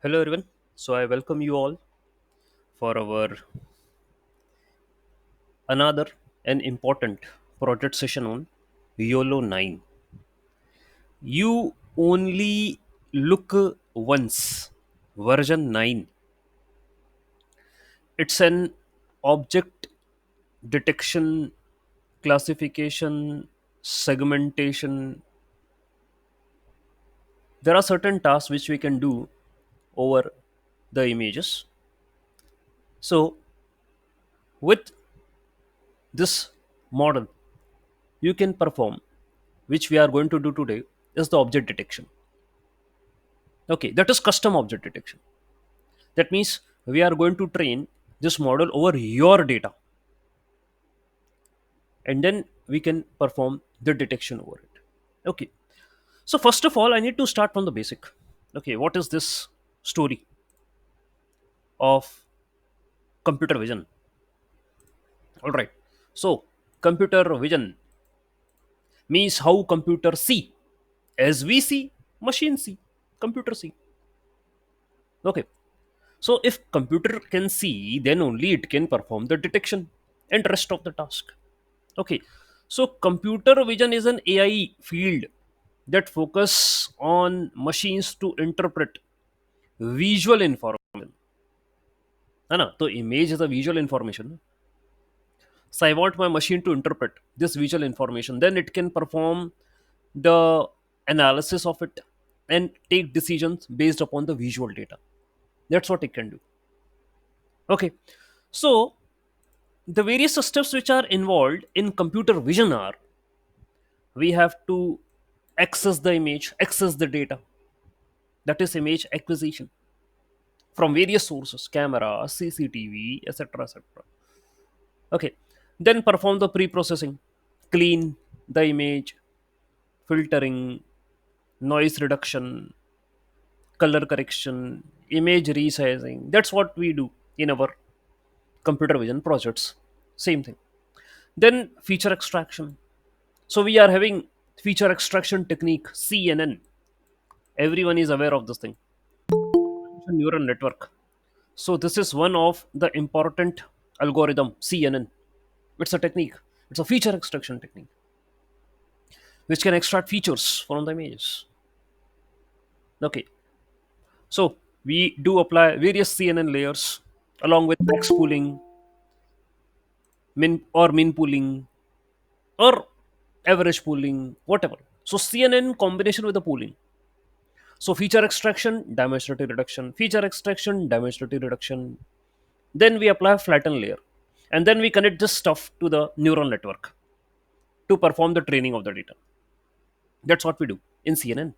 Hello everyone. So I welcome you all for our another and important project session on YOLO 9. You only look once. Version 9. It's an object detection, classification, segmentation. There are certain tasks which we can do over the images. So with this model you can perform, which we are going to do today, is the object detection. Okay, that is custom object detection. That means we are going to train this model over your data, and then we can perform the detection over it. Okay, so first of all I need to start from the basic. Okay, what is this story of computer vision? All right, so computer vision means how computer see. As we see, machine see, computer see. Okay, so if computer can see, then only it can perform the detection and rest of the task. Okay, so computer vision is an AI field that focus on machines to interpret visual information. है ना? तो image is a visual information. So I want my machine to interpret this visual information. Then it can perform the analysis of it and take decisions based upon the visual data. That's what it can do. Okay, so the various steps which are involved in computer vision are: we have to access the image, access the data, that is image acquisition from various sources, camera, CCTV, etc., etc. Okay, then perform the pre-processing, clean the image, filtering, noise reduction, color correction, image resizing. That's what we do in our computer vision projects. Same thing. Then feature extraction. So we are having feature extraction technique, CNN. Everyone is aware of this thing, neural network. So this is one of the important algorithm, CNN. It's a technique. It's a feature extraction technique which can extract features from the images. Okay, so we do apply various CNN layers along with max pooling, min pooling, or average pooling, whatever. So CNN combination with the pooling. So feature extraction, dimensionality reduction, feature extraction, dimensionality reduction. Then we apply flatten layer, and then we connect this stuff to the neural network to perform the training of the data. That's what we do in CNN.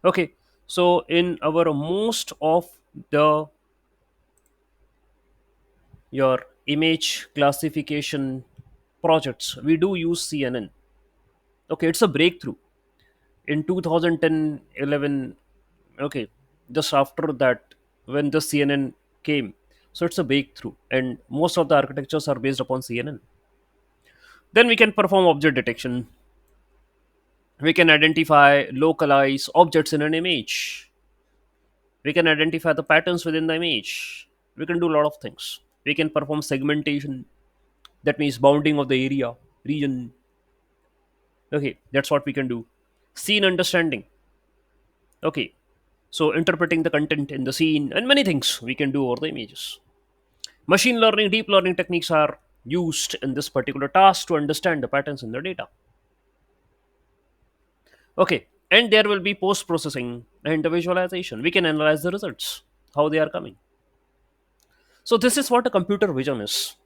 Okay, so in our most of the your image classification projects, we do use CNN. Okay, it's a breakthrough in 2010, 11. Okay, just after that, when the CNN came, so it's a breakthrough, and most of the architectures are based upon CNN. Then we can perform object detection. We can identify, localize objects in an image. We can identify the patterns within the image. We can do a lot of things. We can perform segmentation, that means bounding of the area, region. Okay, that's what we can do. Scene understanding. Okay, so interpreting the content in the scene and many things we can do over the images. Machine learning, deep learning techniques are used in this particular task to understand the patterns in the data. Okay, and there will be post processing and the visualization. We can analyze the results, how they are coming. So this is what a computer vision is.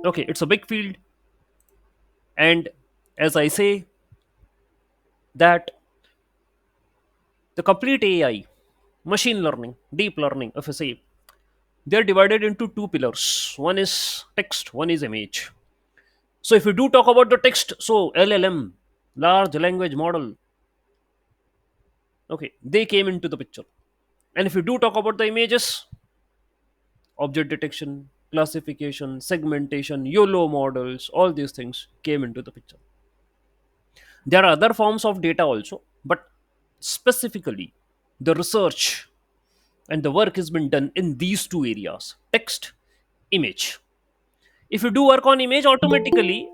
Okay, it's a big field, and as I say that the complete AI, machine learning, deep learning, if I say, they're divided into two pillars. One is text, one is image. So if we do talk about the text, so LLM, large language model, okay, they came into the picture. And if we do talk about the images, object detection, classification, segmentation, YOLO models, all these things came into the picture. There are other forms of data also, but specifically the research, and the work has been done in these two areas: text, image. If you do work on image, automatically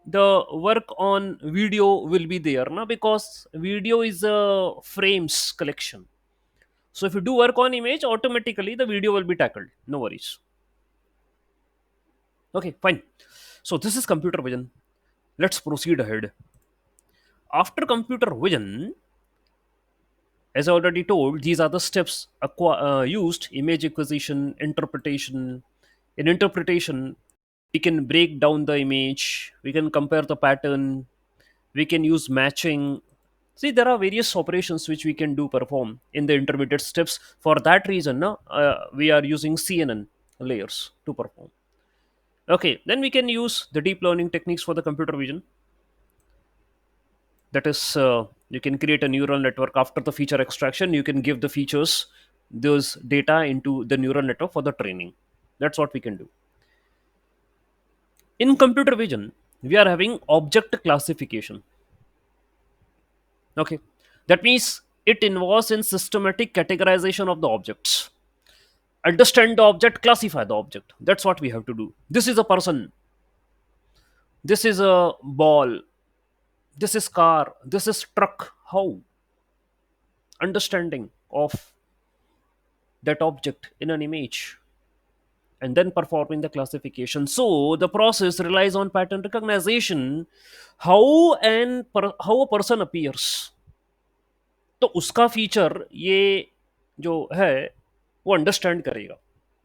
the work on video will be there now, because video is a frames collection. So if you do work on image, automatically the video will be tackled, no worries. Okay, fine. So this is computer vision. Let's proceed ahead. After computer vision, as I already told, these are the steps used: image acquisition, interpretation. In interpretation, we can break down the image, we can compare the pattern, we can use matching. See, there are various operations which we can do perform in the intermediate steps. For that reason, no, we are using CNN layers to perform. Okay, then we can use the deep learning techniques for the computer vision. That is, you can create a neural network. After the feature extraction, you can give the features, those data, into the neural network for the training. That's what we can do. In computer vision, we are having object classification. Okay, that means it involves in systematic categorization of the objects. Understand the object, classify the object. That's what we have to do. This is a person, this is a ball, this is car, this is truck. How? Understanding of that object in an image, and then performing the classification. So the process relies on pattern recognition. How a person appears, तो उसका feature ये जो है वो understand करेगा.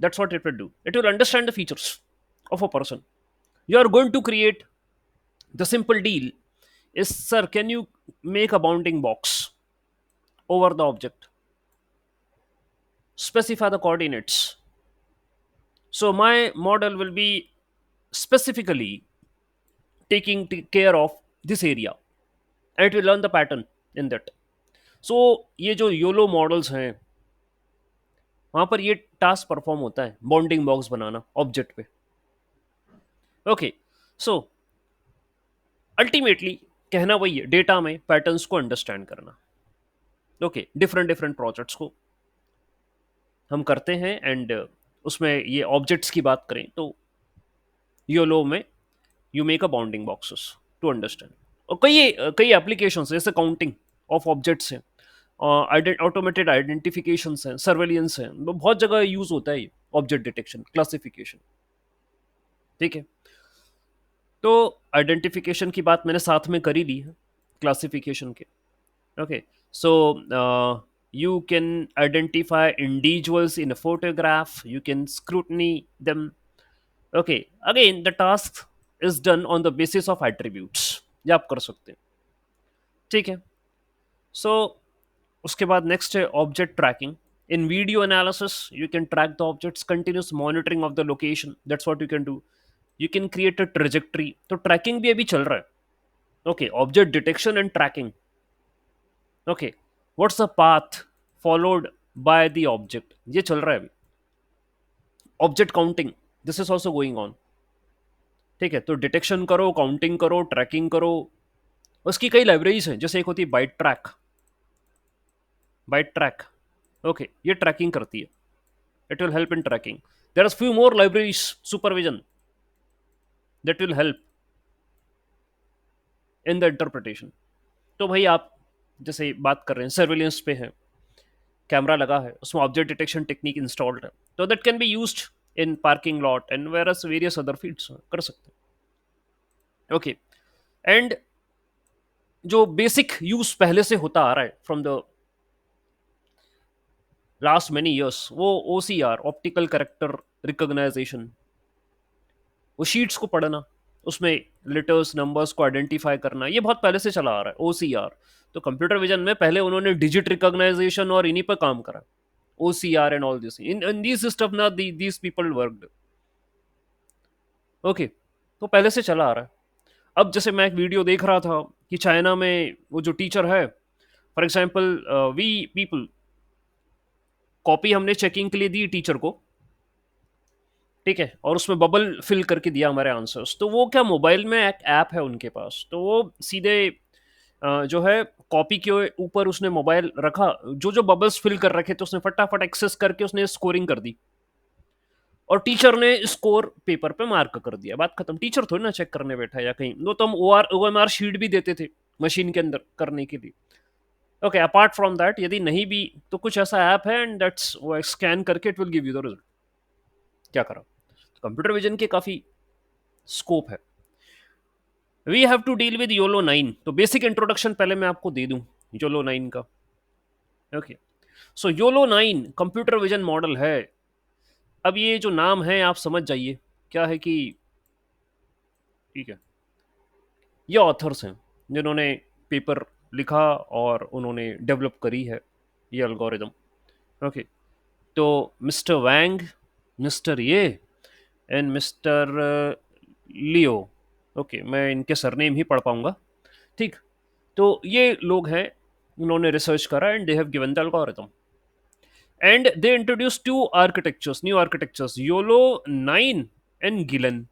That's what it will do. It will understand the features of a person. You are going to create the simple deal is, sir, can you make a bounding box over the object, specify the coordinates. So my model will be specifically taking care of this area, and it will learn the pattern in that. So ये जो YOLO models हैं, वहां पर ये task perform होता है, bounding box बनाना object पे. Okay, so ultimately कहना वही है, डेटा में पैटर्न्स को अंडरस्टैंड करना. ओके, डिफरेंट डिफरेंट प्रोजेक्ट्स को हम करते हैं, एंड उसमें ये ऑब्जेक्ट्स की बात करें तो योलो में you make a bounding boxes to understand. और कई एप्लीकेशन जैसे काउंटिंग ऑफ ऑब्जेक्ट्स हैं, ऑटोमेटेड आइडेंटिफिकेशन हैं, सर्वेलियंस हैं, बहुत जगह यूज होता है ऑब्जेक्ट डिटेक्शन, क्लासिफिकेशन. ठीक है, तो आइडेंटिफिकेशन की बात मैंने साथ में कर ही ली है क्लासिफिकेशन के. Okay, so you can identify individuals in a photograph, you can scrutiny them. Okay, again the task is done on the basis of attributes. ये आप कर सकते हैं. ठीक है, सो उसके बाद नेक्स्ट है object tracking. In video analysis you can track the objects, continuous monitoring of the location. That's what you can do. You can create a trajectory. तो ट्रैकिंग भी अभी चल रहा है. Okay, object detection and tracking. Okay, what's the path followed by the object, ये चल रहा है अभी. Object counting, this is also going on. ठीक है, तो डिटेक्शन करो, काउंटिंग करो, ट्रैकिंग करो. उसकी कई लाइब्रेरीज हैं, जैसे एक होती है byte track. Byte track, okay, ये ट्रैकिंग करती है. It will help in tracking. There are few more libraries, supervision, that will help in the interpretation. तो भाई आप जैसे बात कर रहे हैं, सर्वेलेंस पे है, कैमरा लगा है, उसमें ऑब्जेक्ट डिटेक्शन टेक्निक इंस्टॉल्ड है, तो that can be used in parking lot and various other fields कर सकते हैं. ओके, एंड जो बेसिक यूज पहले से होता आ रहा है from the last many years, वो OCR, ऑप्टिकल कैरेक्टर रिकॉग्नाइजेशन. वो शीट्स को पढ़ना, उसमें लेटर्स नंबर्स को आइडेंटिफाई करना, ये बहुत पहले से चला आ रहा है OCR. तो कंप्यूटर विजन में पहले उन्होंने डिजिट रिकॉग्नाइजेशन और इन्हीं पर काम करा, OCR and all this. In this system ना दीस पीपल वर्कड. ओके, तो पहले से चला आ रहा है. अब जैसे मैं एक वीडियो देख रहा था कि चाइना में वो जो टीचर है, for example we people, copy हमने चेकिंग के लिए दी टीचर को, ठीक है, और उसमें बबल फिल करके दिया हमारे आंसर्स. तो वो क्या, मोबाइल में एक ऐप है उनके पास, तो वो सीधे जो है कॉपी के ऊपर उसने मोबाइल रखा, जो जो बबल्स फिल कर रखे थे उसने फटाफट एक्सेस करके उसने स्कोरिंग कर दी, और टीचर ने स्कोर पेपर पे मार्क कर दिया, बात खत्म। टीचर थोड़ी ना चेक करने बैठा है या कहीं, वो तो हम OMR शीट भी देते थे मशीन के अंदर करने के लिए। ओके, अपार्ट फ्रॉम दैट यदि नहीं भी, तो कुछ ऐसा ऐप है एंड दैट्स वो स्कैन करके it will give you the result. क्या करा, कंप्यूटर विजन के काफी स्कोप है। We have to deal with YOLO 9। तो बेसिक इंट्रोडक्शन पहले मैं आपको दे दूं YOLO 9 का। ओके, सो YOLO 9 कंप्यूटर विजन मॉडल है। अब ये जो नाम है आप समझ जाइए क्या है कि, ठीक है, ये ऑथर्स हैं जिन्होंने पेपर लिखा और उन्होंने डेवलप करी है ये एल्गोरिदम। ओके, तो मिस्टर वैंग, मिस्टर ये, एंड मिस्टर लियो। ओके, मैं इनके सरनेम ही पढ़ पाऊंगा, ठीक। तो ये लोग हैं, उन्होंने रिसर्च करा and they have given the algorithm, and they introduce two architectures, new architectures, YOLO 9 and GELAN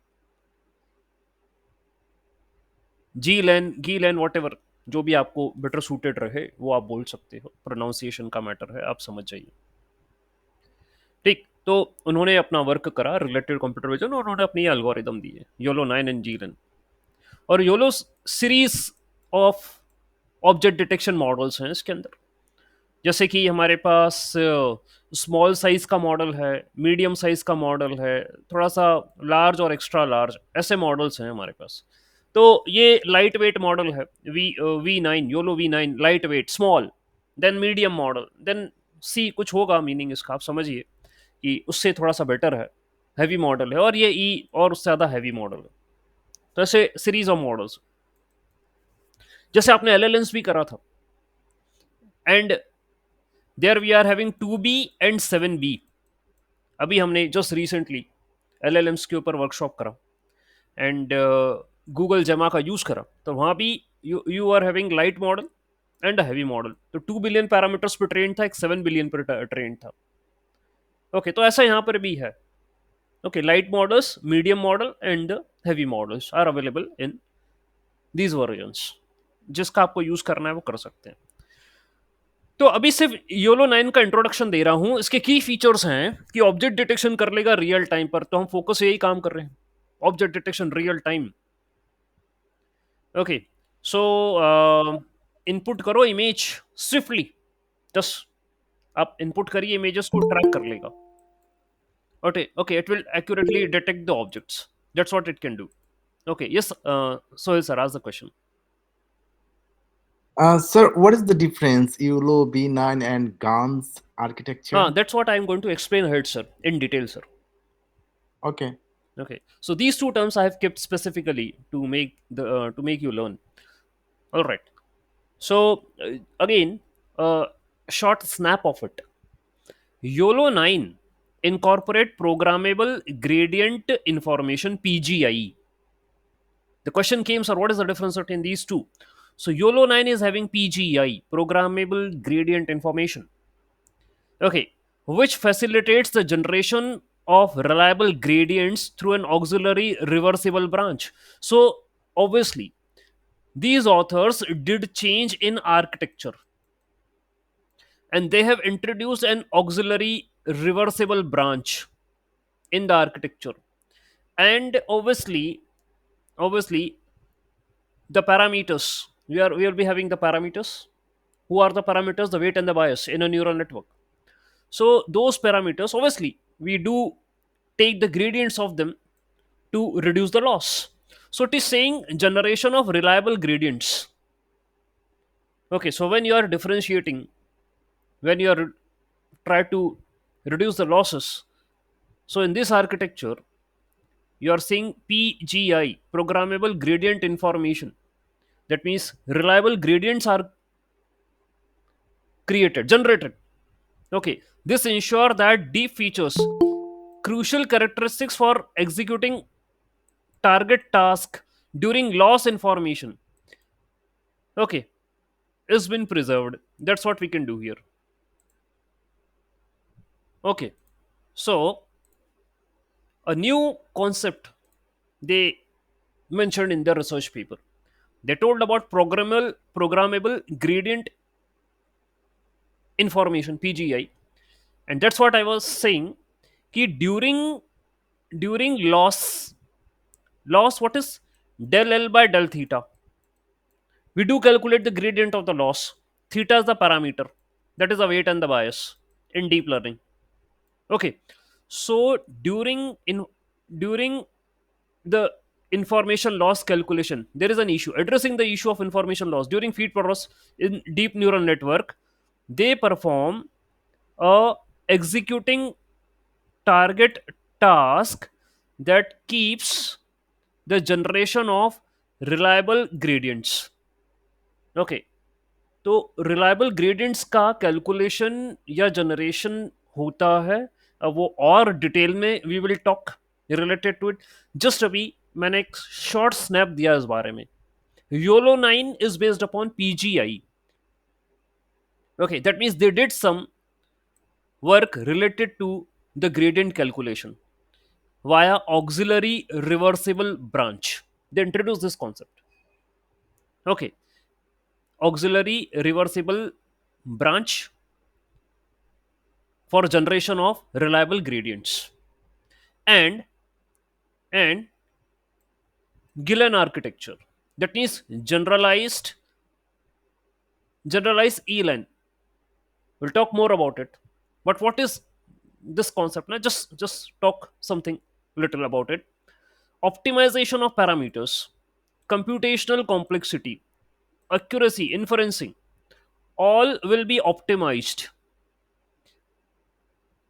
whatever, जो भी आपको बेटर सूटेड रहे वो आप बोल सकते हो, प्रोनाउंसिएशन का मैटर है, आप समझ जाइए, ठीक। तो उन्होंने अपना वर्क करा रिलेटेड कंप्यूटर विजन और उन्होंने अपनी एल्गोरिदम दी है YOLO 9 एंड जीलेन। और YOLO series of object detection models हैं इसके अंदर। जैसे कि हमारे पास स्मॉल साइज का मॉडल है, मीडियम साइज का मॉडल है, थोड़ा सा लार्ज और एक्स्ट्रा लार्ज, ऐसे मॉडल्स हैं हमारे पास। तो ये लाइट वेट मॉडल है, V 9, YOLO V9 light weight small, then medium model, then C कुछ होगा मीनिंग इसका, आप समझिए कि उससे थोड़ा सा बेटर है, हैवी मॉडल है, और ये ई और उससे ज़्यादा हैवी मॉडल है। तो ऐसे सीरीज ऑफ मॉडल्स, जैसे आपने LLMs भी करा था, and there we are having 2B and 7B। अभी हमने जस्ट रिसेंटली LLMs के ऊपर वर्कशॉप करा एंड गूगल जेमा का यूज़ करा, तो वहाँ भी you are having light model and heavy model. तो 2 बिलियन पैरामीटर्स पर ट्रेन था, एक 7 बिलियन पर ट्रेन था। ओके, तो ऐसा यहाँ पर भी है। Okay, light models, medium model and heavy models are available in these versions, जिसका आपको यूज़ करना है वो कर सकते हैं। तो अभी सिर्फ YOLO 9 का इंट्रोडक्शन दे रहा हूं। इसके की फीचर्स हैं कि ऑब्जेक्ट डिटेक्शन कर लेगा रियल टाइम पर, तो हम फोकस यही काम कर रहे हैं, object detection real time. Okay, so input करो इमेज स्विफ्टली, जस्ट आप इनपुट करिए, इमेजेस को ट्रैक कर लेगा। Okay okay, it will accurately detect the objects, that's what it can do. Okay, yes Sohail sir, आज the question. Sir, what is the difference ULO B9 and GAN's हाँ, architecture? That's what I am going to explain head sir in detail sir. Okay. Okay, so these two terms I have kept specifically to make you learn. All right. So again, a short snap of it. YOLO 9 incorporate programmable gradient information (PGI). The question came, sir, what is the difference between these two? So YOLO 9 is having PGI, programmable gradient information. Okay, which facilitates the generation of reliable gradients through an auxiliary reversible branch. So obviously these authors did change in architecture, and they have introduced an auxiliary reversible branch in the architecture. And obviously the parameters, we will be having the parameters. Who are the parameters? The weight and the bias in a neural network. So those parameters, obviously we do take the gradients of them to reduce the loss. So it is saying generation of reliable gradients. Okay, so when you are differentiating, when you are try to reduce the losses, so in this architecture you are seeing PGI, programmable gradient information. That means reliable gradients are generated. Okay, this ensure that deep features, crucial characteristics for executing target task during loss information, okay, is been preserved. That's what we can do here. Okay, so a new concept they mentioned in the research paper, They told about programmable gradient information, PGI. And that's what I was saying, कि during loss, what is del L by del theta? We do calculate the gradient of the loss. Theta is the parameter. That is the weight and the bias in deep learning. Okay. So during the information loss calculation, there is an issue. Addressing the issue of information loss during feed process in deep neural network, they perform a executing target task that keeps the generation of reliable gradients. Okay. तो reliable gradients का calculation या generation होता है। अब वो और detail में we will talk related to it. Just अभी मैंने एक शॉर्ट स्नैप दिया इस बारे में। YOLO 9 is based upon PGI. Okay, that means they did some work related to the gradient calculation via auxiliary reversible branch. They introduced this concept. Okay, auxiliary reversible branch for generation of reliable gradients, and and Gillen architecture, that means generalized ELAN. We'll talk more about it. But what is this concept? Now just talk something little about it. Optimization of parameters, computational complexity, accuracy, inferencing, all will be optimized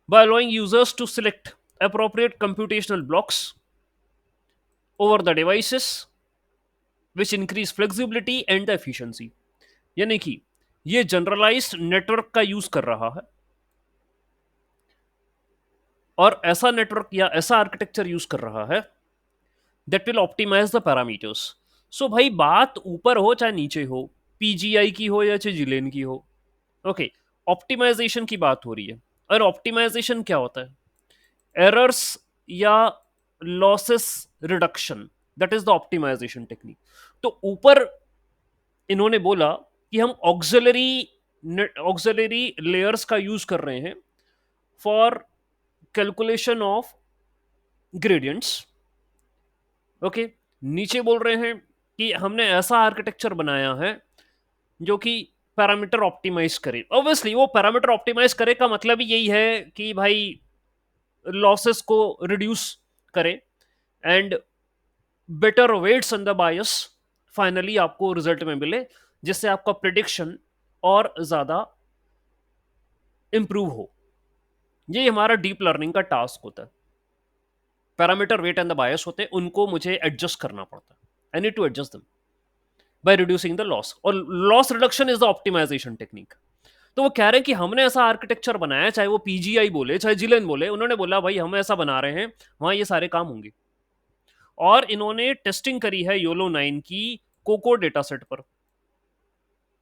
by allowing users to select appropriate computational blocks over the devices, which increase flexibility and the efficiency. यानी कि ये generalised network का use कर रहा है और ऐसा network या ऐसा आर्किटेक्चर यूज कर रहा है that will optimize the parameters. So भाई बात ऊपर हो चाहे नीचे हो, पीजीआई की हो या चाहे जिलेन की हो, ओके, ऑप्टिमाइजेशन की बात हो रही है। और ऑप्टिमाइजेशन क्या होता है? एरर्स या losses reduction, that is the optimization technique. तो ऊपर इन्होंने बोला कि हम ऑक्सिलरी लेयर्स का यूज कर रहे हैं for calculation of gradients. Okay, नीचे बोल रहे हैं कि हमने ऐसा आर्किटेक्चर बनाया है जो कि पैरामीटर ऑप्टिमाइज करे। ऑब्वियसली वो पैरामीटर ऑप्टिमाइज करे का मतलब ही यही है कि भाई लॉसेस को रिड्यूस करे and better weights and the bias finally आपको रिजल्ट में मिले, जिससे आपका प्रिडिक्शन और ज्यादा इंप्रूव हो। ये हमारा डीप लर्निंग का टास्क होता है। Parameter weight and the bias होते हैं, उनको मुझे एडजस्ट करना पड़ता है। I need to adjust them by reducing the loss, और loss reduction is the optimization technique. तो वो कह रहे हैं कि हमने ऐसा आर्किटेक्चर बनाया, चाहे वो पीजीआई बोले चाहे जिलेन बोले, उन्होंने बोला भाई हम ऐसा बना रहे हैं वहां ये सारे काम होंगे। और इन्होंने टेस्टिंग करी है योलो 9 की कोको डेटा सेट पर।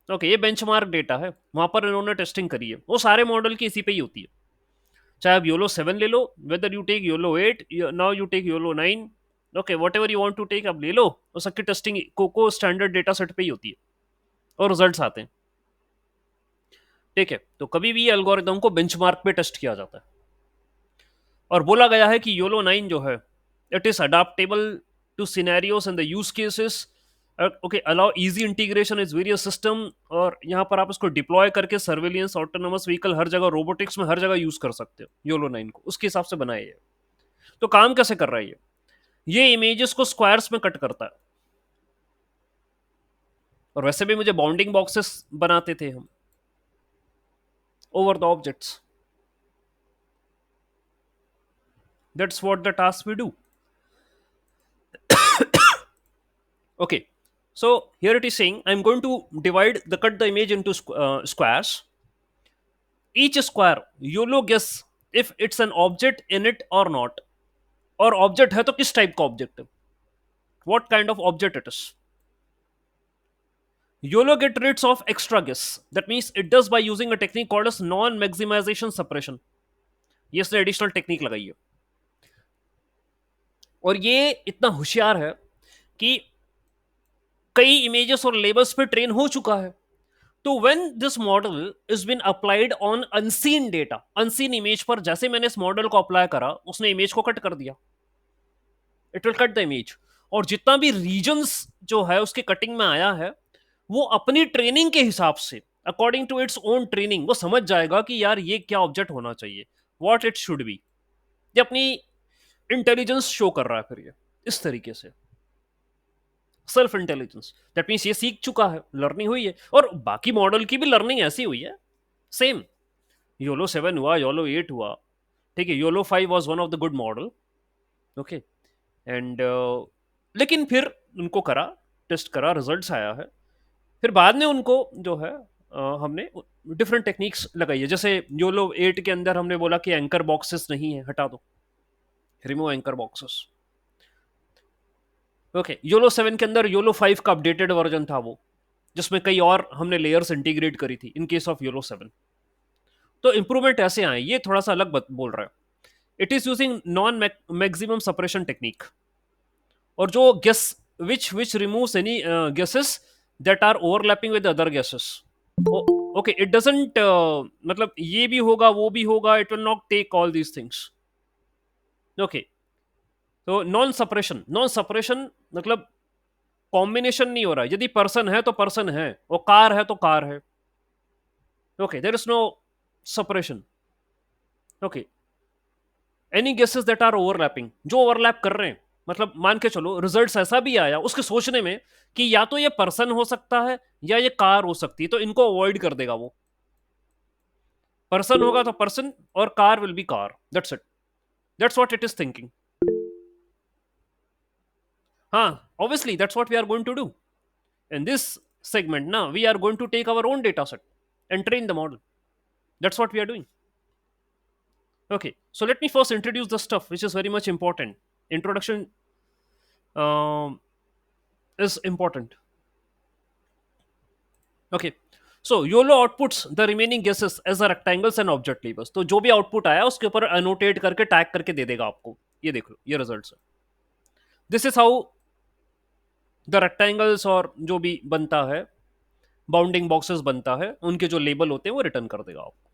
ओके, ये बेंचमार्क डेटा है, वहां पर इन्होंने टेस्टिंग करी है। वो सारे मॉडल की इसी पे ही होती है, चाहे आप योलो 7 ले लो, whether you take YOLO 8, now you take YOLO 9, okay whatever you want to take आप ले लो, और सबकी testing COCO standard data set पे ही होती है और रिजल्ट्स आते हैं। ठीक है, तो कभी भी एल्गोरिदम को बेंचमार्क पे टेस्ट किया जाता है। और बोला गया है कि योलो 9 जो है it is adaptable to scenarios and the use cases. Okay, allow easy integration is various system, और यहाँ पर आप इसको डिप्लॉय करके सर्वेलियंस, ऑटोनोमस व्हीकल, हर जगह रोबोटिक्स में हर जगह यूज कर सकते हो योलो 9 को, उसके हिसाब से बनाया है। तो काम कैसे कर रहा है ये इमेजेस को स्क्वायर्स में कट करता है। और वैसे भी मुझे बाउंडिंग बॉक्सेस बनाते थे हम over the objects. That's what the task we do. Okay, so here it is saying I'm going to cut the image into squares. Each square YOLO guess if it's an object in it or not, और object है तो किस type का object है, what kind of object it is. YOLO get rid of extra guess, that means it does by using a technique called as non maximization suppression. ये इसने additional technique लगाई है, और ये इतना होशियार है कि कई इमेजेस और लेबल्स पे ट्रेन हो चुका है। तो when this model is been applied on unseen data, unseen image पर जैसे मैंने इस मॉडल को अप्लाई करा, उसने इमेज को कट कर दिया, it will cut the image. और जितना भी रीजन्स जो है उसके कटिंग में आया है, वो अपनी ट्रेनिंग के हिसाब से, according to its own training, वो समझ जाएगा कि यार ये क्या ऑब्जेक्ट होना चाहिए, व्हाट इट शुड बी। ये अपनी इंटेलिजेंस शो कर रहा है फिर ये, इस तरीके से सेल्फ इंटेलिजेंस। दैट मीन्स ये सीख चुका है, लर्निंग हुई है, और बाकी मॉडल की भी लर्निंग ऐसी हुई है सेम। योलो 7 हुआ, योलो 8 हुआ, ठीक है, YOLO 5 was one of the good model. Okay, and लेकिन फिर उनको करा, टेस्ट करा, रिजल्ट्स आया है। फिर बाद में उनको जो है हमने डिफरेंट टेक्निक्स लगाई है। जैसे योलो 8 के अंदर हमने बोला कि एंकर बॉक्सेस नहीं है, हटा दो, remove anchor boxes. Okay, YOLO 7 के अंदर योलो 5 का अपडेटेड वर्जन था वो, जिसमें कई और हमने लेयर्स इंटीग्रेट करी थी इन केस ऑफ योलो 7। तो इंप्रूवमेंट ऐसे आए, ये थोड़ा सा अलग बोल रहा है। It is using non maximum separation technique, और जो guess which removes any guesses that are overlapping with other guesses. Okay, it doesn't मतलब ये भी होगा वो भी होगा, it will not take all these things. Okay, तो नॉन सपरेशन मतलब कॉम्बिनेशन नहीं हो रहा है। यदि पर्सन है तो पर्सन है, और कार है तो कार है। Okay, there is no separation. Okay, any guesses that are overlapping, जो ओवरलैप कर रहे हैं, मतलब मान के चलो रिजल्ट ऐसा भी आया उसके सोचने में कि या तो ये पर्सन हो सकता है या ये कार हो सकती है, तो इनको अवॉइड कर देगा वो। पर्सन होगा तो पर्सन, और car will be car, that's it, that's what it is thinking. हाँ, obviously that's what we are going to do in this segment. Now we are going to take our own data set and train the model. That's what we are doing. Okay, so let me first introduce the stuff which is very much important. Introduction um, is important. Okay, so YOLO outputs the remaining guesses as a rectangles and object labels. तो जो भी output आया उसके ऊपर annotate करके tag करके दे देगा आपको। ये देख लो, ये रिजल्ट्स है। This is how the rectangles और जो भी बनता है, बाउंडिंग बॉक्सेस बनता है, उनके जो लेबल होते हैं वो रिटर्न कर देगा आपको।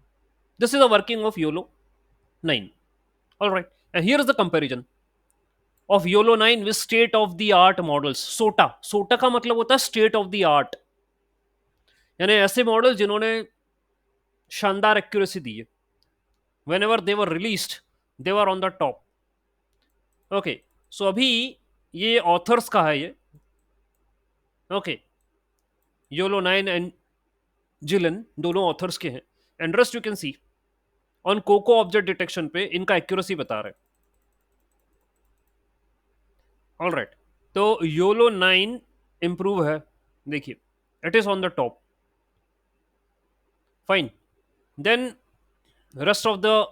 This is a working of YOLO 9. All right, and here is the comparison of YOLO 9 with state of the art models. सोटा का मतलब होता है स्टेट ऑफ द आर्ट, यानी ऐसे मॉडल जिन्होंने शानदार एक्यूरेसी दी है। Whenever they were released, they were on the top. Okay, so अभी ये ऑथर्स का है ये। ओके, योलो 9 एंड जिलन दोनों ऑथर्स के हैं, and rest you can see on COCO object detection पे इनका एक्यूरेसी बता रहे हैं। ऑल राइट, तो योलो 9 इंप्रूव है, देखिए it is on the top, fine. Then rest of the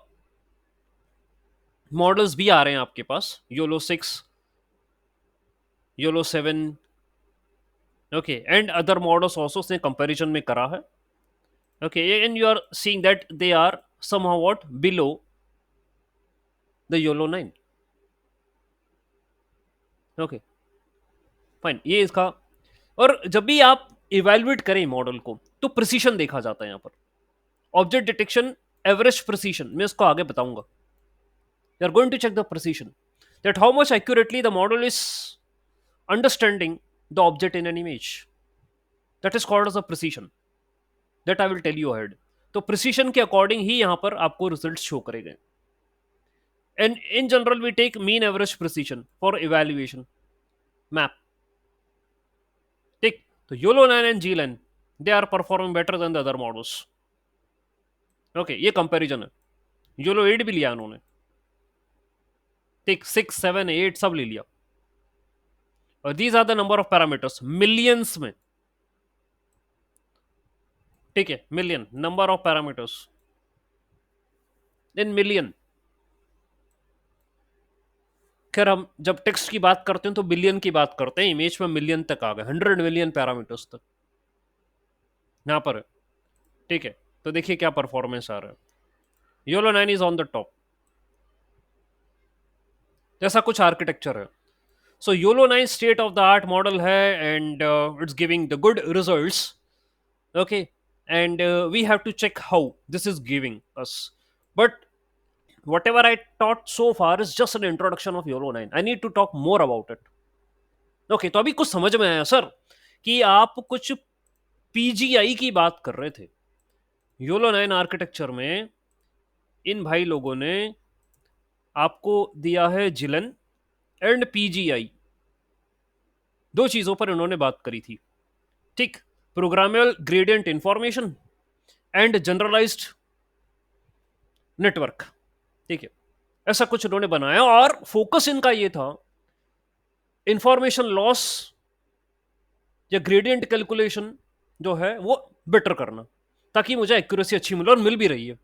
models भी आ रहे हैं आपके पास, YOLO 6, YOLO 7, okay, and other models also उसने कंपेरिजन में करा है। Okay, and you are seeing that they are somehow what below the YOLO 9। Okay, fine, ये इसका। और जब भी आप इवेल्युएट करें मॉडल को तो प्रिसीशन देखा जाता है यहाँ पर, ऑब्जेक्ट डिटेक्शन एवरेज प्रिसीशन, मैं इसको आगे बताऊंगा। You are going to check the precision, that how much accurately the model is understanding the object in an image, that is called as a precision, that I will tell you ahead. तो precision के according ही यहाँ पर आपको result show करेंगे। And in general we take mean average precision for evaluation map. ठीक, तो YOLO 9 and GELAN they are performing better then the other models. Okay, ये कंपैरिजन है। योलो 8 भी लिया उन्होंने, ठीक, 6, 7, 8 सब ले लिया, और these are the number of parameters millions में। ठीक है, million number of parameters in million. खैर हम जब टेक्स्ट की बात करते हैं तो बिलियन की बात करते हैं, इमेज में मिलियन तक आ गए, 100 मिलियन पैरामीटर्स तक यहां पर है। ठीक है, तो देखिए क्या परफॉर्मेंस आ रहा है। YOLO 9 is on the top, जैसा कुछ आर्किटेक्चर है। So YOLO 9 state of the art model है, and it's giving the good results. Okay, and we have to check how this is giving us. But whatever I taught so far is just an introduction of YOLO 9. I need to talk more about it. Okay, तो अभी कुछ समझ में आया sir कि आप कुछ PGI की बात कर रहे थे. योलो 9 आर्किटेक्चर में इन भाई लोगों ने आपको दिया है जिलन एंड पीजीआई. दो चीजों पर इन्होंने बात करी थी. ठीक. Programmable gradient information and generalised network. ठीक है, ऐसा कुछ उन्होंने बनाया और फोकस इनका ये था इंफॉर्मेशन लॉस या ग्रेडियंट कैलकुलेशन जो है वो बेटर करना, ताकि मुझे एक्यूरेसी अच्छी मिले, और मिल भी रही है.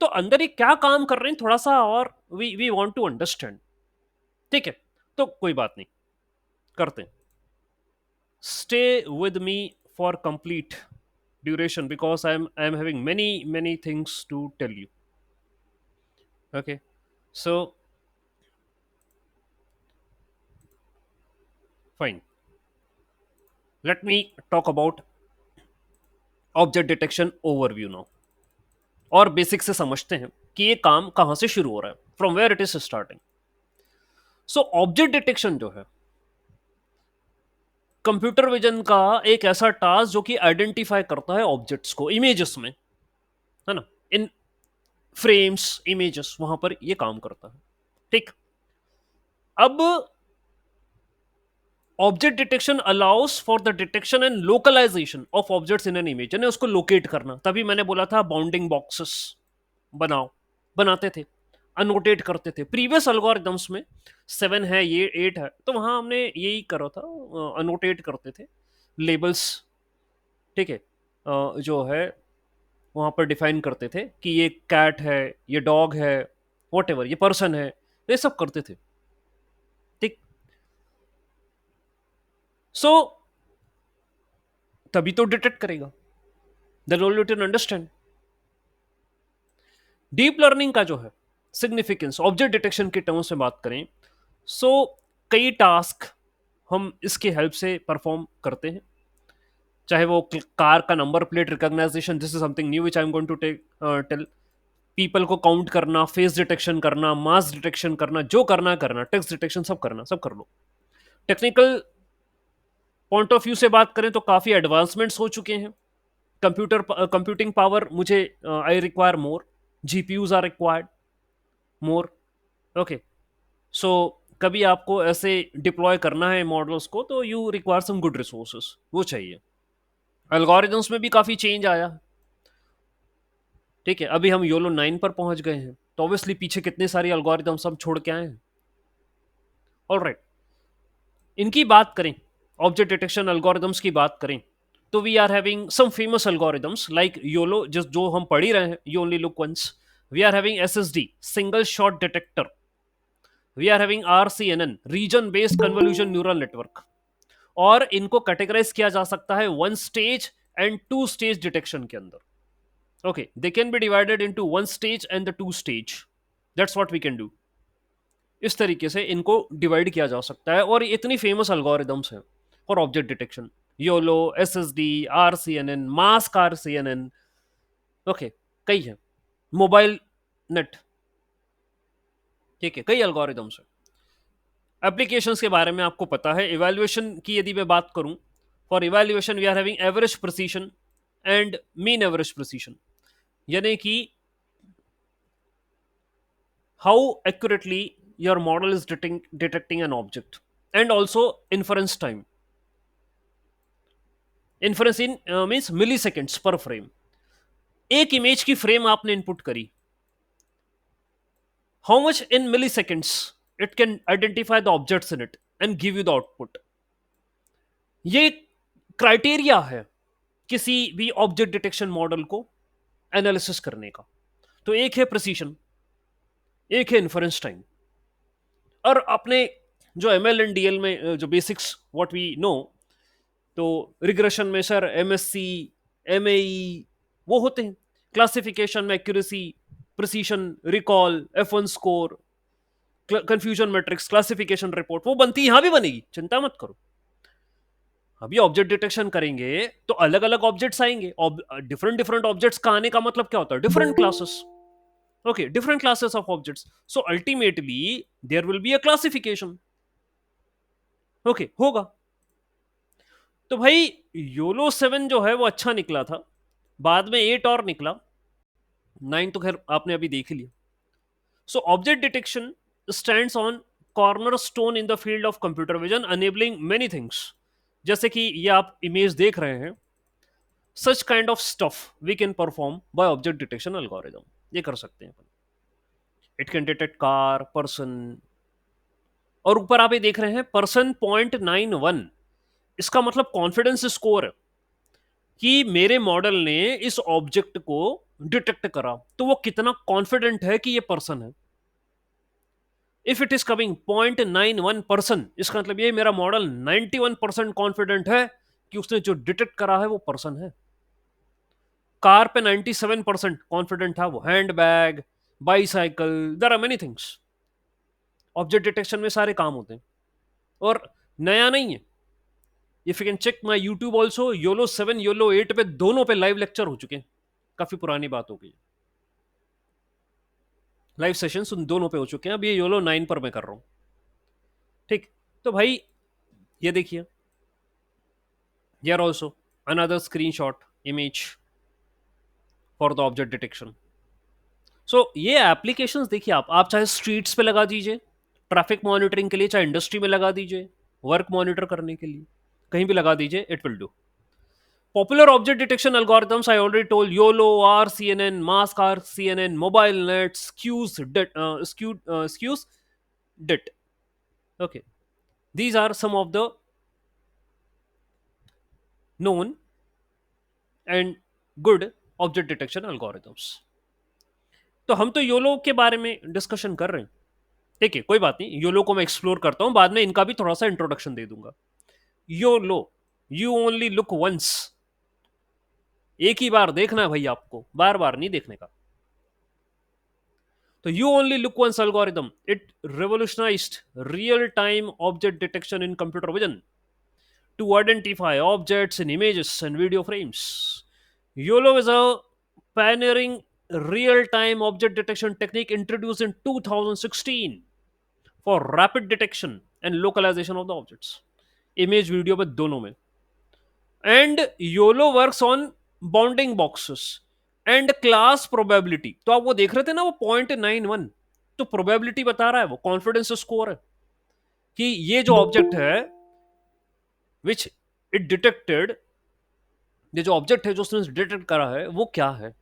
तो अंदर ये क्या काम कर रहे हैं थोड़ा सा और वी वांट टू अंडरस्टैंड. ठीक है, तो कोई बात नहीं, करते हैं. Stay with me for complete duration because I am having many things to tell you. Okay, so fine, let me talk about object detection overview now. और बेसिक से समझते हैं कि ये काम कहां से शुरू हो रहा है, from where it is starting. So object detection जो है कंप्यूटर विजन का एक ऐसा टास्क जो कि आइडेंटिफाई करता है ऑब्जेक्ट्स को इमेजेस में, है ना, इन फ्रेम्स इमेजेस, वहां पर ये काम करता है. ठीक. अब object detection allows for the detection and localisation of objects in an image, यानी उसको लोकेट करना. तभी मैंने बोला था बाउंडिंग बॉक्सेस बनाते थे, अनोटेट करते थे. प्रीवियस एल्गोरिथम्स में 7 है, ये 8 है, तो वहां हमने यही करा था, अनोटेट करते थे लेबल्स. ठीक है, जो है वहां पर डिफाइन करते थे कि ये कैट है, ये डॉग है, वॉट एवर, ये पर्सन है, ये सब करते थे. ठीक. सो तभी तो डिटेक्ट करेगा. Then only you can understand. Deep learning का जो है सिग्निफिकेंस ऑब्जेक्ट डिटेक्शन के टर्म्स में बात करें, सो कई टास्क हम इसके हेल्प से परफॉर्म करते हैं. चाहे वो कार का number plate recognition, this is something new which I am going to tell. People को काउंट करना, फेस डिटेक्शन करना, मास डिटेक्शन करना, जो करना करना, टेक्स्ट डिटेक्शन सब करना, सब कर लो. टेक्निकल पॉइंट ऑफ व्यू से बात करें तो काफी एडवांसमेंट्स हो चुके हैं. कंप्यूटिंग पावर मुझे I require more, GPUs are required more. Okay, so कभी आपको ऐसे डिप्लॉय करना है मॉडल्स को तो you require some good resources, वो चाहिए. एल्गोरिथम्स में भी काफी चेंज आया. ठीक है, अभी हम योलो 9 पर पहुंच गए हैं, तो ऑब्वियसली पीछे कितने सारी एल्गोरिथम्स हम छोड़ के आए हैं. ऑलराइट, इनकी बात करें, ऑब्जेक्ट डिटेक्शन एल्गोरिथम्स की बात करें, तो we are having some famous algorithms like YOLO, जो हम पढ़ ही रहे हैं, you only look once. We are having SSD, single shot detector. We are having RCNN, region based convolution neural network. और इनको कैटेगराइज किया जा सकता है 1 स्टेज एंड 2 स्टेज डिटेक्शन के अंदर. Okay, they can be divided into 1 stage and the 2 stage. That's what we can do. इस तरीके से इनको डिवाइड किया जा सकता है. और इतनी फेमस एल्गोरिदम्स हैं for object detection, YOLO, SSD, RCNN, mask RCNN. Okay, कई है, मोबाइल नेट. ठीक है, कई एल्गोरिदम्स हैं. एप्लीकेशंस के बारे में आपको पता है. इवैल्यूएशन की यदि मैं बात करूं, for evaluation we are having average precision and mean average precision, यानी कि how accurately your model is detecting an object, and also inference time. Inference in means milliseconds per frame. एक इमेज की frame आपने input करी, how much in milliseconds it can identify the objects in it and give you the output. ये criteria है किसी भी object detection model को analysis करने का. तो एक है प्रिसीशन, एक है इन्फरेंस टाइम. और अपने जो एमएल एंड डीएल में जो बेसिक्स व्हाट वी नो, तो रिग्रेशन में सर एमएससी, एमएई वो होते हैं. क्लासिफिकेशन में accuracy, precision, recall, F1 score, confusion matrix, classification report, वो बनती यहां भी बनेगी, चिंता मत करो। अभी ऑब्जेक्ट डिटेक्शन करेंगे तो अलग अलग ऑब्जेक्ट्स आएंगे, डिफरेंट डिफरेंट ऑब्जेक्ट्स का आने का मतलब क्या होता है, different classes. Okay, different classes of objects, so ultimately there will be a classification. Okay, होगा। तो भाई योलो 7 जो है वो अच्छा निकला था, बाद में 8 और निकला, 9 तो खैर आपने अभी देख ही लिया। So object detection stands on cornerstone in the field of computer vision, enabling many things. जैसे कि ये आप इमेज देख रहे हैं, such kind of stuff we can perform by object detection algorithm, ये कर सकते हैं अपन। It can detect car, person, और ऊपर आप ये देख रहे हैं पर्सन 0.91, इसका मतलब कॉन्फिडेंस स्कोर है कि मेरे मॉडल ने इस ऑब्जेक्ट को डिटेक्ट करा तो वो कितना कॉन्फिडेंट है कि ये पर्सन है। इफ इट इज कमिंग 0.91%, इसका मतलब ये मेरा मॉडल 91% कॉन्फिडेंट है कि उसने जो डिटेक्ट करा है वो पर्सन है। कार पे 97% कॉन्फिडेंट था, वो handbag, bicycle, there are many things. Object detection में सारे काम होते हैं और नया नहीं है। If you can check my YouTube also, YOLO 7 YOLO 8 पे दोनों पे लाइव लेक्चर हो चुके हैं, काफी पुरानी बात हो गई, लाइव सेशंस उन दोनों पे हो चुके हैं। अब ये योलो 9 पर मैं कर रहा हूं। ठीक, तो भाई ये देखिए, here also another screenshot image for the object detection. So ये एप्लीकेशंस देखिए, आप चाहे स्ट्रीट्स पे लगा दीजिए ट्रैफिक मॉनिटरिंग के लिए, चाहे इंडस्ट्री में लगा दीजिए वर्क मॉनिटर करने के लिए, कहीं भी लगा दीजिए, it will do. Popular object detection algorithms, I already told, YOLO, RCNN, Mask RCNN, MobileNet, Skews, Skews, DIT. Okay, these are some of the known and good object detection algorithms. तो हम तो योलो के बारे में discussion कर रहे हैं, ठीक है, कोई बात नहीं, योलो को मैं एक्सप्लोर करता हूं, बाद में इनका भी थोड़ा सा इंट्रोडक्शन दे दूंगा। YOLO, you only look once, एक ही बार देखना है भाई आपको, बार बार नहीं देखने का। तो you only look once algorithm, it revolutionized real time object detection in computer vision to identify objects in images and video frames. YOLO is a pioneering real-time object detection technique introduced in 2016 for rapid detection and localization of the objects. Image, video पे दोनों में. And YOLO works on bounding boxes and class probability. तो आप वो देख रहे थे ना, वो 0.91, तो प्रोबेबिलिटी बता रहा है, वो कॉन्फिडेंस स्कोर है कि ये जो ऑब्जेक्ट है विच इट डिटेक्टेड, ये जो ऑब्जेक्ट है जो उसने डिटेक्ट करा है वो क्या है,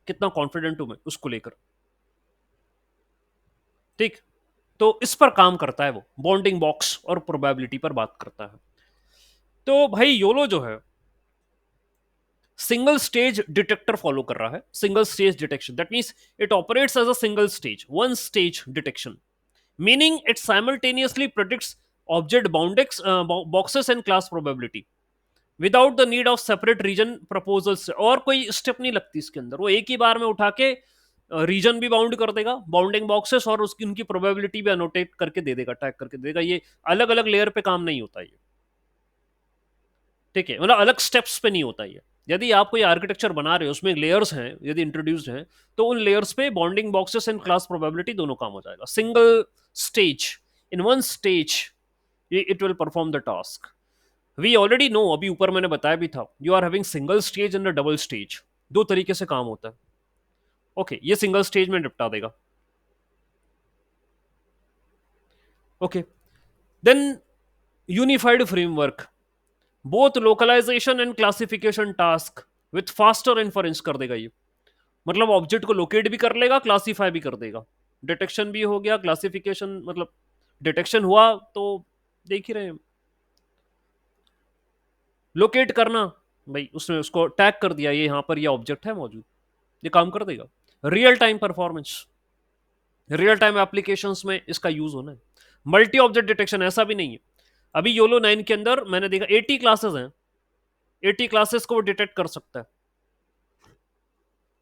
कितना कॉन्फिडेंट हूं मैं उसको लेकर। ठीक, तो इस पर काम करता है वो, बॉन्डिंग बॉक्स और प्रोबेबिलिटी पर बात करता है। तो भाई योलो जो है सिंगल स्टेज डिटेक्टर फॉलो कर रहा है, single stage detection, that means it operates as a single stage, one stage detection, meaning it simultaneously predicts object bounding boxes and class probability without the need of separate region proposals. और कोई step नहीं लगती इसके अंदर, वो एक ही बार में उठा के रीजन भी बाउंड कर देगा, बाउंडिंग बॉक्सेस, और उसकी उनकी प्रोबेबिलिटी भी अनोटेट करके दे देगा, टैग करके दे देगा। ये अलग अलग लेयर पे काम नहीं होता ये, ठीक है, मतलब अलग स्टेप्स पे नहीं होता ये। यदि आप कोई आर्किटेक्चर बना रहे हो उसमें लेयर्स हैं, यदि इंट्रोड्यूस्ड हैं, तो उन लेयर्स पे bounding boxes and class probability दोनों काम हो जाएगा। Single stage, in one stage it will perform the task. We already know, अभी ऊपर मैंने बताया भी था, you are having single stage and double stage, दो तरीके से काम होता है। ओके, ये सिंगल स्टेज में निपटा देगा। Okay, then unified framework, both localisation and classification task with faster inference कर देगा ये। मतलब ऑब्जेक्ट को लोकेट भी कर लेगा, क्लासीफाई भी कर देगा, डिटेक्शन भी हो गया, क्लासिफिकेशन, मतलब डिटेक्शन हुआ तो देख ही रहे हैं, लोकेट करना, भाई उसने उसको टैग कर दिया, ये यहां पर ये ऑब्जेक्ट है मौजूद, ये काम कर देगा। Real time performance, real time applications में इसका यूज होना है। मल्टी ऑब्जेक्ट डिटेक्शन ऐसा भी नहीं है, अभी योलो 9 के अंदर मैंने देखा 80 क्लासेस हैं, 80 क्लासेस को वो डिटेक्ट कर सकता है।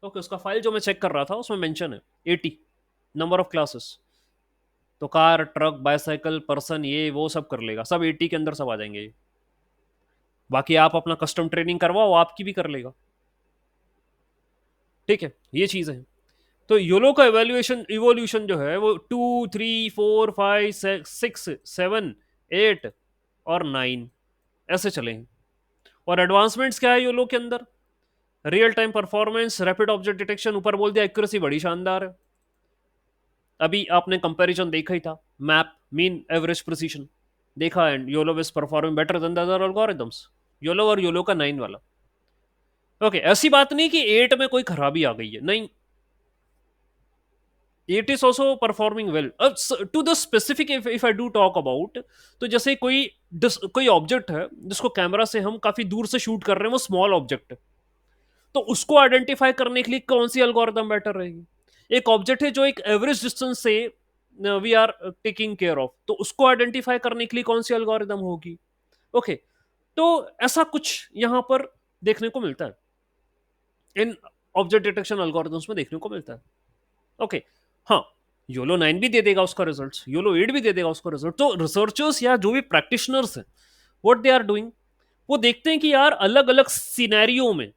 ओके, उसका फाइल जो मैं चेक कर रहा था उसमें मेंशन है 80 नंबर ऑफ क्लासेस। तो कार, ट्रक, बाइसाइकिल, पर्सन, ये वो सब कर लेगा, सब 80 के अंदर सब आ जाएंगे। बाकी आप अपना कस्टम ट्रेनिंग करवाओ, आपकी भी कर लेगा। ठीक है, ये चीज़ है। तो योलो का एवेल्युएशन इवोल्यूशन जो है वो 2, 3, 4, 5, 6, 7, 8 और 9 ऐसे चले हैं। और एडवांसमेंट्स क्या है योलो के अंदर? Real time performance, rapid object detection, ऊपर बोल दिया, एक्यूरेसी बड़ी शानदार है। अभी आपने कंपैरिजन देखा ही था, मैप मीन एवरेज प्रिसीशन देखा, and YOLO is performing better then the other algorithms, YOLO और योलो का 9 वाला। ओके, ऐसी बात नहीं कि 8 में कोई खराबी आ गई है, नहीं, 8 is also performing well. To the specific, if I do talk about, तो जैसे कोई ऑब्जेक्ट है जिसको कैमरा से हम काफी दूर से शूट कर रहे हैं, वो स्मॉल ऑब्जेक्ट है, तो उसको आइडेंटिफाई करने के लिए कौन सी एल्गोरिथम बेटर रहेगी? एक ऑब्जेक्ट है जो एक एवरेज डिस्टेंस से we are taking care of, तो उसको आइडेंटिफाई करने के लिए कौन सी एल्गोरिथम होगी? ओके, तो ऐसा कुछ यहां पर देखने को मिलता है, इन ऑब्जेक्ट डिटेक्शन एल्गोरिथम्स में देखने को मिलता है। ओके, हाँ, योलो 9 भी दे देगा उसका रिजल्ट, योलो 8 भी दे देगा उसका रिजल्ट। तो रिसर्चर्स या जो भी प्रैक्टिशनर्स हैं, व्हाट दे आर डूइंग, वो देखते हैं कि यार अलग अलग सिनेरियो में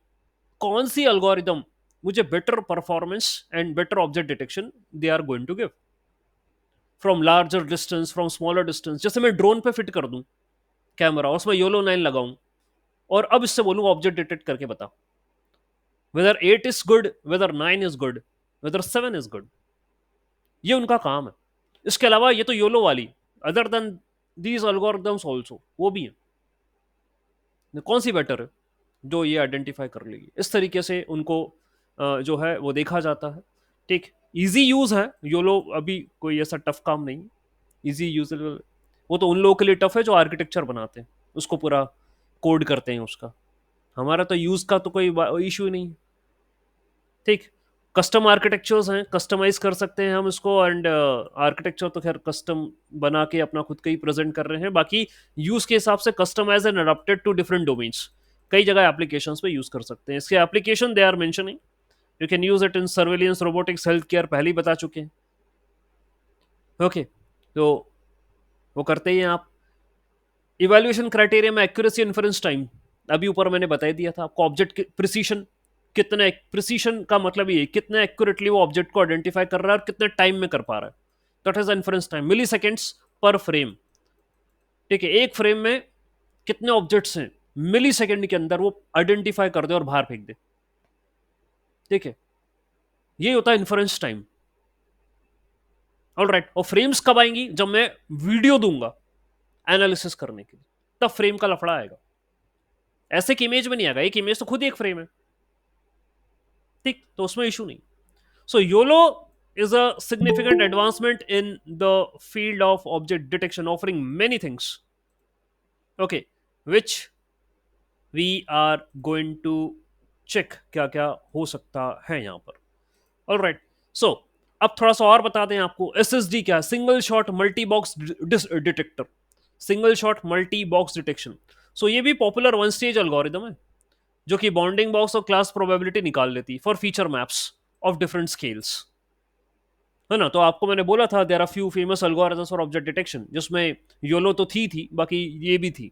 कौन सी एल्गोरिदम मुझे better performance and better object detection they are going to give from larger distance, from smaller distance. जैसे मैं ड्रोन पे फिट कर दूं कैमरा, उसमें योलो 9 लगाऊं, और अब इससे बोलूं ऑब्जेक्ट डिटेक्ट करके बता, whether 8 is good, whether 9 is good, whether 7 is good. ये उनका काम है। इसके अलावा ये तो योलो वाली, other than these algorithms also, वो भी है, कौन सी बेटर है जो ये आइडेंटिफाई कर लेगी, इस तरीके से उनको जो है वो देखा जाता है। ठीक, इजी यूज है योलो, अभी कोई ऐसा टफ काम नहीं, इजी यूज। वो तो उन लोगों के लिए टफ है जो आर्किटेक्चर बनाते हैं, उसको पूरा कोड करते हैं उसका। हमारा तो यूज का तो कोई इशू ही नहीं। ठीक, कस्टम आर्किटेक्चर्स हैं, कस्टमाइज कर सकते हैं हम इसको, एंड आर्किटेक्चर तो खैर कस्टम बना के अपना खुद का ही प्रेजेंट कर रहे हैं। बाकी यूज के हिसाब से customise and adopted to different domains, कई जगह एप्लीकेशन पे यूज कर सकते हैं। इसके application they are mentioning, you can use it in surveillance, robotics, health care, पहले ही बता चुके हैं। ओके, तो वो करते ही हैं आप। इवेल्युएशन क्राइटेरिया में एक्यूरेसी, इन्फरेंस टाइम, अभी ऊपर मैंने बता दिया था आपको। ऑब्जेक्ट प्रिसीशन, कितना प्रिसीशन का मतलब ये कितना एक्यूरेटली वो ऑब्जेक्ट को आइडेंटिफाई कर रहा है और कितने टाइम में कर पा रहा है, that is inference time, milliseconds per frame. ठीक है, एक फ्रेम में कितने ऑब्जेक्ट्स हैं, मिली सेकेंड के अंदर वो आइडेंटिफाई कर दे और बाहर फेंक दे। ठीक है, ये होता है इन्फरेंस टाइम। ऑल राइट, और फ्रेम्स कब आएंगी? जब मैं वीडियो दूंगा एनालिसिस करने के लिए, तब फ्रेम का लफड़ा आएगा। ऐसे कि इमेज में नहीं आएगा, एक इमेज तो खुद ही एक फ्रेम है। ठीक, तो उसमें इशू नहीं। सो YOLO is a significant advancement in the field of object detection, offering many things, okay, which we are going to check क्या क्या हो सकता है यहाँ पर। ऑल राइट, सो अब थोड़ा सा और बता दें आपको, एस एस डी क्या, single shot multi box detector, single shot multi box detection. So ये भी पॉपुलर वन स्टेज एल्गोरिदम है, जो कि बाउंडिंग बॉक्स और क्लास प्रोबेबिलिटी निकाल लेती for feature maps of different scales, है ना। तो आपको मैंने बोला था there are few famous algorithms for object detection, जिसमें योलो तो थी बाकी ये भी थी,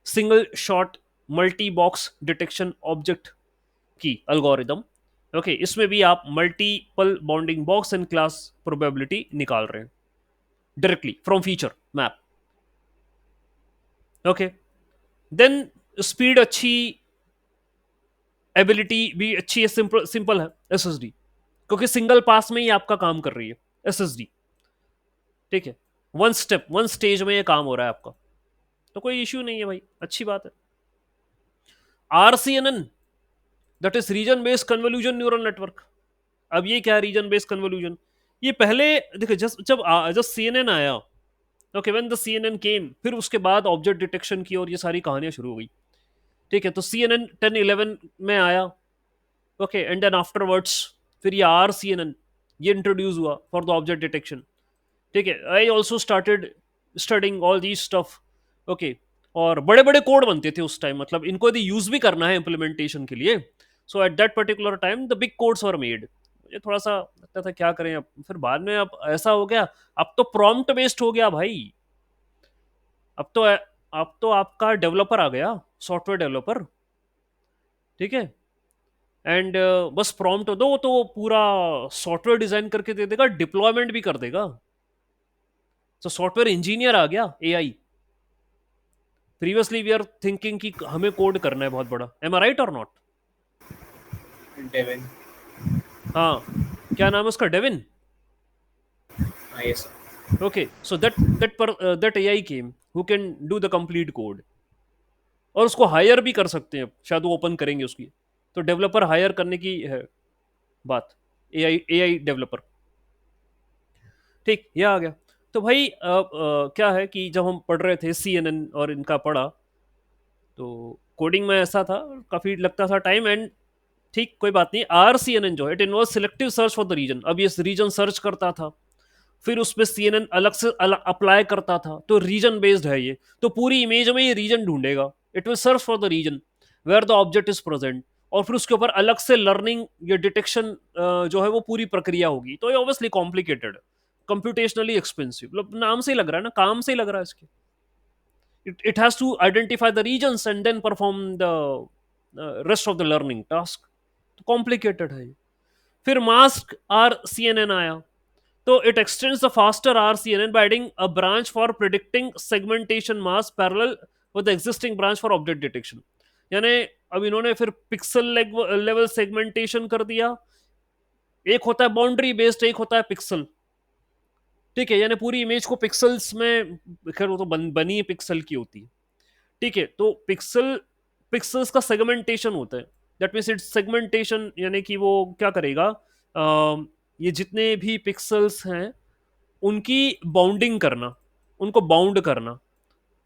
single shot multi box detection object की एल्गोरिदम। ओके, इसमें भी आप multiple bounding box and class probability निकाल रहे हैं directly from feature map. Okay, then speed अच्छी, एबिलिटी भी अच्छी है, सिंपल सिंपल है एसएसडी, क्योंकि सिंगल पास में ही आपका काम कर रही है एसएसडी। ठीक है, वन स्टेप वन स्टेज में ये काम हो रहा है आपका, तो कोई इश्यू नहीं है भाई, अच्छी बात है। RCNN, that is region based convolution neural network. अब ये क्या है रीजन बेस्ड कन्वोल्यूशन? ये पहले देखो, जब सीएनएन आया, ओके, व्हेन द सीएनएन केम, फिर उसके बाद ऑब्जेक्ट डिटेक्शन की और ये सारी कहानियां शुरू हो गई। ठीक है, तो सीएनएन 1011 में आया, ओके, एंड देन आफ्टरवर्ड्स फिर ये आरसीएनएन ये इंट्रोड्यूस हुआ फॉर द ऑब्जेक्ट डिटेक्शन। ठीक है, I also started studying all these stuff. Okay, और बड़े बड़े कोड बनते थे उस टाइम, मतलब इनको यदि यूज भी करना है इम्प्लीमेंटेशन के लिए, so at that particular time the big codes were made. मुझे थोड़ा सा लगता था क्या करें अब, फिर बाद में अब ऐसा हो गया, अब तो प्रॉम्प्ट बेस्ड हो गया भाई। अब तो अब तो आपका डेवलपर आ गया, सॉफ्टवेयर डेवलपर, ठीक है। एंड बस प्रॉम्प्ट दो तो वो पूरा सॉफ्टवेयर डिजाइन करके दे देगा, डिप्लॉयमेंट भी कर देगा। तो सॉफ्टवेयर इंजीनियर आ गया, AI. Previously we are thinking कि हमें कोड करना है बहुत बड़ा, am I right or not? Devin. हाँ, क्या नाम है उसका, डेविन। हाँ yes sir. Okay, so that AI came who can do the complete code, और उसको हायर भी कर सकते हैं, शायद वो ओपन करेंगे उसकी। तो डेवलपर हायर करने की है बात, एआई डेवलपर। ठीक, ये आ गया। तो भाई क्या है कि जब हम पढ़ रहे थे CNN और इनका पढ़ा, तो कोडिंग में ऐसा था, काफी लगता था टाइम। एंड ठीक, कोई बात नहीं। RCNN जो है, it involve selective search for the region. अब ये रीजन सर्च करता था, फिर उसमें CNN अलग से अप्लाई करता था, तो रीजन बेस्ड है ये। तो पूरी इमेज में ये रीजन ढूंढेगा, it will search for the region where the object is present. और फिर उसके ऊपर अलग से लर्निंग या डिटेक्शन जो है वो पूरी प्रक्रिया होगी। तो ये ऑब्वियसली कॉम्प्लिकेटेड है, कंप्यूटेशनली एक्सपेंसिव, मतलब नाम से ही लग रहा है ना, काम से ही लग रहा है इसके। it has to identify the regions and then perform the rest of the learning task। तो कॉम्प्लिकेटेड है ये। फिर मास्क RCNN आया, तो it extends the faster RCNN by adding a branch for predicting segmentation mask parallel with the existing branch for object detection। यानी अब इन्होंने फिर पिक्सल लेवल सेगमेंटेशन कर दिया। एक होता है बाउंड्री बेस्ड, एक होता है पिक्सल, ठीक है। यानी पूरी इमेज को पिक्सल्स में, खैर वो तो बनी पिक्सल की होती है, ठीक है। तो पिक्सल्स का सेगमेंटेशन होता है। दैट मीन्स इट्स सेगमेंटेशन, यानी कि वो क्या करेगा, ये जितने भी पिक्सल्स हैं उनकी बाउंडिंग करना, उनको बाउंड करना,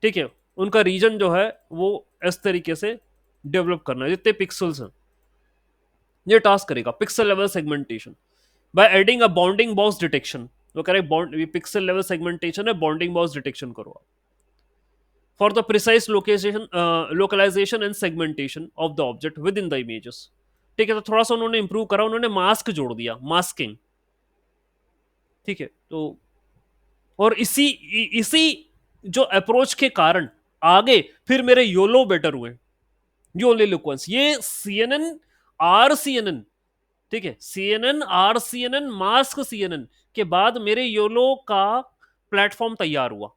ठीक है। उनका रीजन जो है वो इस तरीके से डेवलप करना, जितने पिक्सल्स हैं ये टास्क करेगा, pixel level segmentation by adding a bounding box detection. वो कह रहे पिक्सल लेवल सेगमेंटेशन है, बाउंडिंग बॉक्स डिटेक्शन करो for the precise localization and segmentation of the object within the images। ठीक है, तो थोड़ा सा उन्होंने इंप्रूव करा, उन्होंने मास्क जोड़ दिया, मास्किंग, ठीक है। तो और इसी जो अप्रोच के कारण आगे फिर मेरे योलो बेटर हुए, योलिलोक्वेंस। ये CNN RCNN, ठीक है, CNN RCNN मास्क CNN के बाद मेरे योलो का प्लेटफॉर्म तैयार हुआ।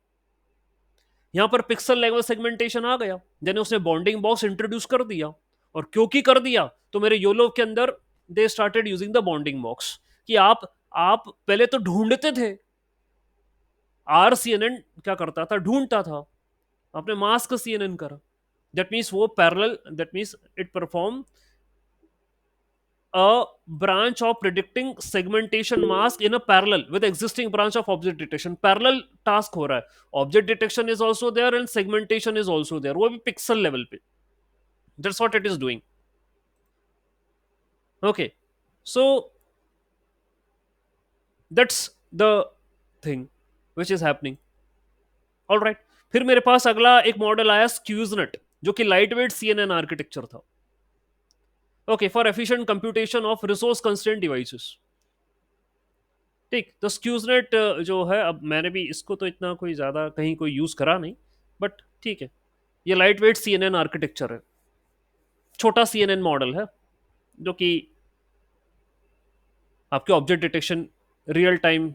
यहां पर पिक्सल लेवल सेगमेंटेशन आ गया, यानी उसने बॉन्डिंग बॉक्स इंट्रोड्यूस कर दिया। और क्योंकि कर दिया तो मेरे योलो के अंदर they started using the bonding box, कि आप पहले तो ढूंढते थे, RCNN क्या करता था, ढूंढता था, आपने मास्क CNN करा। दैट मीन्स वो parallel, that means it perform a branch of predicting segmentation mask in a parallel with existing branch of object detection। parallel task हो रहा है, object detection is also there and segmentation is also there, वो भी pixel level पे। that's what it is doing। okay, so that's the thing which is happening। all right, फिर मेरे पास अगला एक मॉडल आया स्क्यूजनेट, जो कि लाइट वेट CNN आर्किटेक्चर था। Okay, for efficient computation of resource constraint devices. ठीक, तो स्क्यूजनेट जो है, अब मैंने भी इसको तो इतना कोई ज़्यादा कहीं कोई यूज़ करा नहीं, बट ठीक है। ये लाइट वेट CNN आर्किटेक्चर है, छोटा CNN मॉडल है, जो कि आपके object detection real time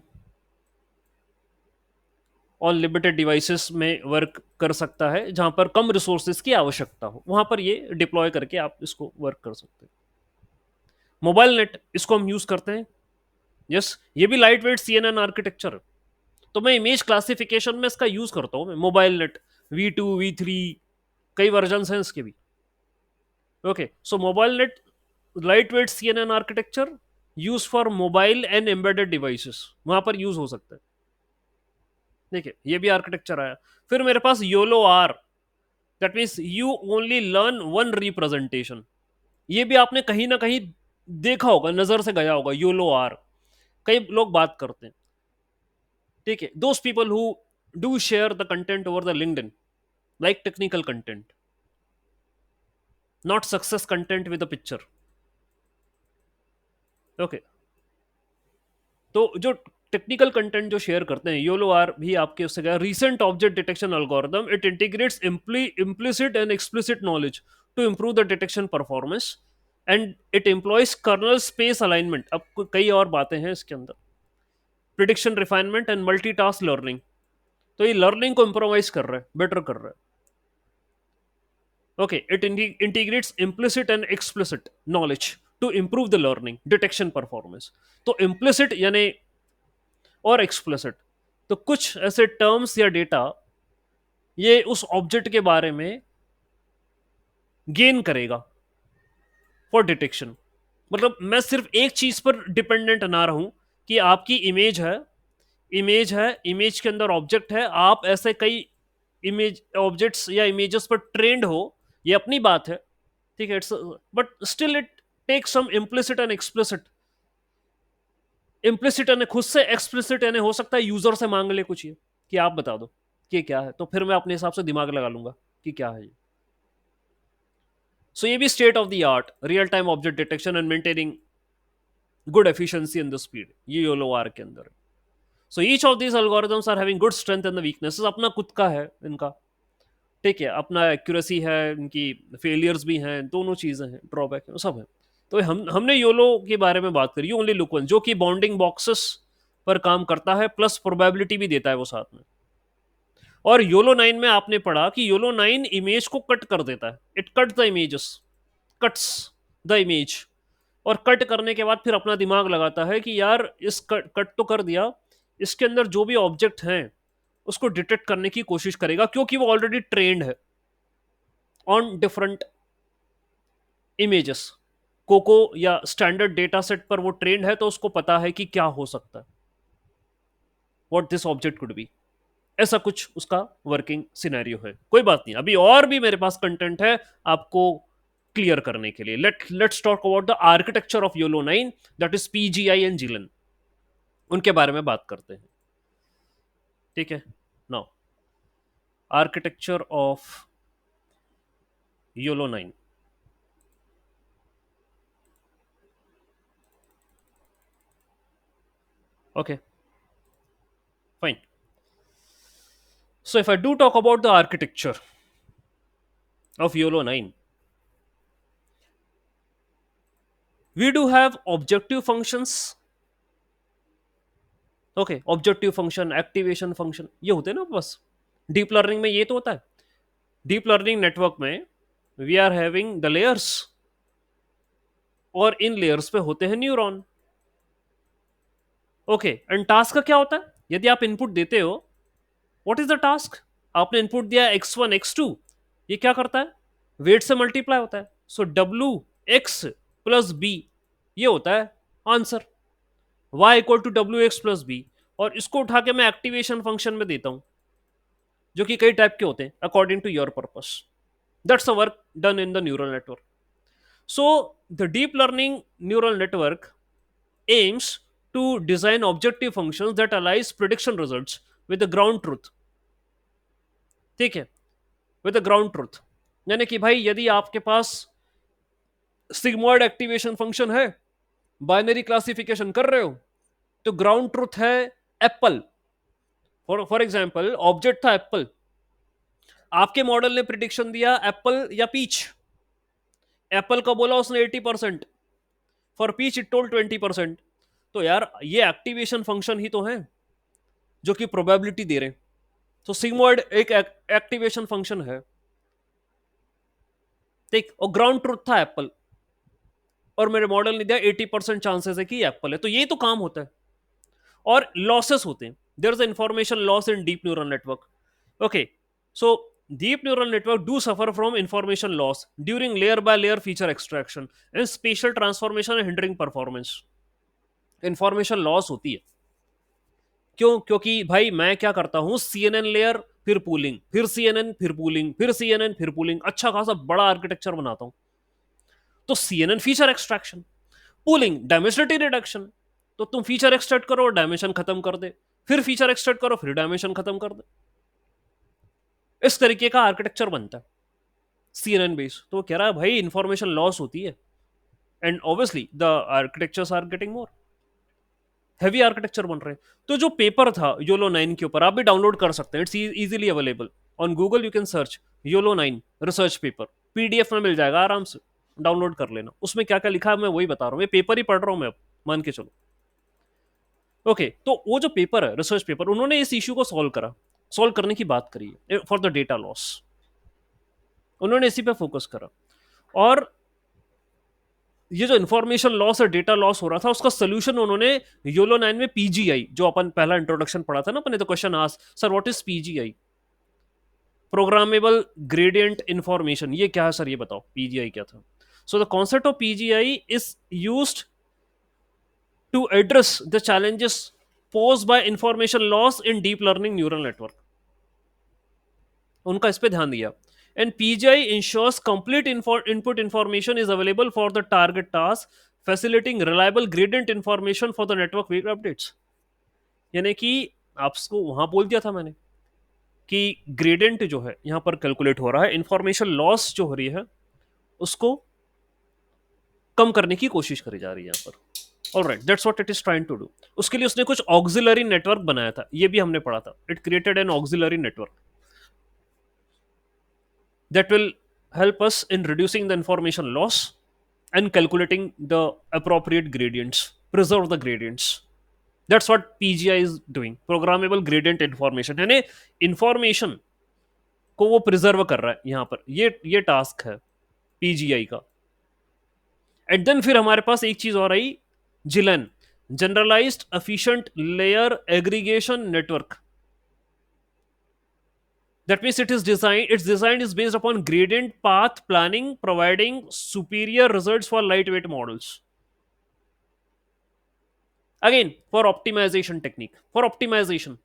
on limited devices में वर्क कर सकता है, जहां पर कम रिसोर्सेज की आवश्यकता हो, वहां पर ये डिप्लॉय करके आप इसको वर्क कर सकते हैं। मोबाइल नेट, इसको हम यूज़ करते हैं, यस। ये भी लाइट वेट CNN आर्किटेक्चर है। तो मैं इमेज क्लासिफिकेशन में इसका यूज करता हूँ, मैं मोबाइल नेट V2 V3, कई वर्जन हैं इसके भी। Okay, so mobile net light weight CNN architecture use for mobile and embedded devices, वहां पर यूज हो सकता है। देखिए, ये भी आर्किटेक्चर आया। फिर मेरे पास YOLOR, that means you only learn one representation. ये भी आपने कहीं ना कहीं देखा होगा, नजर से गया होगा, योलो आर कई लोग बात करते हैं, ठीक है। Those people who do share the content over the LinkedIn, like technical content, not success content with a picture। okay, तो जो टेक्निकल कंटेंट जो शेयर करते हैं, योलो आर भी आपके उससे क्या, recent object detection algorithm, it integrates implicit and explicit knowledge to improve the detection performance, and it employs kernel space alignment. अब कई और बातें हैं इसके अंदर, prediction refinement and multitask learning. तो ये लर्निंग को इम्प्रोवाइज कर रहा है, बेटर कर रहा है। Okay, it integrates implicit and explicit knowledge to improve the learning detection performance. तो इम्प्लिसिट यानी और एक्सप्लिसिट, तो कुछ ऐसे टर्म्स या डेटा ये उस ऑब्जेक्ट के बारे में गेन करेगा फॉर डिटेक्शन। मतलब मैं सिर्फ एक चीज पर डिपेंडेंट ना रहूं कि आपकी इमेज के अंदर ऑब्जेक्ट है, आप ऐसे कई इमेज ऑब्जेक्ट्स या इमेजेस पर ट्रेंड हो, ये अपनी बात है, ठीक है, it's, but still it take some implicit and explicit. Implicit यानी खुद से, एक्सप्लिसिट यानी हो सकता है यूजर से मांग ले कुछ, ये कि आप बता दो कि क्या है, तो फिर मैं अपने हिसाब से दिमाग लगा लूंगा कि क्या है ये। सो ये भी state of the art real time object detection and maintaining good efficiency in the speed, ये योलो आर के अंदर। So each of these algorithms are having good strength and the weaknesses, अपना खुद का है इनका, ठीक है, अपना एक्यूरेसी है, इनकी फेलियर्स भी हैं, दोनों चीजें हैं, ड्रॉबैक है, सब है। तो हमने योलो के बारे में बात करी, ओनली लुक वन, जो कि बाउंडिंग बॉक्सेस पर काम करता है, प्लस प्रोबेबिलिटी भी देता है वो साथ में। और योलो 9 में आपने पढ़ा कि योलो 9 इमेज को कट कर देता है, it cut the images, cuts the image, और कट करने के बाद फिर अपना दिमाग लगाता है कि यार इस कट तो कर दिया, इसके अंदर जो भी ऑब्जेक्ट हैं उसको डिटेक्ट करने की कोशिश करेगा, क्योंकि वो ऑलरेडी ट्रेंड है ऑन डिफरेंट इमेजेस। कोको या स्टैंडर्ड डेटा सेट पर वो ट्रेंड है, तो उसको पता है कि क्या हो सकता है, what this object could be. ऐसा कुछ उसका वर्किंग सिनेरियो है। कोई बात नहीं, अभी और भी मेरे पास कंटेंट है आपको क्लियर करने के लिए। Let's talk about the architecture of YOLO 9, that is PGI and GELAN, उनके बारे में बात करते हैं, ठीक है। Now architecture of YOLO 9। Okay, fine. So if I do talk about the architecture of YOLO 9, we do have objective functions. Okay, objective function, activation function, ये होते हैं ना बस। डीप लर्निंग में ये तो होता है। डीप लर्निंग नेटवर्क में we are having the layers, और इन लेयर्स पे होते हैं न्यूरॉन। ओके, एंड टास्क का क्या होता है? यदि आप इनपुट देते हो, व्हाट इज द टास्क? आपने इनपुट दिया x1 x2, ये क्या करता है? वेट से मल्टीप्लाई होता है, so w x plus B, ये होता है answer, y equal to W X plus B. और इसको उठा के मैं एक्टिवेशन फंक्शन में देता हूं, जो कि कई टाइप के होते हैं according to your purpose. That's a work done in the neural network. So the deep learning neural network aims to design objective functions that aligns prediction results with the ground truth, ठीक है, with the ground truth। यानी कि भाई यदि आपके पास sigmoid activation function है, binary classification कर रहे हो, तो ग्राउंड ट्रुथ है एप्पल। फॉर एग्जांपल ऑब्जेक्ट था एप्पल, आपके मॉडल ने प्रिडिक्शन दिया एप्पल या पीच। एप्पल का बोला उसने 80%, फॉर पीच इट टोल्ड 20%। तो यार ये एक्टिवेशन फंक्शन ही तो है जो कि प्रोबेबिलिटी दे रहे हैं। तो सिग्मॉइड एक एक्टिवेशन फंक्शन है, ठीक, और ग्राउंड ट्रुथ था एप्पल, और मेरे मॉडल ने दिया 80% चांसेस है कि एप्पल है। तो ये तो काम होता है। और लॉसेस होते हैं, there is information loss in deep neural network. Okay, so deep neural network do suffer from information loss during layer by layer feature extraction and spatial transformation and hindering performance। Information loss होती है, क्यों? क्योंकि भाई मैं क्या करता हूं, CNN layer, फिर पूलिंग, फिर CNN, फिर पूलिंग, फिर CNN, फिर पूलिंग, अच्छा खासा बड़ा आर्किटेक्चर बनाता हूं। तो CNN feature extraction, pooling Dimensity reduction, तो तुम फीचर एक्सट्रैक्ट करो, डायमेंशन खत्म कर दे, फिर फीचर एक्सट्रैक्ट करो, फिर डायमेंशन खत्म कर दे। इस तरीके का आर्किटेक्चर बनता है CNN बेस। तो कह रहा है भाई इंफॉर्मेशन लॉस होती है, and obviously the architectures are getting more. Heavy architecture बन रहे हैं। तो जो पेपर था योलो 9 के ऊपर, आप भी डाउनलोड कर सकते हैं, it's easily available on Google, you can search YOLO 9 research paper, PDF में मिल जाएगा, आराम से डाउनलोड कर लेना। उसमें क्या क्या लिखा है मैं वही बता रहा हूँ, ये पेपर ही पढ़ रहा हूँ मैं अब, मान के चलो। ओके, तो वो जो पेपर है रिसर्च पेपर, उन्होंने इस इश्यू को सॉल्व करने की बात करी है फॉर द डेटा लॉस, उन्होंने इसी पे फोकस करा। और ये जो इन्फॉर्मेशन लॉस और डेटा लॉस हो रहा था, उसका सोल्यूशन उन्होंने योलो 9 में पीजीआई, जो अपन पहला इंट्रोडक्शन पढ़ा था ना अपने, तो question ask sir what is PGI, programmable gradient information, ये क्या है सर, ये बताओ पीजीआई क्या था। So the concept of PGI is used to address the challenges posed by information loss in deep learning neural network, उनका इस पे ध्यान दिया। And PGI ensures complete input information is available for the target task, facilitating reliable gradient information for the network weight updates। यानी कि आपको वहां बोल दिया था मैंने कि ग्रेडियंट जो है यहां पर कैलकुलेट हो रहा है, इंफॉर्मेशन लॉस जो हो रही है उसको कम करने की कोशिश करी जा रही है यहाँ पर। Alright, that's what it is trying to do. उसके लिए उसने कुछ ऑक्सिलरी नेटवर्क बनाया था, ये भी हमने पढ़ा था, it created an auxiliary network that will help us in reducing the information loss and calculating the appropriate gradients, preserve the gradients. That's what PGI is doing, programmable gradient information, यानी information को वो preserve कर रहा है यहां पर, ये task है पीजीआई का। एंड देन फिर हमारे पास एक चीज और आई, GELAN, generalized efficient layer aggregation network. That means its design is based upon gradient path planning, providing superior results for lightweight models. Again, for optimization technique, for optimization.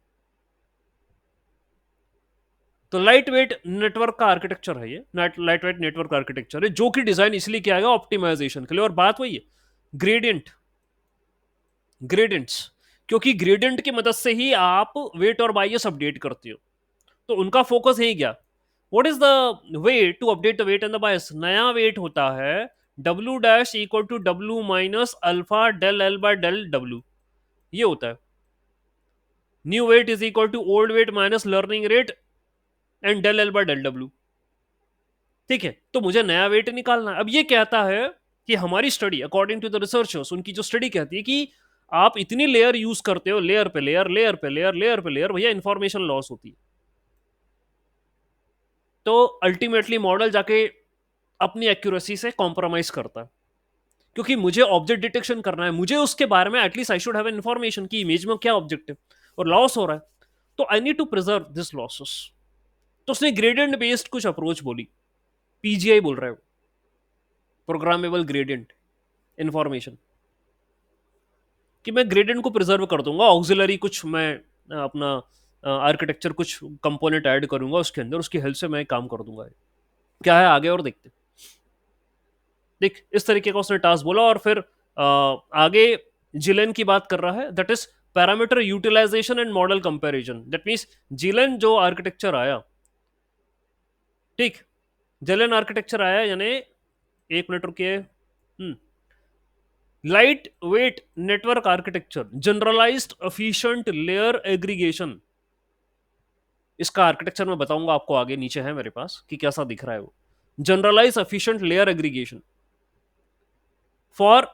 तो light weight network का architecture है ये, light weight network architecture है जो कि design इसलिए किया गया ऑप्टिमाइजेशन के लिए। और बात वही है, ग्रेडियंट्स, क्योंकि ग्रेडियंट की मदद से ही आप वेट और बायस अपडेट करते हो, तो उनका फोकस यही गया। What is the way to update the weight and the bias? नया वेट होता है W dash equal to W minus alpha del L by del W, ये होता है। New weight is equal to old weight minus learning rate and del L by del W। ठीक है, तो मुझे नया वेट निकालना है। अब ये कहता है कि हमारी study according to the researchers, उनकी जो स्टडी कहती है कि आप इतनी लेयर यूज करते हो, लेयर पे लेयर, लेयर पे लेयर, लेयर पे लेयर, भैया इंफॉर्मेशन लॉस होती है। तो अल्टीमेटली मॉडल जाके अपनी एक्यूरेसी से कॉम्प्रोमाइज करता है, क्योंकि मुझे ऑब्जेक्ट डिटेक्शन करना है, मुझे उसके बारे में at least I should have information की इमेज में क्या ऑब्जेक्ट है, और लॉस हो रहा है, तो I need to preserve this losses. तो उसने ग्रेडियंट बेस्ड कुछ अप्रोच बोली, पीजीआई बोल रहा है, प्रोग्रामेबल ग्रेडियंट इंफॉर्मेशन, कि मैं ग्रेडियंट को प्रिजर्व कर दूंगा, ऑक्सिलरी कुछ मैं अपना आर्किटेक्चर कुछ कंपोनेंट ऐड करूंगा उसके अंदर, उसकी हेल्प से मैं काम कर दूंगा। क्या है आगे और देखते, देख इस तरीके का उसने टास्क बोला। और फिर आगे जिलेन की बात कर रहा है, that is parameter utilization and model comparison. That means GELAN जो आर्किटेक्चर आया, ठीक, जिलेन आर्किटेक्चर आया, यानी एक मिनट रुकिए, light weight network architecture, generalised efficient layer aggregation. इसका आर्किटेक्चर मैं बताऊंगा आपको आगे, नीचे है मेरे पास कि कैसा दिख रहा है वो। Generalise efficient layer aggregation for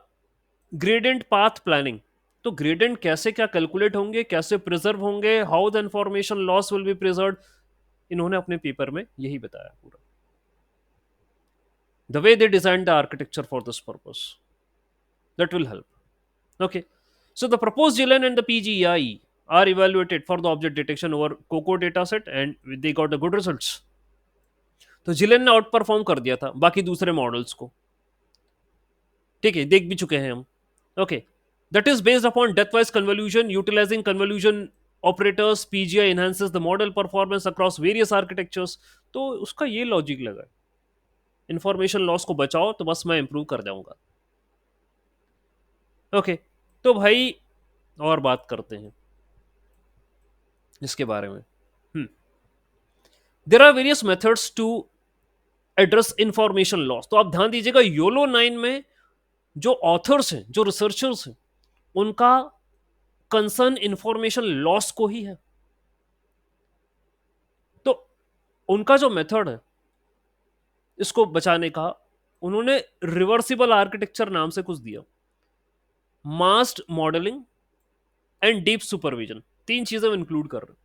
gradient path planning. तो ग्रेडियंट कैसे क्या कैलकुलेट होंगे, कैसे प्रिजर्व होंगे, how the information loss will be preserve, इन्होंने अपने पेपर में यही बताया पूरा, the way they design the architecture for this purpose, that will help. Okay, so the proposed GLN and the PGI are evaluated for the object detection over COCO dataset and they got the good results। तो जिलेन ने out perform कर दिया था बाकी दूसरे models को, ठीक है, देख भी चुके हैं हम। Okay, that is based upon depth wise convolution, utilising convolution operators, PGI enhances the model performance across various architectures. तो उसका ये लॉजिक लगा, इंफॉर्मेशन लॉस को बचाओ तो बस मैं इंप्रूव कर जाऊंगा। ओके, तो भाई और बात करते हैं इसके बारे में। There are various methods to address information loss. तो आप ध्यान दीजिएगा, योलो 9 में जो ऑथर्स हैं, जो रिसर्चर्स हैं, उनका कंसर्न इंफॉर्मेशन लॉस को ही है। तो उनका जो मेथड है इसको बचाने का, उन्होंने रिवर्सिबल आर्किटेक्चर नाम से कुछ दिया। Massed modelling and deep supervision, तीन चीजें इंक्लूड कर रहे हैं।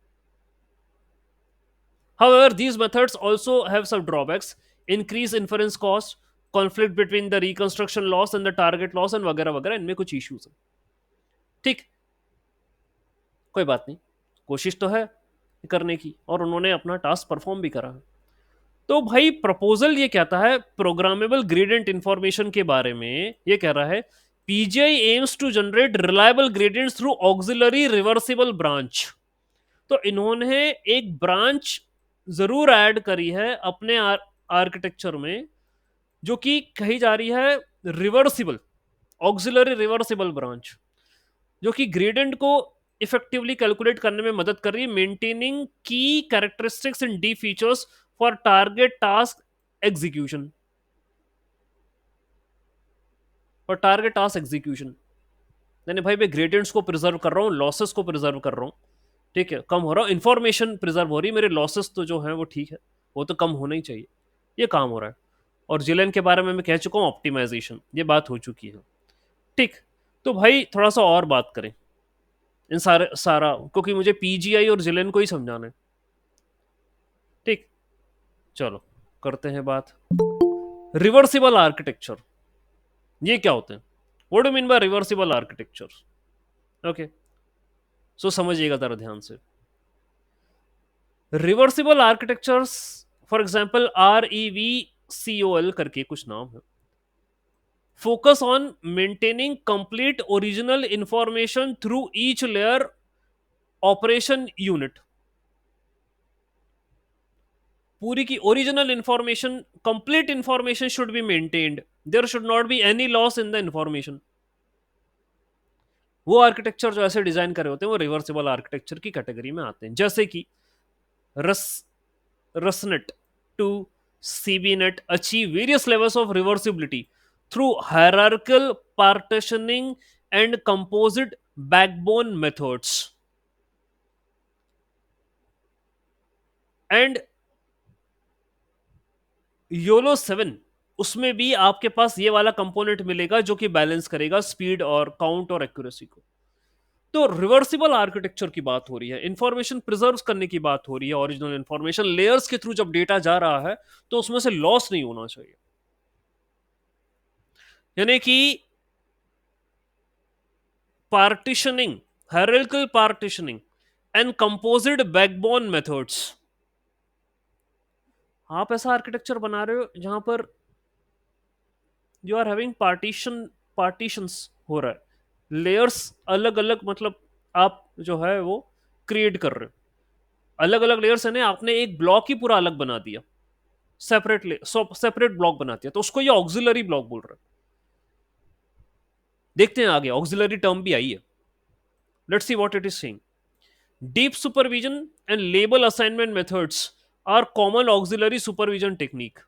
However, these methods also have some drawbacks: increase inference cost, conflict between the reconstruction loss and the target loss, and वगैरह वगैरह, इनमें कुछ इश्यूज हैं। ठीक, कोई बात नहीं, कोशिश तो है करने की, और उन्होंने अपना टास्क परफॉर्म भी करा है। तो भाई प्रपोजल ये कहता है प्रोग्रामेबल ग्रेडियंट इंफॉर्मेशन के बारे में, ये कह रहा है PGI aims to generate reliable gradients through auxiliary reversible branch. तो इन्होंने एक ब्रांच जरूर ऐड करी है अपने आर्किटेक्चर में, जो कि कही जा रही है रिवर्सिबल, ऑक्सिलरी रिवर्सिबल ब्रांच, जो कि ग्रेडियंट को इफेक्टिवली कैलकुलेट करने में मदद कर रही है, मेंटेनिंग की characteristics and D features for target task execution, और टारगेट टास्क एग्जीक्यूशन यानी भाई मैं ग्रेडियंट्स को प्रिजर्व कर रहा हूँ, लॉसेस को प्रिजर्व कर रहा हूँ, ठीक है, कम हो रहा हूँ, इंफॉर्मेशन प्रिजर्व हो रही है, मेरे लॉसेस तो जो है वो ठीक है, वो तो कम होना ही चाहिए, ये काम हो रहा है। और जिलेन के बारे में मैं कह चुका हूँ ऑप्टिमाइजेशन, ये बात हो चुकी है। ठीक, तो भाई थोड़ा सा और बात करें इन सारा, क्योंकि मुझे पीजीआई और जिलेन को ही समझाना है। ठीक, चलो करते हैं बात रिवर्सिबल आर्किटेक्चर, ये क्या होते हैं, what do mean by reversible architecture. Okay, so समझिएगा जरा ध्यान से। Reversible architectures for example REVCOL करके कुछ नाम है, focus on maintaining complete original information through each layer operation unit. पूरी की original information, complete information should be maintained, there should not be any loss in the information. वो architecture जो ऐसे design करे होते हैं वो रिवर्सिबल आर्किटेक्चर की कैटेगरी में आते हैं, जैसे कि रस रसनेट to CBNet achieve various levels of reversibility through hierarchical partitioning and composite backbone methods. And YOLO 7, उसमें भी आपके पास ये वाला कंपोनेंट मिलेगा जो कि बैलेंस करेगा स्पीड और काउंट और एक्यूरेसी को। तो रिवर्सिबल आर्किटेक्चर की बात हो रही है, इंफॉर्मेशन प्रिजर्व करने की बात हो रही है, ओरिजिनल इंफॉर्मेशन लेयर्स के थ्रू जब डेटा जा रहा है तो उसमें से लॉस नहीं होना चाहिए, यानी कि partitioning, hierarchical partitioning and composite backbone methods. आप ऐसा आर्किटेक्चर बना रहे हो जहां पर यू आर हैविंग पार्टीशंस हो रहा है, लेयर्स अलग अलग, मतलब आप जो है वो क्रिएट कर रहे हो अलग अलग लेयर्स है ना, आपने एक ब्लॉक ही पूरा अलग बना दिया, सेपरेट ब्लॉक बना दिया, तो उसको ये ऑक्सिलरी ब्लॉक बोल रहे हैं। देखते हैं आगे, ऑक्सिलरी टर्म भी आई है, let's see what it is saying. Deep supervision and label assignment methods are common auxiliary supervision technique.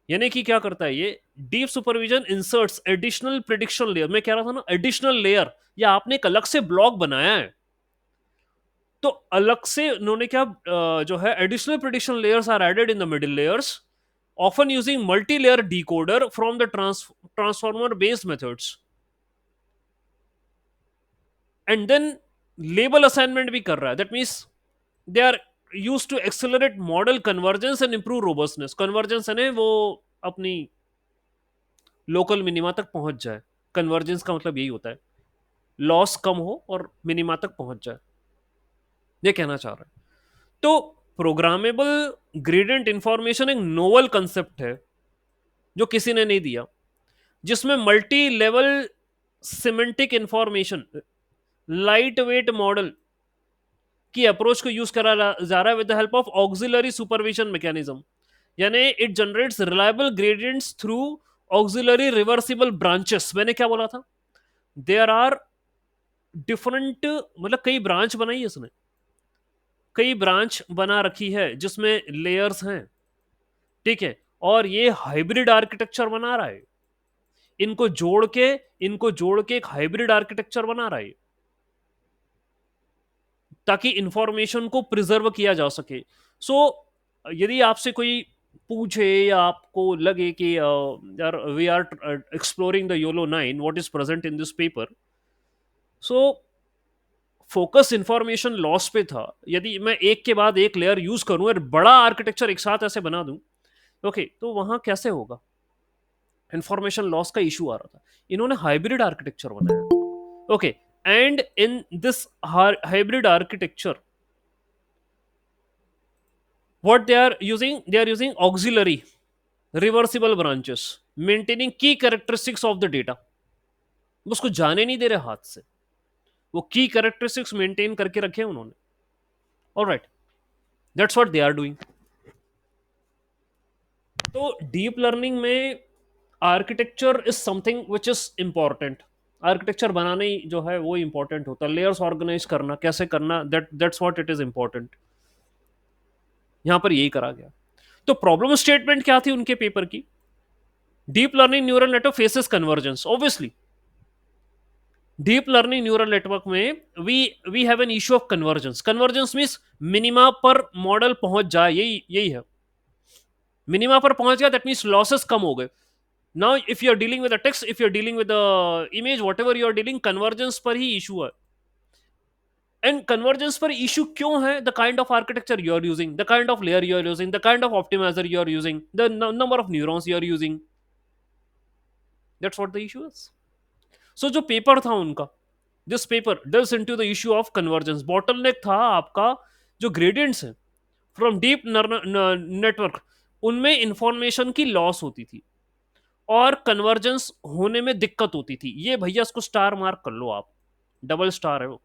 यानी कि क्या करता है ये deep supervision, inserts additional prediction layer, मैं कह रहा था ना एडिशनल लेयर, या आपने एक अलग से ब्लॉक बनाया है तो अलग से उन्होंने क्या जो है additional prediction layers are added in the middle layers, often using multi layer decoder from the transformer based methods. And then label assignment भी कर रहा है, that means they are used to accelerate model convergence and improve robustness. Convergence है वो अपनी local minima तक पहुंच जाए, कन्वर्जेंस का मतलब यही होता है लॉस कम हो और मिनिमा तक पहुंच जाए, ये कहना चाह रहा है। तो प्रोग्रामेबल ग्रेडियंट इंफॉर्मेशन एक नोवल कंसेप्ट है जो किसी ने नहीं दिया, जिसमें multi level semantic information, light weight model की अप्रोच को यूज करा जा रहा है with the help of auxiliary supervision mechanism. यानी it generates reliable gradients through auxiliary reversible branches. मैंने क्या बोला था, देयर आर डिफरेंट, मतलब कई ब्रांच बनाई है इसने, कई ब्रांच बना रखी है जिसमें लेयर्स हैं, ठीक है, और ये हाइब्रिड आर्किटेक्चर बना रहा है, इनको जोड़ के एक हाइब्रिड आर्किटेक्चर बना रहा है। ताकि इंफॉर्मेशन को प्रिजर्व किया जा सके. सो यदि आपसे कोई पूछे या आपको लगे कि यार we are exploring the YOLO 9, what is present in this paper, so focus information loss पे था. यदि मैं एक के बाद एक लेयर यूज करूं और बड़ा आर्किटेक्चर एक साथ ऐसे बना दूं, ओके, तो वहां कैसे होगा? इंफॉर्मेशन लॉस का इशू आ रहा था. इन्होंने हाइब्रिड आर्किटेक्चर बनाया. Okay, and in this hybrid architecture what they are using auxiliary reversible branches maintaining key characteristics of the data. वो उसको जाने नहीं दे रहे हाथ से, वो की कैरेक्टरिस्टिक्स मेंटेन करके रखे हैं उन्होंने. Alright, that's what they are doing. तो डीप लर्निंग में architecture is something which is important. Architecture बनाना ही जो है वो इंपॉर्टेंट होता है. लेयर्स ऑर्गेनाइज करना, कैसे करना, that's what it is important. यहां पर यही करा गया. तो प्रॉब्लम स्टेटमेंट क्या थी उनके पेपर की? Deep learning neural network faces convergence. Obviously deep learning neural network में we have an issue of convergence. Convergence means minima पर मॉडल पहुंच जाए, यही यही है. मिनिमा पर पहुंच गया, दैट मींस लॉसेस कम हो गए. Now if you are dealing with the text, if you are dealing with the image, whatever you are dealing, convergence पर ही इशू है. एंड कन्वर्जेंस पर इशू क्यों है? The kind of architecture you are using, the kind of layer you are using, the kind of optimizer you are using, the number of neurons you are using. That's what the issue is. So जो paper था उनका, this paper delves into the issue of convergence. bottleneck था आपका जो gradients हैं from deep network, उनमें information की loss होती थी और कन्वर्जेंस होने में दिक्कत होती थी. ये भैया इसको स्टार मार्क कर लो आप, डबल स्टार है वो.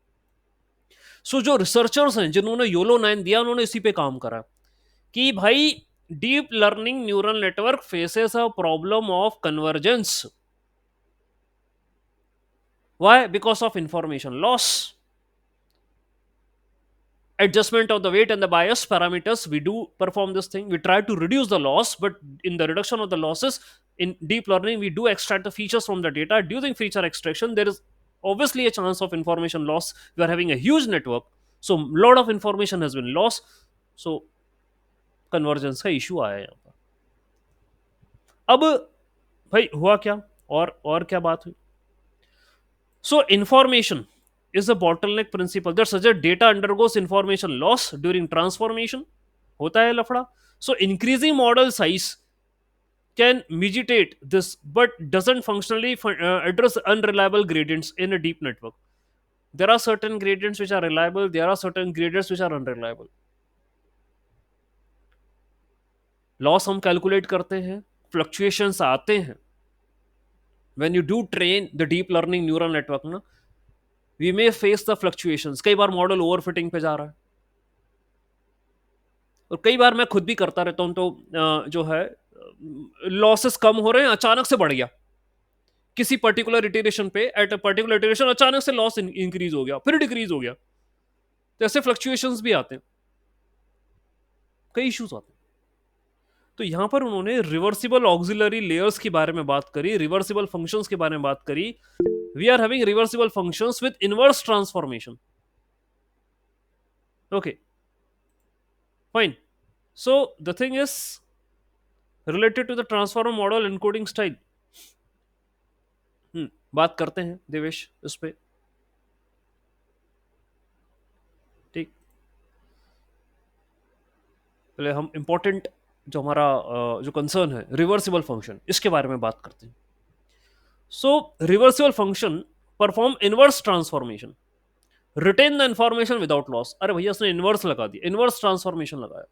सो जो रिसर्चर्स हैं जिन्होंने योलो 9 दिया, उन्होंने इसी पे काम करा कि भाई deep learning neural network faces a problem of convergence. Why? Because of information loss. Adjustment of the weight and the bias parameters, we do perform this thing. We try to reduce the loss, but in the reduction of the losses in deep learning, we do extract the features from the data. During feature extraction, there is obviously a chance of information loss. We are having a huge network, so a lot of information has been lost. So convergence का issue आया यहाँ पर. अब भाई हुआ क्या, और क्या बात हुई? So information is a bottleneck principle that suggests data undergoes information loss during transformation. होता है लफड़ा. So increasing model size can mitigate this, but doesn't functionally address unreliable gradients in a deep network. There are certain gradients which are reliable. There are certain gradients which are unreliable. Loss हम calculate करते हैं, fluctuations आते हैं. When you do train the deep learning neural network ना, we may face the fluctuations. कई बार model overfitting पे जा रहा है, और कई बार मैं खुद भी करता रहता हूं. तो जो है लॉसेस कम हो रहे हैं, अचानक से बढ़ गया किसी पर्टिकुलर इटरेशन पे. एट अ पर्टिकुलर इटरेशन अचानक से लॉस इंक्रीज हो गया, फिर डिक्रीज हो गया. तो ऐसे फ्लक्चुएशंस भी आते हैं, कई इश्यूज आते हैं. तो यहां पर उन्होंने रिवर्सिबल ऑक्सिलरी लेयर्स के बारे में बात करी, रिवर्सिबल फंक्शंस के बारे में बात करी. We are having reversible functions with inverse transformation. Okay, fine. So the thing is related to the transformer model encoding style. बात करते हैं देवेश इस पे. ठीक, पहले हम इंपॉर्टेंट जो हमारा जो कंसर्न है रिवर्सिबल फंक्शन, इसके बारे में बात करते हैं. So reversible function perform inverse transformation, retain the information without loss. अरे भैया उसने इनवर्स लगा दिया, इनवर्स ट्रांसफॉर्मेशन लगाया.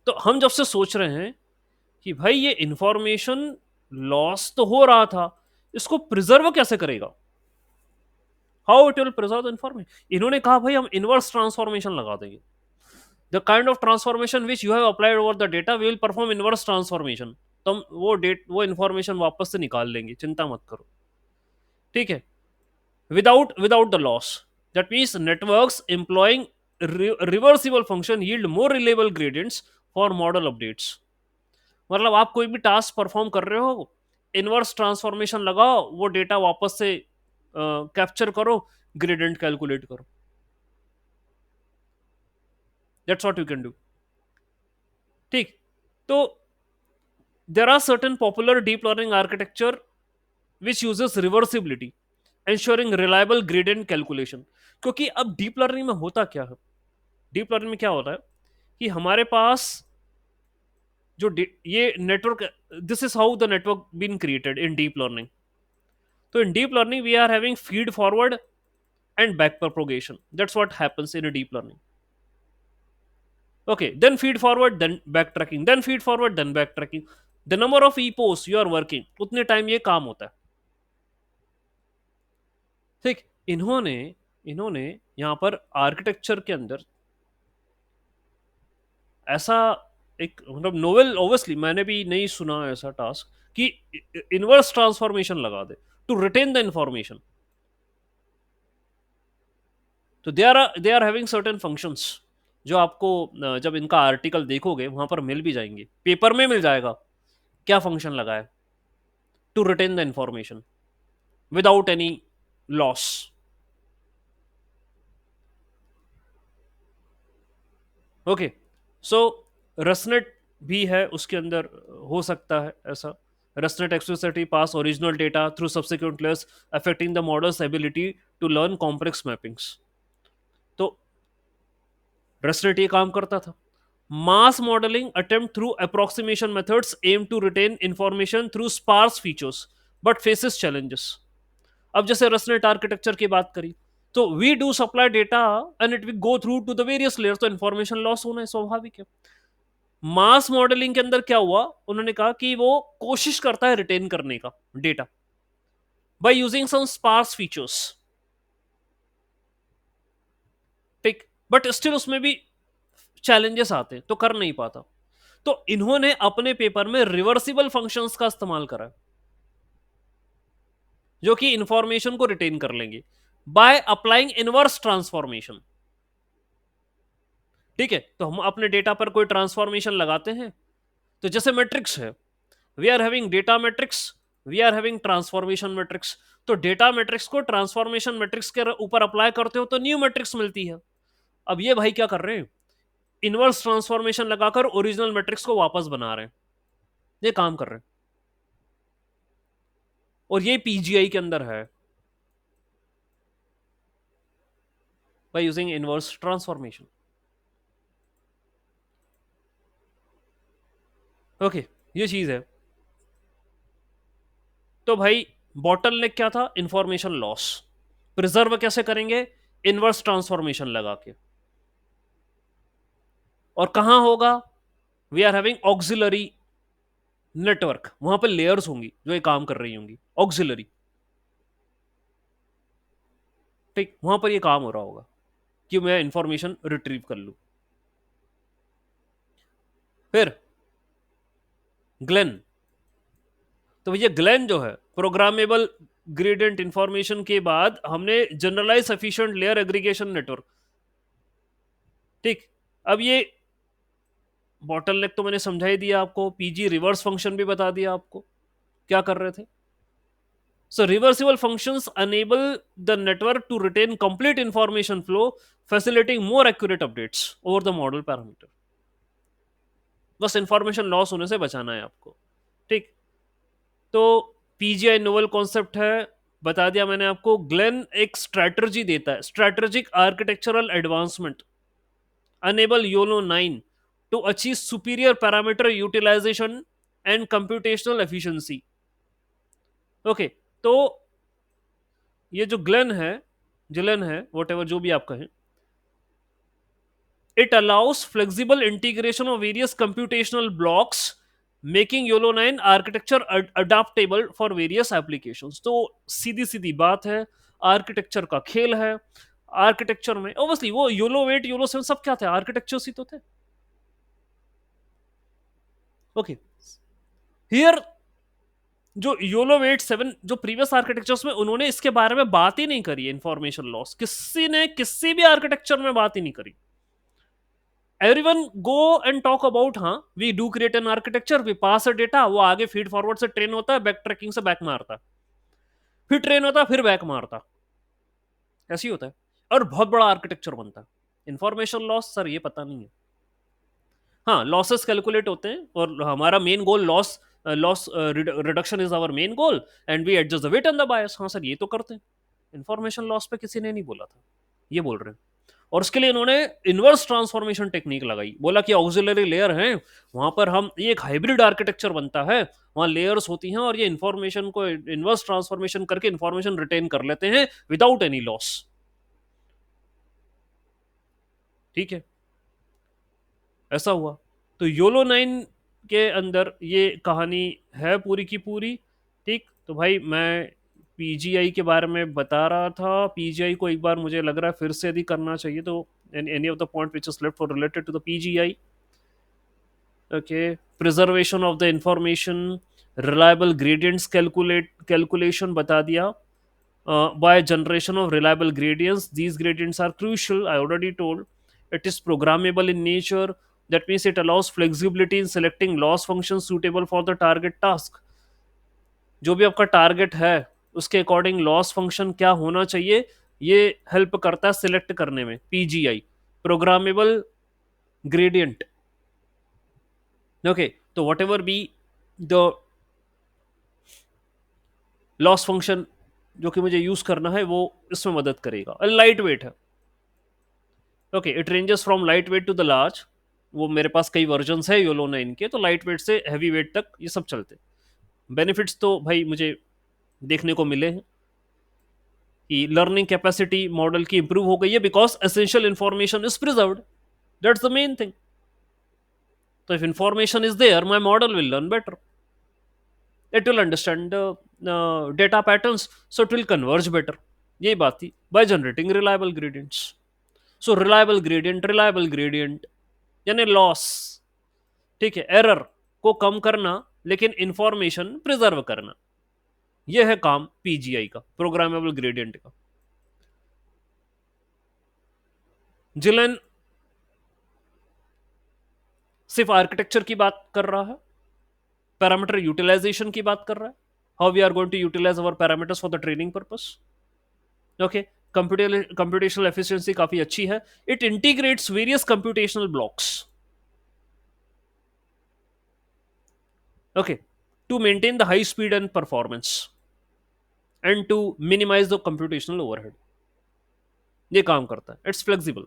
तो हम जब से सोच रहे हैं कि भाई ये इंफॉर्मेशन लॉस तो हो रहा था, इसको प्रिजर्व कैसे करेगा, how it will preserve the information. इन्होंने कहा भाई हम इनवर्स ट्रांसफॉर्मेशन लगा देंगे. The kind of transformation which you have applied over the data, we will perform inverse transformation. तो हम वो इंफॉर्मेशन वापस से निकाल लेंगे, चिंता मत करो. ठीक है, without the loss. That means networks employing reversible function yield more reliable gradients for model updates. मतलब आप कोई भी टास्क परफॉर्म कर रहे हो, इनवर्स ट्रांसफॉर्मेशन लगाओ, वो डेटा वापस से कैप्चर करो, ग्रेडियंट कैलकुलेट करो. That's what you can do. ठीक. तो there are certain popular deep learning architecture which uses reversibility, ensuring reliable gradient calculation. क्योंकि अब डीप लर्निंग में होता क्या है, डीप लर्निंग में क्या होता है कि हमारे पास जो ये network, this is how the network been created in deep learning. तो in deep learning we are having feed forward and back propagation. That's what happens in a deep learning. Okay, then feed forward, then backtracking, then feed forward, then backtracking. The number of epochs you are working, उतने time ये काम होता है. ठीक. इन्होंने इन्होंने यहां पर आर्किटेक्चर के अंदर ऐसा एक मतलब नोवेल, ऑब्वियसली मैंने भी नहीं सुना ऐसा टास्क कि इनवर्स ट्रांसफॉर्मेशन लगा दे टू रिटेन द इंफॉर्मेशन. तो they are having certain functions जो आपको जब इनका आर्टिकल देखोगे वहां पर मिल भी जाएंगे, पेपर में मिल जाएगा क्या फंक्शन लगा है to retain the information without any loss. Okay. So ResNet भी है उसके अंदर, हो सकता है ऐसा. ResNet explicitly pass original data through subsequent layers affecting the model's ability to learn complex mappings. तो रसनेट ये काम करता था. Mass modelling attempt through approximation methods aim to retain information through sparse features but faces challenges. अब जैसे ResNet architecture की बात करी तो we do supply data and it will go through to the various layers, तो information loss होना है, स्वाभाविक है. मास मॉडलिंग के अंदर क्या हुआ, उन्होंने कहा कि वो कोशिश करता है रिटेन करने का data by using some sparse features. ठीक. बट स्टिल उसमें भी चैलेंजेस आते हैं तो कर नहीं पाता. तो इन्होंने अपने पेपर में रिवर्सिबल फंक्शंस का इस्तेमाल करा जो कि इंफॉर्मेशन को रिटेन कर लेंगे बाय अप्लाइंग इनवर्स ट्रांसफॉर्मेशन. ठीक है. तो हम अपने डेटा पर कोई ट्रांसफॉर्मेशन लगाते हैं, तो जैसे मैट्रिक्स है, we are having data matrix, we are having transformation matrix. तो डेटा मैट्रिक्स को ट्रांसफॉर्मेशन मैट्रिक्स के ऊपर अप्लाई करते हो तो न्यू मैट्रिक्स मिलती है. अब ये भाई क्या कर रहे हैं, इनवर्स ट्रांसफॉर्मेशन लगाकर ओरिजिनल मैट्रिक्स को वापस बना रहे हैं. ये काम कर रहे हैं और ये पीजीआई के अंदर है by using inverse transformation. Okay, ये चीज है. तो भाई बॉटल नेक क्या था, इंफॉर्मेशन लॉस. प्रिजर्व कैसे करेंगे, इनवर्स ट्रांसफॉर्मेशन लगा के. और कहां होगा, we are having auxiliary network, वहां पर लेयर्स होंगी जो ये काम कर रही होंगी, ऑक्सिलरी. ठीक. वहां पर ये काम हो रहा होगा कि मैं इंफॉर्मेशन रिट्रीव कर लूं. फिर ग्लेन. तो भैया ग्लेन जो है प्रोग्रामेबल ग्रेडियंट इंफॉर्मेशन के बाद हमने generalise sufficient layer aggregation network. ठीक. अब ये बॉटलनेक तो मैंने समझा ही दिया आपको, पीजी रिवर्स फंक्शन भी बता दिया आपको क्या कर रहे थे. So reversible functions enable the network to retain complete information flow, facilitating more accurate updates over the model parameter. बस इंफॉर्मेशन लॉस होने से बचाना है आपको. ठीक. तो पीजीआई नोवल कॉन्सेप्ट है, बता दिया मैंने आपको. ग्लेन एक स्ट्रेटजी देता है, strategic architectural advancement, enable YOLO 9 to achieve superior parameter utilization and computational efficiency. Okay. तो ये जो ग्लेन है, जिलेन है, whatever जो भी आप कहें, it allows flexible integration of various computational blocks, making YOLO 9 architecture adaptable for various applications. तो सीधी सीधी बात है, आर्किटेक्चर का खेल है. आर्किटेक्चर में ऑब्वियसली वो YOLO 8 YOLO 7 सब क्या थे, आर्किटेक्चर्स ही तो थे. ओके. हियर जो YOLO 8 7 जो प्रीवियस आर्किटेक्चर्स में उन्होंने इसके बारे में बात ही नहीं करी. इंफॉर्मेशन लॉस किसी ने किसी भी आर्किटेक्चर में बात ही नहीं करी. Everyone go and talk about, हाँ we do create an architecture, we pass a data, वो आगे फीड फॉरवर्ड से ट्रेन होता है, बैक ट्रैकिंग से बैक मारता, फिर ट्रेन होता, फिर बैक मारता. ऐसे ही होता है, और बहुत बड़ा आर्किटेक्चर बनता है। इंफॉर्मेशन लॉस सर ये पता नहीं है। हाँ, लॉसेस कैलकुलेट होते हैं, और हमारा main goal loss reduction is our main goal, and we adjust the weight and the bias. हाँ सर, ये तो करते हैं। इंफॉर्मेशन लॉस पे किसी ने नहीं बोला था, ये बोल रहे हैं। और उसके लिए इन्होंने इनवर्स ट्रांसफॉर्मेशन टेक्निक लगाई, बोला कि ऑक्सिलरी लेयर है, वहां पर हम ये एक हाइब्रिड आर्किटेक्चर बनता है, वहां लेयर्स होती हैं, और ये इंफॉर्मेशन को इनवर्स ट्रांसफॉर्मेशन करके इंफॉर्मेशन रिटेन कर लेते हैं विदाउट एनी लॉस। ठीक है, ऐसा हुआ। तो योलो 9 के अंदर ये कहानी है पूरी की पूरी। ठीक, तो भाई मैं पीजीआई के बारे में बता रहा था। पीजीआई को एक बार मुझे लग रहा है फिर से यदि करना चाहिए तो, any of the point which is left for related to the PGI. Okay, preservation of the information, reliable gradients calculation बता दिया। by generation of reliable gradients. These gradients are crucial, I already told. It is programmable in nature. That means it allows flexibility in selecting loss functions suitable for the target task. जो भी आपका target है उसके according loss function क्या होना चाहिए, ये help करता है सिलेक्ट करने में। PGI, programmable gradient. ओके, तो whatever be the loss function जो कि मुझे यूज करना है वो इसमें मदद करेगा। लाइट वेट है। Okay, it ranges from light weight to the large. वो मेरे पास कई वर्जन्स है योलो 9 के, तो लाइट वेट से हैवी वेट तक ये सब चलते। बेनिफिट्स तो भाई मुझे देखने को मिले हैं कि लर्निंग कैपेसिटी मॉडल की इंप्रूव हो गई है, because essential information is preserved. That's the main thing. तो if information is there, my model will learn better, it will understand data patterns, so it will converge better. यही बात थी, by generating reliable gradients. So reliable gradient यानी loss, ठीक है, error को कम करना, लेकिन इंफॉर्मेशन प्रिजर्व करना। यह है काम पीजीआई का, प्रोग्रामेबल ग्रेडियंट का। जिलेन सिर्फ आर्किटेक्चर की बात कर रहा है, पैरामीटर यूटिलाइजेशन की बात कर रहा है, how we are going to utilize our parameters for the training purpose. Okay, computational efficiency काफी अच्छी है। It integrates various computational blocks, okay, to maintain the high speed and performance and to minimize the computational overhead. ये काम करता है, it's flexible.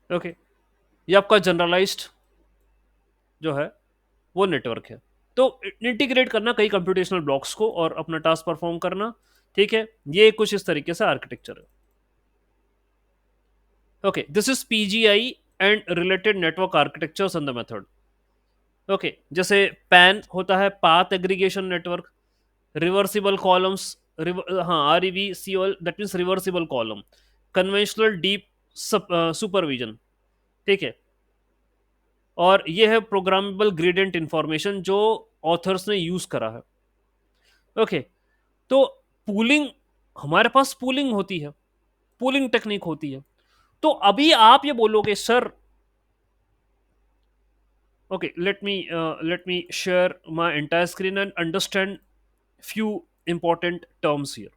Okay, ये आपका generalised जो है वो नेटवर्क है। तो इंटीग्रेट करना कई कंप्यूटेशनल ब्लॉक्स को और अपना टास्क परफॉर्म करना। ठीक है, ये कुछ इस तरीके से आर्किटेक्चर है। Okay, this is PGI and related network architectures and the method. Okay, जैसे पैन होता है, path aggregation network, reversible columns, हाँ REVCOL, that means reversible column, conventional deep supervision. ठीक है, और ये है प्रोग्रामेबल ग्रेडियंट इंफॉर्मेशन जो ऑथर्स ने यूज करा है। ओके, तो पूलिंग, हमारे पास पूलिंग होती है, पूलिंग टेक्निक होती है। तो अभी आप ये बोलोगे sir, okay, let me share my entire screen and understand few important terms here.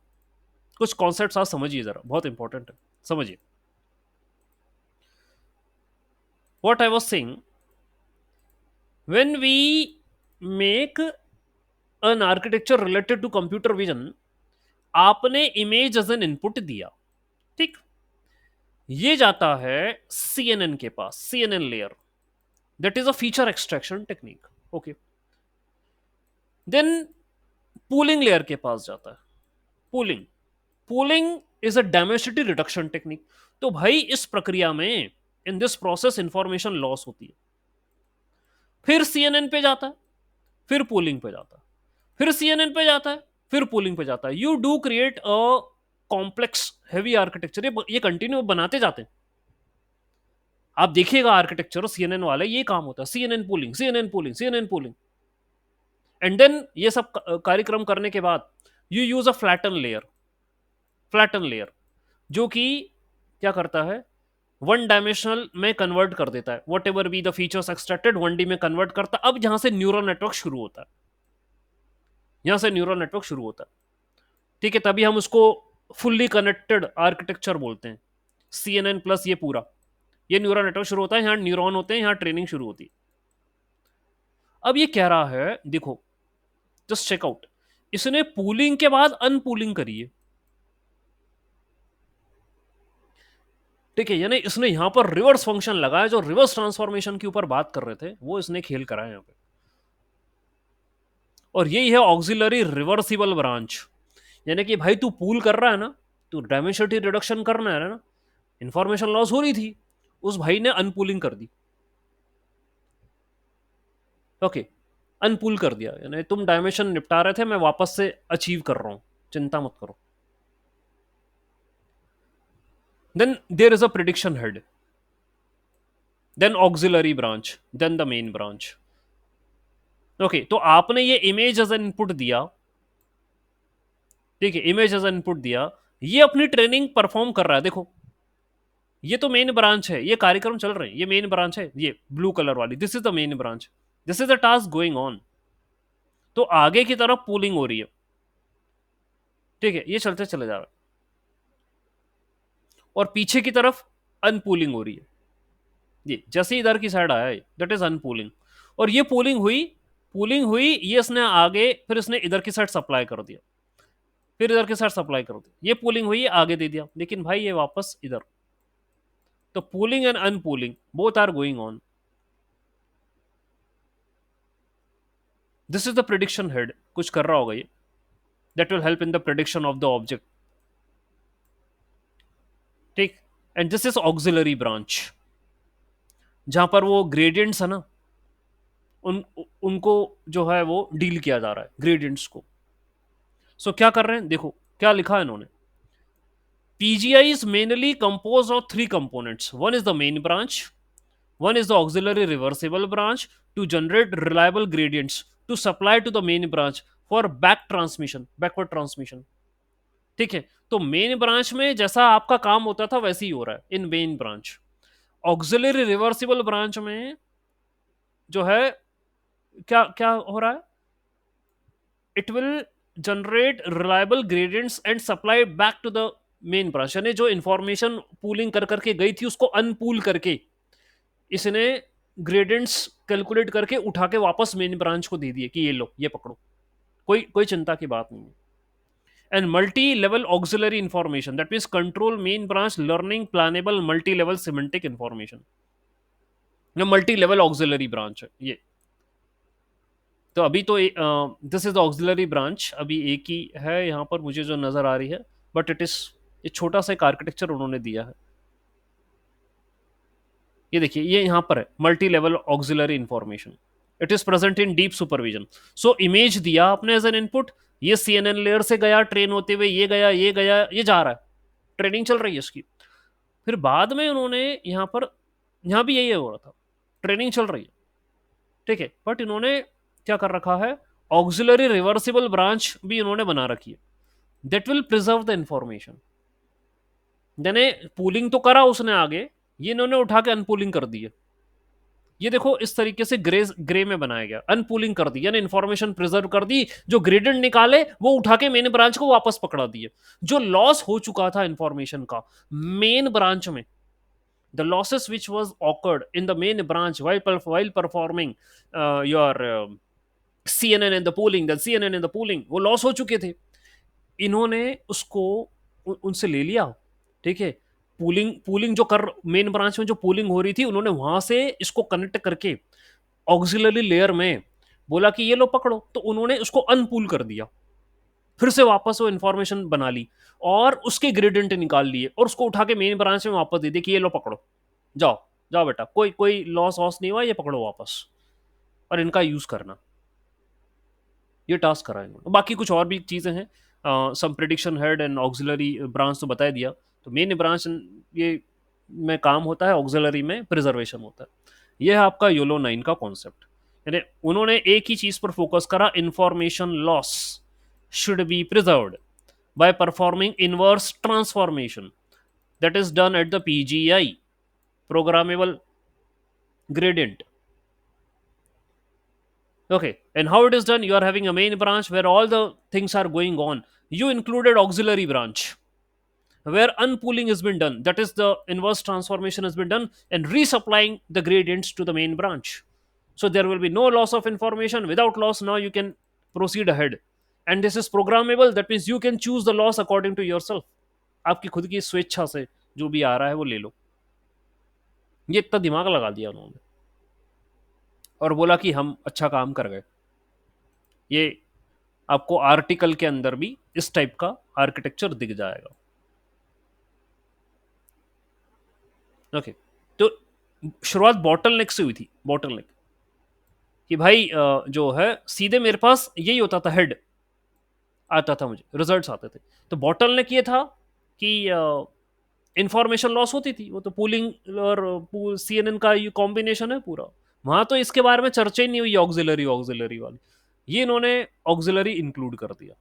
कुछ कॉन्सेप्ट्स आप समझिए जरा, बहुत इंपॉर्टेंट है, समझिए। what I was saying, when we make an architecture related to computer vision, आपने इमेज एज एन इनपुट दिया, ठीक, ये जाता है CNN के पास, CNN layer, that is a feature extraction technique. Okay, then pooling layer के पास जाता है, pooling is a dimensionality reduction technique. तो भाई इस प्रक्रिया में, in this process, information loss होती है। फिर CNN पे जाता है, फिर पूलिंग पे जाता है, फिर CNN पे जाता है, फिर पूलिंग पे जाता है। You do create a complex heavy architecture, ये कंटिन्यू बनाते जाते हैं। आप देखिएगा आर्किटेक्चर CNN वाले, ये काम होता है, CNN pooling, CNN pooling, CNN pooling. And then ये सब कार्यक्रम करने के बाद you use a flatten layer, जो कि क्या करता है, वन डायमेंशनल में कन्वर्ट कर देता है, what ever be the features extracted 1D में कन्वर्ट करता है। अब यहां से न्यूरल नेटवर्क शुरू होता है, यहां से न्यूरल नेटवर्क शुरू होता है। ठीक है, तभी हम उसको फुल्ली कनेक्टेड आर्किटेक्चर बोलते हैं। CNN प्लस ये पूरा, ये न्यूरल नेटवर्क शुरू होता है, यहाँ न्यूरॉन होते हैं, यहाँ ट्रेनिंग शुरू होती है। अब ये कह रहा है, देखो जस्ट चेकआउट, इसने पूलिंग के बाद अनपूलिंग करी है। ठीक है, यानी इसने यहां पर रिवर्स फंक्शन लगाया, जो रिवर्स ट्रांसफॉर्मेशन के ऊपर बात कर रहे थे वो इसने खेल करा है यहां पे। और यही है ऑक्सिलरी रिवर्सिबल ब्रांच। यानी कि भाई तू पूल कर रहा है ना, तू डायमेंसिटी रिडक्शन करना है ना, इंफॉर्मेशन लॉस हो रही थी, उस भाई ने अनपूलिंग कर दी। ओके, अनपूल कर दिया, यानी तुम डायमेंशन निपटा रहे थे, मैं वापस से अचीव कर रहा हूं, चिंता मत करो। Then there is a prediction head, then auxiliary branch, then the main branch. Okay, तो आपने ये इमेज एज एन इनपुट दिया, ठीक है, इमेज एज एन इनपुट दिया, ये अपनी ट्रेनिंग परफॉर्म कर रहा है। देखो ये तो मेन ब्रांच है, ये कार्यक्रम चल रहे हैं, ये मेन ब्रांच है, ये ब्लू कलर वाली, this is the main branch, this is the task going on. तो आगे की तरफ पूलिंग हो रही है, ठीक है, ये चलते चले जा रहा है, और पीछे की तरफ अनपूलिंग हो रही है। ये जैसे इधर की साइड आया है, दैट इज अनपूलिंग। और ये पूलिंग हुई, ये इसने आगे, फिर इसने इधर की साइड सप्लाई कर दिया, फिर इधर की साइड सप्लाई कर दिया, ये पूलिंग हुई, आगे दे दिया, लेकिन भाई ये वापस इधर। तो pooling and unpooling both are going on. This is the prediction head, कुछ कर रहा होगा ये, that will help in the prediction of the object. ठीक, and this is auxiliary branch, जहां पर वो ग्रेडियंट्स है ना, उनको जो है वो डील किया जा रहा है, ग्रेडियंट्स को। सो क्या कर रहे हैं, देखो क्या लिखा है इन्होंने, PGI is mainly composed of three components. One is the main branch, one is the auxiliary reversible branch to generate reliable gradients to supply to the main branch for backward transmission. ठीक है, तो main branch में जैसा आपका काम होता था वैसे ही हो रहा है in main branch. Auxiliary reversible branch में जो है क्या क्या हो रहा है, it will generate reliable gradients and supply back to the main branch. यानी जो इंफॉर्मेशन पूलिंग कर करके गई थी उसको अनपूल करके इसने ग्रेडियंट्स कैलकुलेट करके उठा के वापस मेन ब्रांच को दे दिए कि ये लो, ये पकड़ो, कोई कोई चिंता की बात नहीं है। And multi level auxiliary information, that means control main branch learning planable multi level semantic information, multi level auxiliary branch है ये। तो अभी तो this is the auxiliary branch, अभी एक ही है यहाँ पर मुझे जो नजर आ रही है, बट इट इज, ये छोटा सा एक आर्किटेक्चर उन्होंने दिया है। ये देखिए, ये यहाँ पर है multi level auxiliary information, it is present in deep supervision. So image दिया आपने एज एन इनपुट, ये CNN लेयर से गया ट्रेन होते हुए, ये गया ये गया, ये जा रहा है, ट्रेनिंग चल रही है इसकी। फिर बाद में उन्होंने यहाँ पर, यहाँ भी यही हो रहा था, ट्रेनिंग चल रही है, ठीक है, बट इन्होंने क्या कर रखा है, ऑक्सिलरी रिवर्सिबल ब्रांच भी इन्होंने बना रखी है, that will preserve the information. यानी पूलिंग तो करा उसने आगे, ये इन्होंने उठा के अनपूलिंग कर दी है। ये देखो इस तरीके से ग्रे में बनाया गया, अनपूलिंग कर दी यानी इंफॉर्मेशन प्रिजर्व कर दी, जो ग्रेडेंट निकाले वो उठा के मेन ब्रांच को वापस पकड़ा दिए। जो लॉस हो चुका था इंफॉर्मेशन का मेन ब्रांच में, the losses which was occurred in the main branch while performing your CNN and the pooling, the CNN and the pooling, वो लॉस हो चुके थे, इन्होंने उसको उनसे ले लिया, ठीक है। पूलिंग पूलिंग जो कर मेन ब्रांच में जो पूलिंग हो रही थी, उन्होंने वहां से इसको कनेक्ट करके ऑक्सिलरी लेयर में बोला कि ये लो पकड़ो, तो उन्होंने उसको अनपूल कर दिया, फिर से वापस वो इंफॉर्मेशन बना ली और उसके ग्रेडियंट निकाल लिए और उसको उठा के मेन ब्रांच में वापस दे दिया कि ये लो पकड़ो, जाओ जाओ बेटा, कोई कोई लॉस वॉस नहीं हुआ, ये पकड़ो वापस और इनका यूज करना। ये टास्क करा इन्होंने। बाकी कुछ और भी चीजें हैं, some prediction head and auxiliary branch तो बता दिया। तो मेन ब्रांच ये में काम होता है, ऑक्सिलरी में प्रिजर्वेशन होता है। ये है आपका योलो 9 का कॉन्सेप्ट। यानी उन्होंने एक ही चीज पर फोकस करा, information loss should be preserved by performing inverse transformation that is done at the PGI, programmable gradient. Okay, and how it is done, you are having a main branch where all the things are going on, you included auxiliary branch where unpooling has been done, that is the inverse transformation has been done, and resupplying the gradients to the main branch. So there will be no loss of information. Without loss, now you can proceed ahead, and this is programmable. That means you can choose the loss according to yourself. आपकी खुद की स्वेच्छा से जो भी आ रहा है वो ले लो. ये इतना दिमाग लगा दिया उन्होंने और बोला कि हम अच्छा काम कर गए. ये आपको आर्टिकल के अंदर भी इस टाइप का आर्किटेक्चर दिख जाएगा. ओके, तो शुरुआत बॉटल नेक से हुई थी. बॉटल नेक कि भाई जो है सीधे मेरे पास यही होता था, हेड आता था, मुझे रिजल्ट्स आते थे. तो बॉटल नेक ये था कि इंफॉर्मेशन लॉस होती थी. वो तो पूलिंग और CNN का ये कॉम्बिनेशन है पूरा. वहां तो इसके बारे में चर्चा ही नहीं हुई ऑक्सिलरी ऑक्सिलरी वाली. ये इन्होंने ऑक्सिलरी इंक्लूड कर दिया,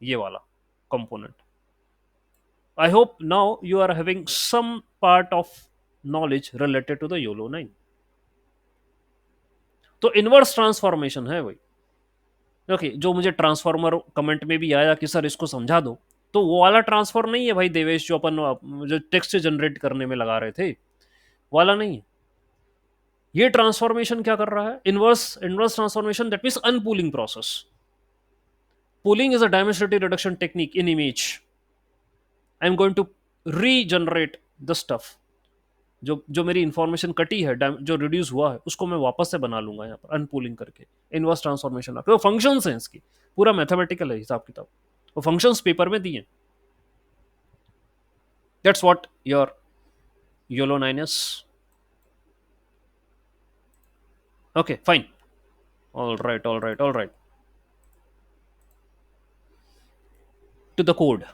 ये वाला component. I hope now you are having some part of knowledge related to the YOLO 9. तो इनवर्स ट्रांसफॉर्मेशन है भाई. ओके, जो मुझे ट्रांसफॉर्मर कमेंट में भी आया कि सर इसको समझा दो, तो वो वाला ट्रांसफॉर नहीं है भाई देवेश, जो अपन जो टेक्स्ट जनरेट करने में लगा रहे थे वाला नहीं है. ये ट्रांसफॉर्मेशन क्या कर रहा है? Inverse inverse transformation, that means unpooling process. Pooling is a dimensionality reduction technique in image. I am going to regenerate the stuff. जो मेरी इंफॉर्मेशन कटी है, जो रिड्यूस हुआ है, उसको मैं वापस से बना लूंगा यहाँ पर अनपूलिंग करके, इनवर्स ट्रांसफॉर्मेशन. वो फंक्शंस हैं इसकी, पूरा मैथमेटिकल है हिसाब किताब. वो फंक्शंस पेपर में दिए. That's what your YOLO 9 is. Okay, fine. All right, all right, all right. To the code.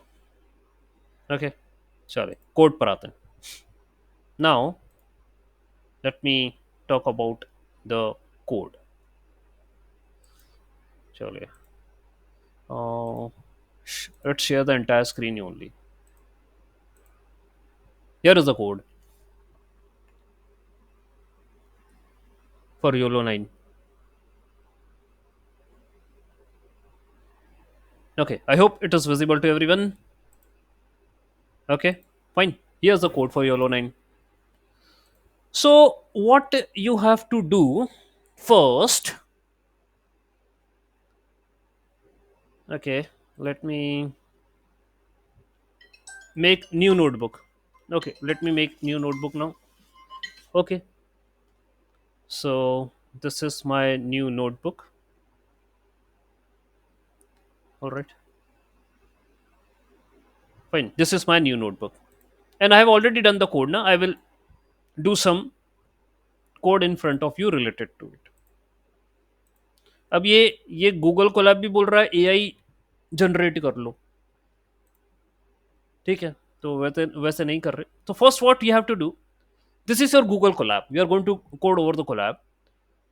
Okay, चलिए कोड पर आते हैं. Now let me talk about the code. चलिए, let's share the entire screen only. Here is the code for YOLO 9. Okay, I hope it is visible to everyone. Okay, fine. Here's the code for YOLO 9. So what you have to do first, okay, let me make new notebook. Okay, let me make new notebook now. Okay, so this is my new notebook. All right, fine. This is my new notebook, and I have already done the code. Now I will do some code in front of you related to it. अब ये Google Colab भी बोल रहा है AI generate कर लो. ठीक है, तो वैसे नहीं कर रहे. तो first what you have to do, this is your Google Colab, we are going to code over the Colab.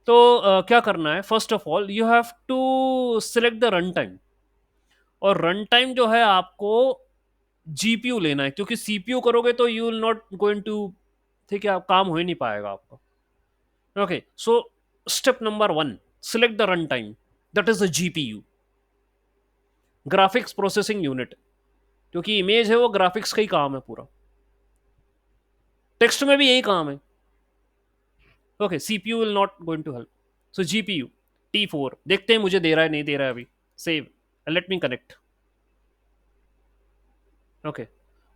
तो क्या करना है, first of all you have to select the runtime. और रन टाइम जो है आपको GPU लेना है, क्योंकि CPU करोगे तो you will not going to, ठीक है, काम हो ही नहीं पाएगा आपका. Okay, so step number 1, select the runtime, that is the GPU, graphics processing unit. क्योंकि इमेज है वो ग्राफिक्स का ही काम है पूरा. टेक्स्ट में भी यही काम है. Okay, CPU will not going to help. So GPU T4, देखते हैं मुझे दे रहा है नहीं दे रहा है अभी. Save, let me connect. Okay,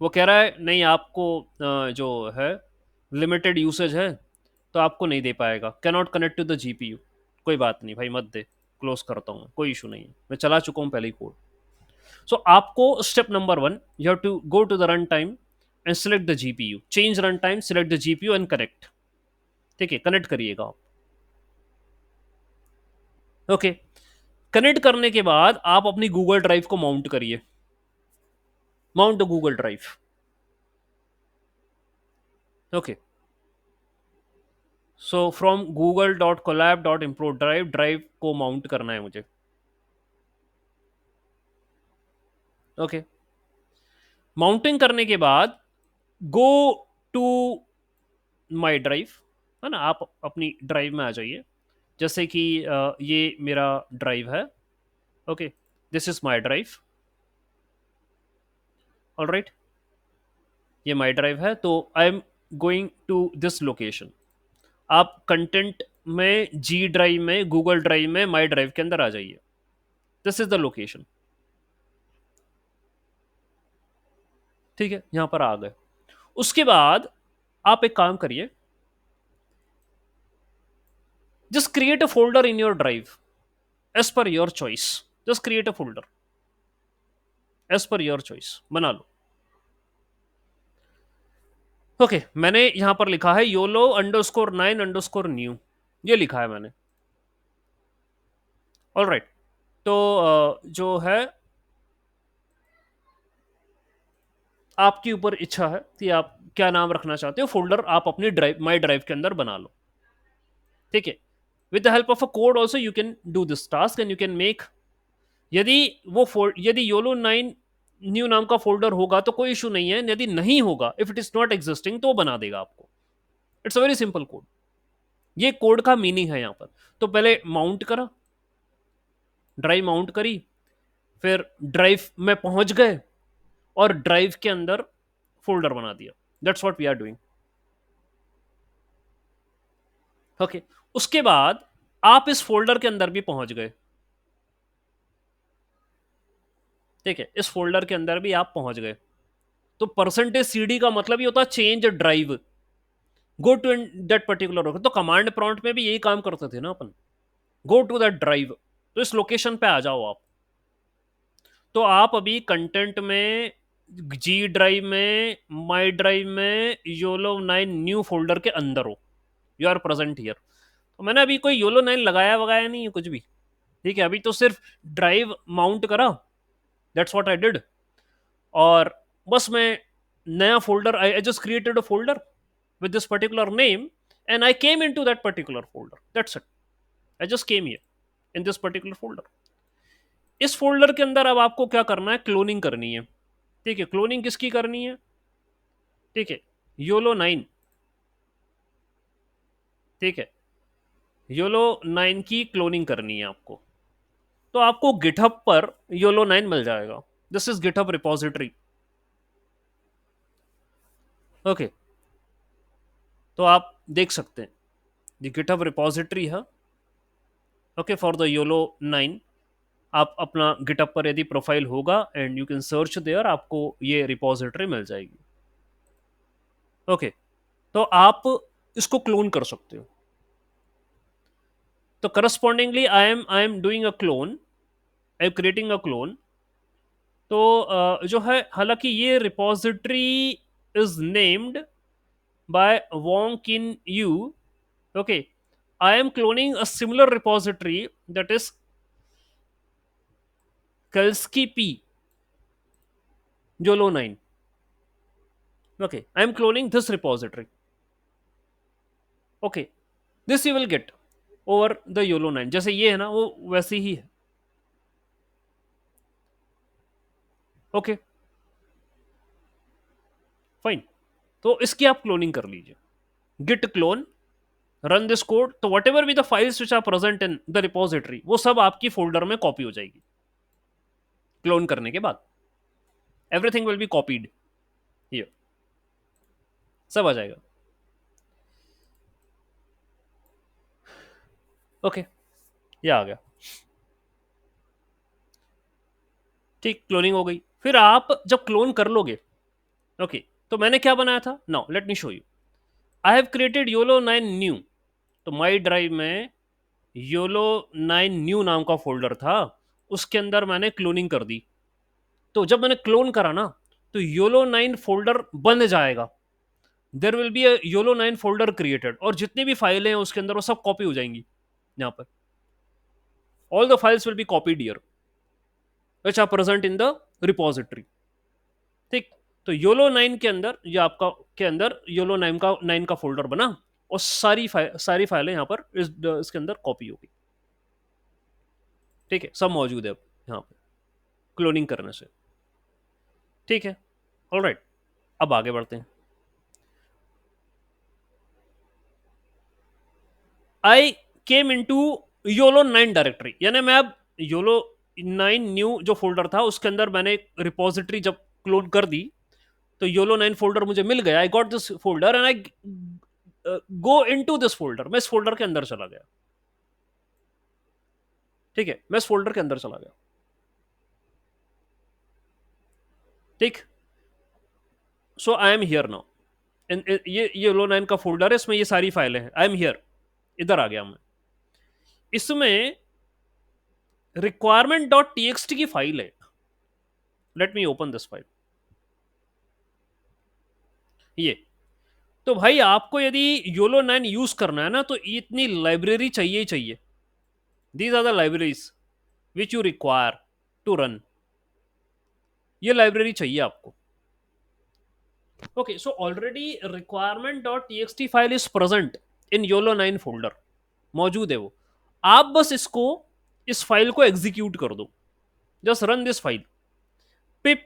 वो कह रहा है नहीं आपको जो है लिमिटेड यूसेज है तो आपको नहीं दे पाएगा, can not connect to the GPU. कोई बात नहीं भाई, मत दे, क्लोज करता हूँ, कोई इशू नहीं है, मैं चला चुका हूँ पहले ही कोड. सो आपको step number 1, you have to go to the runtime and select the GPU, change runtime, select the GPU and connect. ठीक है, कनेक्ट करिएगा आप. ओके, कनेक्ट करने के बाद आप अपनी गूगल ड्राइव को माउंट करिए. Mount the Google drive. Okay, so from google.colab.import drive को माउंट करना है मुझे. ओके, माउंटिंग करने के बाद गो टू माई ड्राइव, है ना, आप अपनी ड्राइव में आ जाइए. जैसे कि ये मेरा ड्राइव है. Okay, this is my drive. All right, ये माई ड्राइव है, तो I am going to this location. आप कंटेंट में, जी ड्राइव में, गूगल ड्राइव में, माई ड्राइव के अंदर आ जाइए। This is the location. ठीक है, यहां पर आ गए। उसके बाद आप एक काम करिए, just create a folder in your drive as per your choice. Just create a folder as per your choice, बना लो। ओके, मैंने यहां पर लिखा है योलो अंडरस्कोर 9 अंडरस्कोर न्यू, ये लिखा है मैंने। ऑल राइट, तो जो है आपके ऊपर इच्छा है कि आप क्या नाम रखना चाहते हो, फोल्डर आप अपनी ड्राइव, माई ड्राइव के अंदर बना लो। ठीक है, with the help of a code also you can do this task and you can make. यदि यदि योलो 9 न्यू नाम का फोल्डर होगा तो कोई इशू नहीं है, यदि नहीं होगा, if it is not existing, तो वो बना देगा आपको। It's a very simple code. ये कोड का मीनिंग है यहां पर। तो पहले माउंट करा, ड्राइव माउंट करी, फिर ड्राइव में पहुंच गए और ड्राइव के अंदर फोल्डर बना दिया। That's what we are doing. Okay, उसके बाद आप इस फोल्डर के अंदर भी पहुंच गए। ठीक है, इस फोल्डर के अंदर भी आप पहुंच गए। तो परसेंटेज सीडी का मतलब ये होता है change drive, go to that particular. तो कमांड प्रॉम्प्ट में भी यही काम करते थे ना अपन, गो टू दैट ड्राइव। तो इस लोकेशन पे आ जाओ आप। तो आप अभी कंटेंट में, जी ड्राइव में, माई ड्राइव में, योलो 9 न्यू फोल्डर के अंदर हो। You are present here. तो मैंने अभी कोई योलो 9 लगाया वगाया नहीं है कुछ भी। ठीक है, अभी तो सिर्फ ड्राइव माउंट करा, दैट्स व्हाट आई डिड। और बस मैं नया folder, I just created a folder with this particular name and I came into that particular folder. That's it. I just came here in this particular folder. इस folder के अंदर अब आपको क्या करना है, क्लोनिंग करनी है। ठीक है, क्लोनिंग किसकी करनी है? ठीक है, योलो 9। ठीक है, योलो 9 की क्लोनिंग करनी है आपको। तो आपको गिटहब पर योलो 9 मिल जाएगा। This is GitHub repository. Okay, तो आप देख सकते हैं ये गिटहब रिपोजिटरी है। Okay, for the YOLO 9। आप अपना गिटअप पर यदि प्रोफाइल होगा and you can search there, आपको ये रिपोजिटरी मिल जाएगी। ओके, तो आप इसको क्लोन कर सकते हो। तो correspondingly I am doing a clone, I am creating a clone. तो जो है, हालांकि ये repository is named by Wong Kin Yiu. Okay, I am cloning a similar repository that is कल्स्की P YOLO 9। okay, I am cloning this repository. Okay, this you will get over the YOLO 9। जैसे ये है ना, वो वैसे ही है। Okay, fine. तो इसकी आप क्लोनिंग कर लीजिए। Git clone, run this code. तो whatever be the files which are present in the repository, वो सब आपकी फोल्डर में कॉपी हो जाएगी। क्लोन करने के बाद everything will be copied here, सब आ जाएगा। ओके, ये आ गया। ठीक, क्लोनिंग हो गई। फिर आप जब क्लोन कर लोगे, ओके, तो मैंने क्या बनाया था, now let me show you. I have created YOLO 9 new. तो माई ड्राइव में योलो 9 न्यू नाम का फोल्डर था, उसके अंदर मैंने क्लोनिंग कर दी। तो जब मैंने क्लोन करा ना, तो योलो 9 फोल्डर बन जाएगा। There will be a YOLO 9 folder created, और जितनी भी फाइलें हैं उसके अंदर वो सब कॉपी हो जाएंगी। यहाँ पर all the files will be copied here which are present in the repository. ठीक, तो योलो 9 के अंदर, ये आपका के अंदर योलो 9 का फोल्डर बना, और सारी फाइलें यहाँ पर इसके अंदर कॉपी होगी। ठीक है, सब मौजूद है अब यहाँ पे क्लोनिंग करने से। ठीक है, ऑलराइट, अब आगे बढ़ते हैं। आई केम इनटू योलो 9 डायरेक्टरी, यानी मैं अब योलो 9 न्यू जो फोल्डर था उसके अंदर मैंने एक रिपोजिटरी जब क्लोन कर दी, तो योलो 9 फोल्डर मुझे मिल गया, I got this folder and I go into this folder, मैं इस फोल्डर के अंदर चला गया, ठीक है, मैं इस फोल्डर के अंदर चला गया, ठीक। सो आई एम हियर नाउ, ये योलो 9 का फोल्डर है, इसमें ये सारी फाइलें हैं, आई एम हियर, इधर आ गया मैं। इसमें रिक्वायरमेंट डॉट टीएक्सटी की फाइल है, let me open this file, ये। तो भाई आपको यदि योलो 9 यूज करना है ना, तो इतनी लाइब्रेरी चाहिए ही चाहिए, these are the libraries which you require to run, ये लाइब्रेरी चाहिए आपको। Okay, so already requirement dot TXT file is present in YOLO 9 folder, मौजूद है वो। आप बस इसको, इस फाइल को एग्जीक्यूट कर दो, just run this file, pip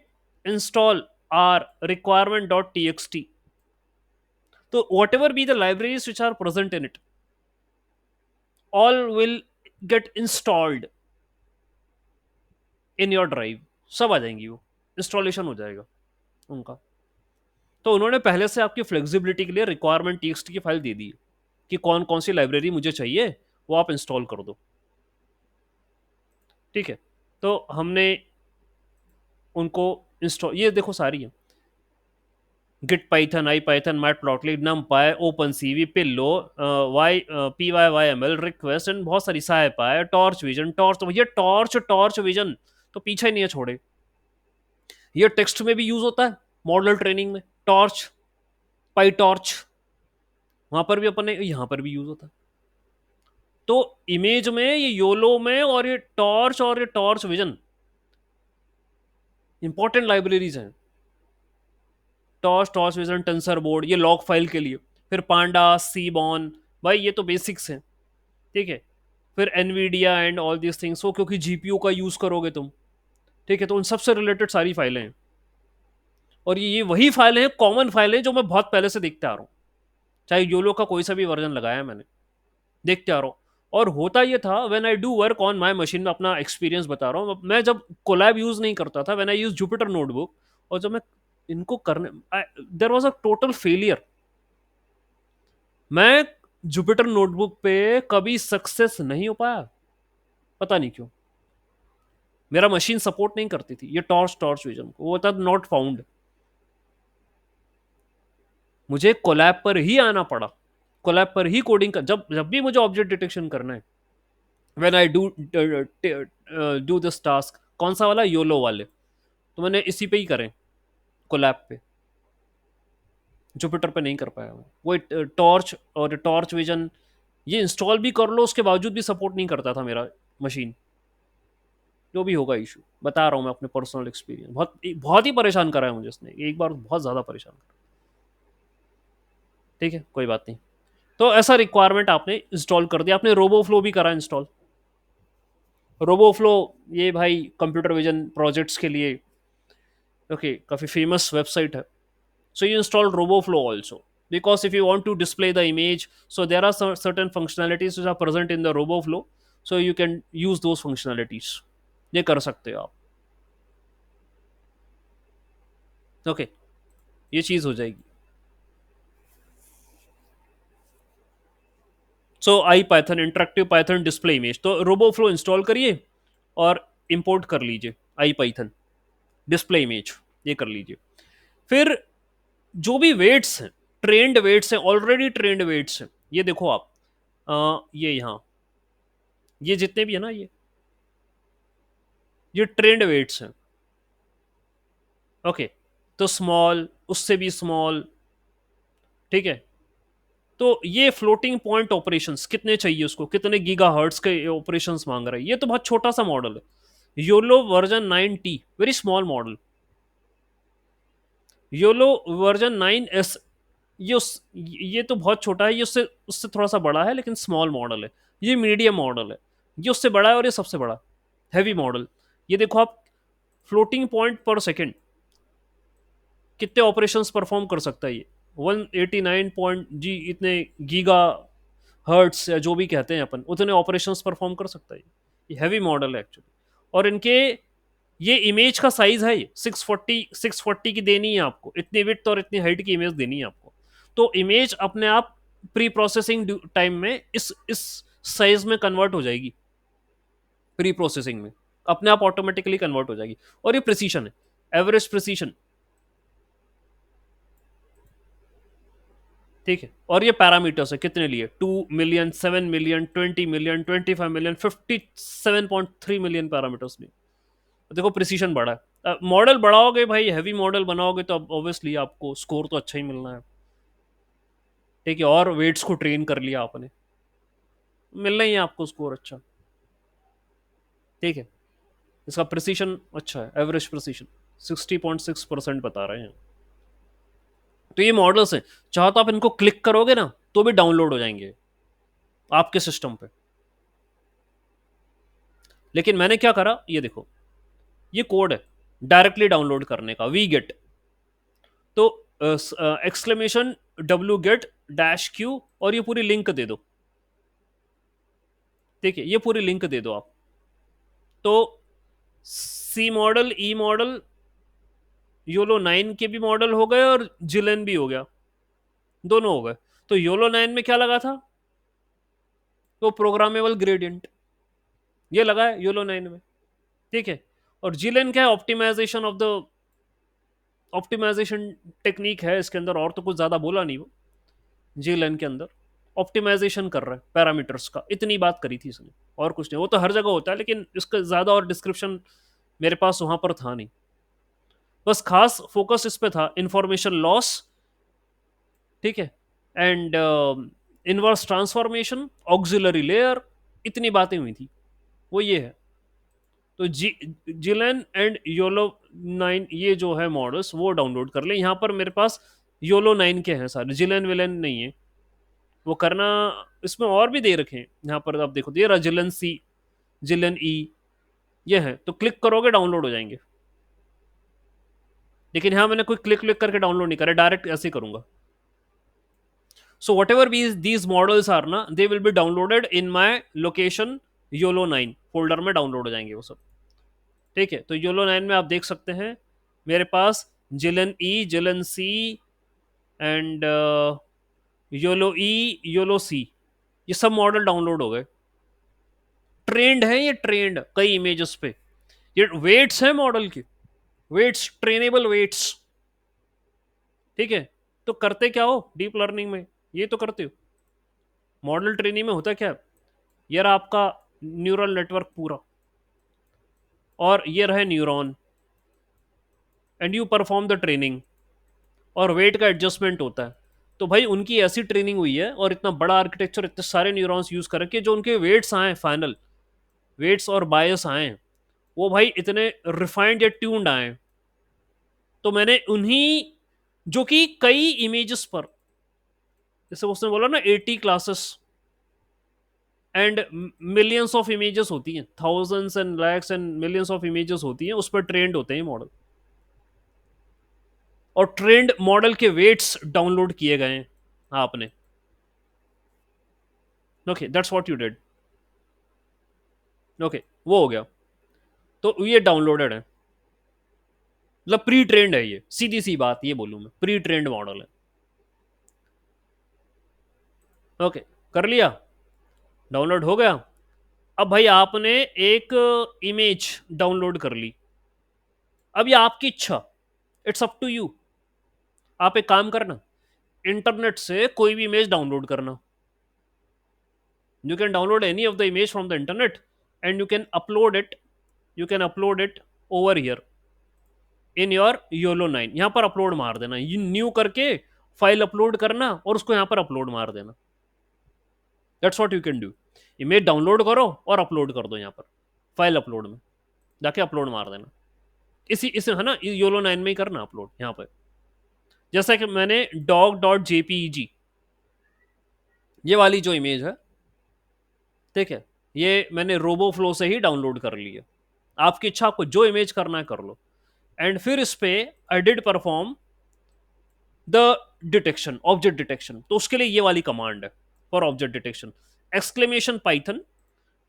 install r requirement.txt, so whatever be the libraries which are present in it, all will get installed in your drive, सब आ जाएंगी, वो इंस्टॉलेशन हो जाएगा उनका। तो उन्होंने पहले से आपकी फ्लेक्सिबिलिटी के लिए रिक्वायरमेंट टीएक्सटी की फाइल दे दी है कि कौन कौन सी लाइब्रेरी मुझे चाहिए, वो आप इंस्टॉल कर दो, ठीक है। तो हमने उनको इंस्टॉल, ये देखो सारी है, git python, IPython, matplotlib, numpy, open CV, pillow, Y PYYML, request and बहुत सारी, साइपाई, टॉर्च विजन, टॉर्च, तो भैया टॉर्च विजन तो पीछे नहीं है छोड़े, ये टेक्स्ट में भी यूज होता है, मॉडल ट्रेनिंग में टॉर्च, पाई टॉर्च, वहां पर भी अपने यहां पर भी यूज होता है। तो इमेज में ये योलो में, और ये टॉर्च विजन इंपॉर्टेंट लाइब्रेरीज हैं, टॉर्च विजन, टेंसर बोर्ड, ये लॉग फाइल के लिए, फिर पांडा, सीबॉन, भाई ये तो बेसिक्स हैं, ठीक है। फिर Nvidia and all this things, वो क्योंकि जीपीयू का यूज करोगे तुम, ठीक है, तो उन सबसे रिलेटेड सारी फाइलें हैं, और ये वही फाइलें हैं, कॉमन फाइलें जो मैं बहुत पहले से देखते आ रहा हूँ, चाहे योलो का कोई सा भी वर्जन लगाया मैंने, देखते आ रहा हूँ। और होता ये था, when I do work on my machine, में अपना एक्सपीरियंस बता रहा हूँ, मैं जब कोलैब यूज नहीं करता था, when I use Jupyter notebook, और जब मैं इनको करने, there was a total failure, मैं जुपिटर नोटबुक पे कभी सक्सेस नहीं हो पाया, पता नहीं क्यों, मेरा मशीन सपोर्ट नहीं करती थी ये टॉर्च विजन को, वो था नॉट फाउंड, मुझे कोलैब पर ही आना पड़ा, कोलैब पर ही कोडिंग कर, जब जब भी मुझे ऑब्जेक्ट डिटेक्शन करना है, when I do this task, कौन सा वाला, योलो वाले, तो मैंने इसी पे ही करें, कोलैब पे, जुपिटर पे नहीं कर पाया मैं, वो टॉर्च और टॉर्च विजन, ये इंस्टॉल भी कर लो उसके बावजूद भी सपोर्ट नहीं करता था मेरा मशीन, जो भी होगा इशू, बता रहा हूँ मैं अपने पर्सनल एक्सपीरियंस, बहुत ही परेशान करा है मुझे इसने, एक बार बहुत ज़्यादा परेशान करा, ठीक है, कोई बात नहीं। तो ऐसा रिक्वायरमेंट आपने इंस्टॉल कर दिया, आपने रोबोफ्लो भी करा इंस्टॉल, रोबोफ्लो ये भाई कंप्यूटर विजन प्रोजेक्ट्स के लिए, ओके, काफ़ी फेमस वेबसाइट है। So you install Roboflow also, because if you want to display the image, so there are some certain functionalities which are present in the RoboFlow, so you can use those functionalities, ये कर सकते हो आप, okay, ये चीज़ हो जाएगी। So IPython, interactive Python display image, तो रोबोफ्लो इंस्टॉल करिए और इंपोर्ट कर लीजिए आई पाइथन डिस्प्ले इमेज, ये कर लीजिए। फिर जो भी वेट्स हैं, ट्रेंड वेट्स हैं, ऑलरेडी ट्रेंड वेट्स हैं, ये देखो आप, ये यहाँ, ये जितने भी है ना, ये ट्रेंड वेट्स हैं, ओके, तो स्मॉल, उससे भी स्मॉल, ठीक है। तो ये फ्लोटिंग पॉइंट ऑपरेशंस कितने चाहिए उसको, कितने गीगा हर्ट्स के ऑपरेशंस मांग रहा है, ये तो बहुत छोटा सा मॉडल है, YOLO version 9T, very small model, YOLO version 9S, ये तो बहुत छोटा है, ये उससे उससे थोड़ा सा बड़ा है लेकिन स्मॉल मॉडल है, ये मीडियम मॉडल है, ये उससे बड़ा है, और ये सबसे बड़ा हैवी मॉडल। ये देखो आप, फ्लोटिंग पॉइंट पर सेकेंड कितने ऑपरेशंस परफॉर्म कर सकता है ये, 189 पॉइंट जी, इतने गीगा हर्ट्स या जो भी कहते हैं अपन, उतने ऑपरेशंस परफॉर्म कर सकता है, ये हैवी मॉडल है एक्चुअली। और इनके ये इमेज का साइज है, ये 640 की देनी है आपको, इतनी विड्थ और इतनी हाइट की इमेज देनी है आपको। तो इमेज अपने आप प्री प्रोसेसिंग टाइम में इस साइज में कन्वर्ट हो जाएगी, प्री प्रोसेसिंग में अपने आप ऑटोमेटिकली कन्वर्ट हो जाएगी। और ये प्रिसीशन है, एवरेज प्रिसीशन, ठीक है। और ये पैरामीटर्स है कितने लिए, 2 million, 7 million, 20 million, 25 million, 57.3 million parameters लिए। देखो प्रिसीशन बढ़ा है। मॉडल बढ़ाओगे भाई, हैवी मॉडल बनाओगे तो अब ऑब्वियसली आपको स्कोर तो अच्छा ही मिलना है, ठीक है। और वेट्स को ट्रेन कर लिया आपने, मिलना ही है आपको स्कोर अच्छा, ठीक है। इसका प्रिसीशन अच्छा है, एवरेज प्रिसीशन 60.6% बता रहे हैं। तो ये मॉडल्स हैं, चाहो तो आप इनको क्लिक करोगे ना तो भी डाउनलोड हो जाएंगे आपके सिस्टम पे। लेकिन मैंने क्या करा, ये देखो, ये कोड है डायरेक्टली डाउनलोड करने का, वी गेट। तो exclamation W gate dash Q, और ये पूरी लिंक दे दो, ठीक है। ये पूरी लिंक दे दो आप, तो सी मॉडल, ई मॉडल, योलो 9 के भी मॉडल हो गए और जिलेन भी हो गया, दोनों हो गए। तो योलो 9 में क्या लगा था, तो प्रोग्रामेबल ग्रेडियंट, ये लगा है योलो 9 में, ठीक है। और जिलेन क्या है, optimization of the, optimization technique है इसके अंदर, और तो कुछ ज्यादा बोला नहीं वो। जिलेन के अंदर ऑप्टिमाइजेशन कर रहा है पैरामीटर्स का, इतनी बात करी थी इसने, और कुछ नहीं। वो तो हर जगह होता है, लेकिन इसका ज्यादा और डिस्क्रिप्शन मेरे पास वहां पर था नहीं, बस खास फोकस इस पे था, इंफॉर्मेशन लॉस, ठीक है, and inverse transformation, auxiliary layer, इतनी बातें हुई थी, वो ये है। तो जिलेन एंड योलो 9 ये जो है मॉडल्स, वो डाउनलोड कर ले। यहाँ पर मेरे पास योलो 9 के हैं सारे, जिलेन विलेन नहीं है, वो करना। इसमें और भी दे रखे हैं यहाँ पर, आप देखो, ये रहा जिलेन सी, जिलेन ई, ये है। तो क्लिक करोगे डाउनलोड हो जाएंगे, लेकिन यहाँ मैंने कोई क्लिक क्लिक करके डाउनलोड नहीं करा, डायरेक्ट ऐसे ही करूंगा। So whatever these models are ना, they will be downloaded in my location YOLO 9 folder में डाउनलोड हो जाएंगे वो सब, ठीक है। तो YOLO 9 में आप देख सकते हैं मेरे पास जिलन ई, जिलन सी, एंड YOLO ई, YOLO सी, ये सब मॉडल डाउनलोड हो गए। ट्रेंड है ये, ट्रेंड कई इमेजेस पे, ये वेट्स है मॉडल की, वेट्स, ट्रेनेबल वेट्स, ठीक है। तो करते क्या हो डीप लर्निंग में, ये तो करते हो। मॉडल ट्रेनिंग में होता क्या, ये रहा आपका न्यूरल नेटवर्क पूरा, और ये रहे neuron, and you perform the training, और वेट का एडजस्टमेंट होता है। तो भाई उनकी ऐसी ट्रेनिंग हुई है, और इतना बड़ा आर्किटेक्चर, इतने सारे न्यूरॉन्स यूज करके जो उनके वेट्स आए, फाइनल वेट्स और बायस आए, वो भाई इतने रिफाइंड या ट्यून्ड आए। तो मैंने उन्हीं, जो कि कई इमेजेस पर, जैसे उसने बोला ना 80 classes and millions of images होती हैं, thousands and lakhs and millions of images होती हैं, उस पर ट्रेंड होते हैं मॉडल, और ट्रेंड मॉडल के वेट्स डाउनलोड किए गए हैं आपने। Okay, that's what you did. Okay, वो हो गया। तो ये डाउनलोडेड है, मतलब प्री ट्रेंड है, ये सीधी सी बात ये बोलूं मैं, प्री ट्रेंड मॉडल है। ओके, कर लिया, डाउनलोड हो गया। अब भाई आपने एक इमेज डाउनलोड कर ली, अब ये आपकी इच्छा, इट्स अप टू यू। आप एक काम करना, इंटरनेट से कोई भी इमेज डाउनलोड करना, you can download any of the image from the internet and you can upload it over here in your YOLO 9। यहां पर अपलोड मार देना, ये न्यू करके फाइल अपलोड करना और उसको यहां पर अपलोड मार देना, that's what you can do. Image download करो और अपलोड कर दो, यहां पर फाइल अपलोड में जाके अपलोड मार देना। इसी है ना, YOLO 9 में ही करना अपलोड यहां पर। जैसा कि मैंने doc.jpeg, ये वाली जो इमेज है, ठीक है, ये मैंने रोबो फ्लो से ही डाउनलोड कर लिया। आपकी इच्छा, आपको जो इमेज करना है कर लो। एंड फिर इस पे I did perform the detection, object detection. तो उसके लिए ये वाली कमांड है for object detection, exclamation python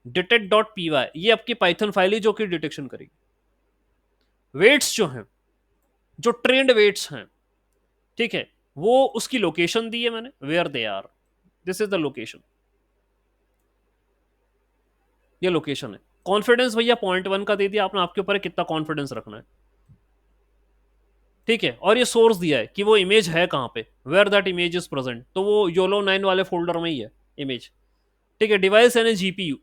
detect dot P Y, ये आपकी पाइथन फाइल है जो कि डिटेक्शन करेगी। वेट्स जो हैं, जो ट्रेंड वेट्स हैं, ठीक है, वो उसकी लोकेशन दी है मैंने, where they are, this is the location, ये लोकेशन है। कॉन्फिडेंस भैया 0.1 का दे दिया आपने, आपके ऊपर है कितना कॉन्फिडेंस रखना है, ठीक है। और ये सोर्स दिया है कि वो इमेज है कहां पे, where that image is present, तो वो योलो 9 वाले फोल्डर में ही है इमेज, ठीक है। डिवाइस यानी जीपीयू,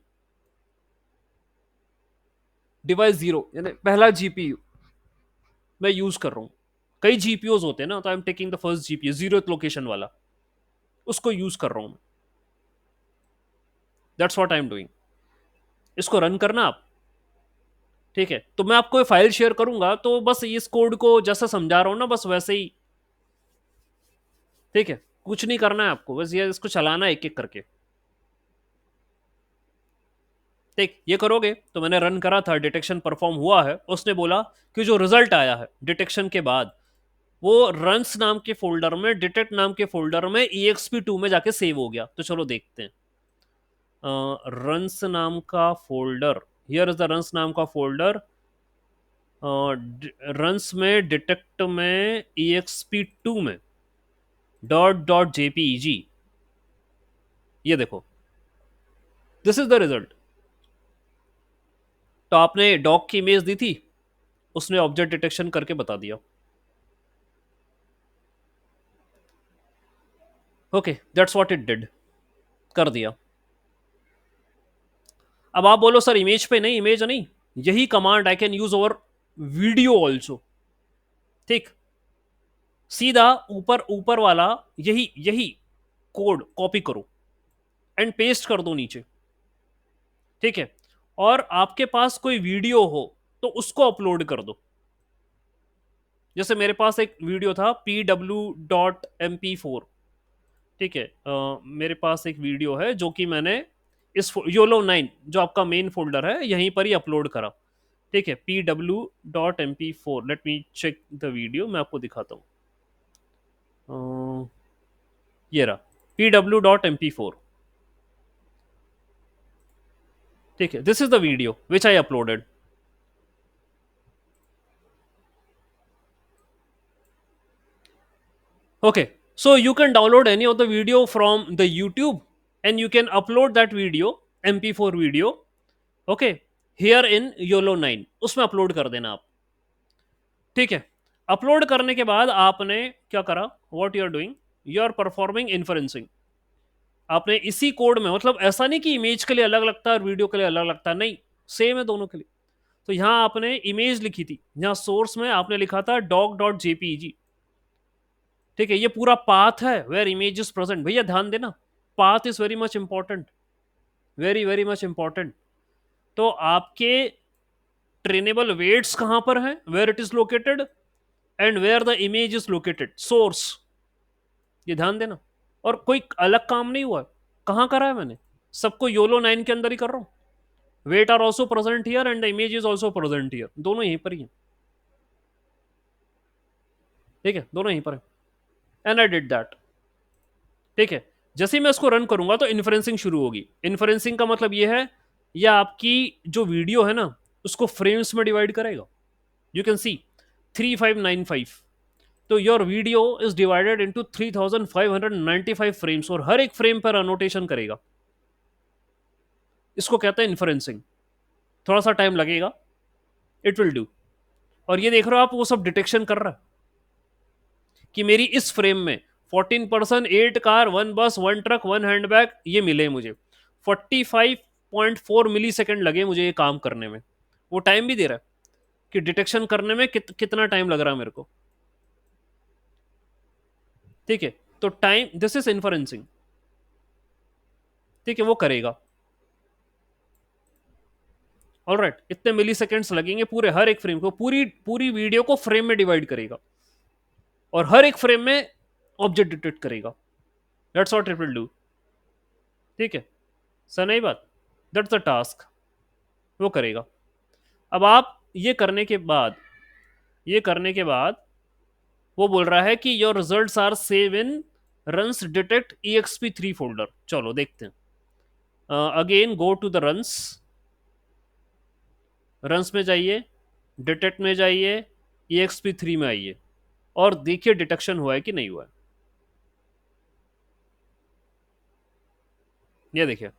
डिवाइस 0 यानी पहला जीपीयू मैं यूज कर रहा हूं। कई जीपीयूज होते हैं ना, तो I am taking the first GPU, 0th location वाला, उसको यूज कर रहा हूं मैं। That's what I am doing. इसको रन करना आप, ठीक है। तो मैं आपको फाइल शेयर करूंगा, तो बस इस कोड को जैसा समझा रहा हूं ना, बस वैसे ही, ठीक है। कुछ नहीं करना है आपको, बस ये इसको चलाना है एक एक करके, ठीक। ये करोगे तो मैंने रन करा था, डिटेक्शन परफॉर्म हुआ है, उसने बोला कि जो रिजल्ट आया है डिटेक्शन के बाद, वो रंस नाम के फोल्डर में, डिटेक्ट नाम के फोल्डर में exp2 में जाके सेव हो गया। तो चलो देखते हैं। रंस नाम का folder, here is the runs नाम का फोल्डर, रंस में, डिटेक्ट में, exp2 में, .jpeg, ये देखो, दिस इज द रिजल्ट। तो आपने डॉग की इमेज दी थी, उसने ऑब्जेक्ट डिटेक्शन करके बता दिया। Okay, that's what it did, कर दिया। अब आप बोलो सर इमेज पे नहीं, इमेज नहीं, यही command I can use over video also, ठीक। सीधा ऊपर ऊपर वाला यही यही कोड कॉपी करो एंड पेस्ट कर दो नीचे, ठीक है। और आपके पास कोई वीडियो हो तो उसको अपलोड कर दो। जैसे मेरे पास एक वीडियो था pw.mp4, ठीक है। मेरे पास एक वीडियो है जो कि मैंने इस योलो 9 जो आपका मेन फोल्डर है यहीं पर ही अपलोड करा, ठीक है। pw.mp4, let me check the video, मैं आपको दिखाता हूँ। ये रहा pw.mp4, ठीक है। This is the video which I uploaded. Okay, so you can download any of the video from the YouTube and you can upload that video, MP4 video, okay, here in YOLO 9, उसमें upload कर देना आप, ठीक है। Upload करने के बाद आपने क्या करा, what you are doing, you are performing inferencing. आपने इसी कोड में, मतलब ऐसा नहीं कि इमेज के लिए अलग लगता है और वीडियो के लिए अलग लगता है, नहीं, सेम है दोनों के लिए। तो यहां आपने इमेज लिखी थी, यहां सोर्स में आपने लिखा था doc.jpeg, ठीक है। ये पूरा पाथ है वेयर इमेज इज प्रेजेंट, भैया ध्यान देना, path is very much important, very very much important. तो आपके ट्रेनेबल वेट्स कहां पर हैं, where it is located, and where the image is located, source, ये ध्यान देना। और कोई अलग काम नहीं हुआ, कहां करा है मैंने, सबको योलो 9 के अंदर ही कर रहा हूं। Weight are also present here and the image is also present here, दोनों यहीं पर ही हैं, ठीक है, दोनों यहीं पर है। एंड आई डिड दैट, ठीक है। जैसे ही मैं इसको रन करूंगा तो इन्फ्रेंसिंग शुरू होगी। इन्फ्रेंसिंग का मतलब ये है, यह आपकी जो वीडियो है ना उसको फ्रेम्स में डिवाइड करेगा। यू कैन सी 3595, तो your video is divided into 3595 frames, और हर एक फ्रेम पर अनोटेशन करेगा। इसको कहते हैं इन्फ्रेंसिंग। थोड़ा सा टाइम लगेगा, इट विल डू। और ये देख रहे हो आप, वो सब डिटेक्शन कर रहा है कि मेरी इस फ्रेम में 14 पर्सन, 8 कार, 1 बस, 1 ट्रक, 1 हैंडबैग ये मिले मुझे। 45.4 मिली सेकेंड लगे मुझे ये काम करने में। वो टाइम भी दे रहा है कि डिटेक्शन करने में कितना टाइम लग रहा है मेरे को, ठीक है। तो टाइम, दिस इज इन्फ्रेंसिंग, ठीक है, वो करेगा। ऑलराइट, इतने मिली सेकेंड्स लगेंगे पूरे, हर एक फ्रेम को, पूरी पूरी वीडियो को फ्रेम में डिवाइड करेगा और हर एक फ्रेम में ऑब्जेक्ट डिटेक्ट करेगा। That's what it will do, ठीक है। सर नहीं बात, दैट्स द टास्क, वो करेगा। अब आप ये करने के बाद, ये करने के बाद वो बोल रहा है कि your results are save in runs detect exp3 folder. चलो देखते हैं। Again go to the runs, runs में जाइए, डिटेक्ट में जाइए, EXP3 में आइए और देखिए डिटेक्शन हुआ है कि नहीं हुआ है। ये देखिए,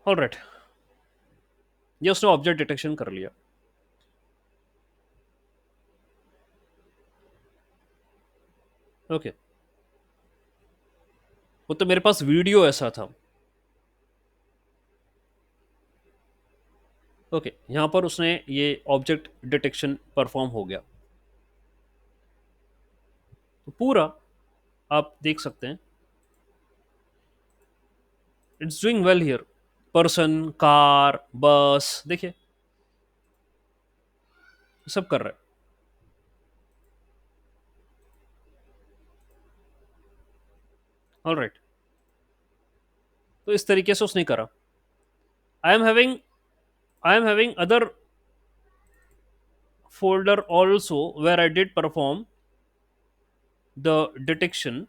ऑलराइट, ये उसने ऑब्जेक्ट डिटेक्शन कर लिया। ओके, वो तो मेरे पास वीडियो ऐसा था। ओके, यहां पर उसने ये ऑब्जेक्ट डिटेक्शन परफॉर्म हो गया, तो पूरा आप देख सकते हैं it's doing well here. Person, car, बस, देखिए सब कर रहा है। ऑलराइट, तो इस तरीके से उसने करा। आई am having I am having other folder also where I did perform the detection.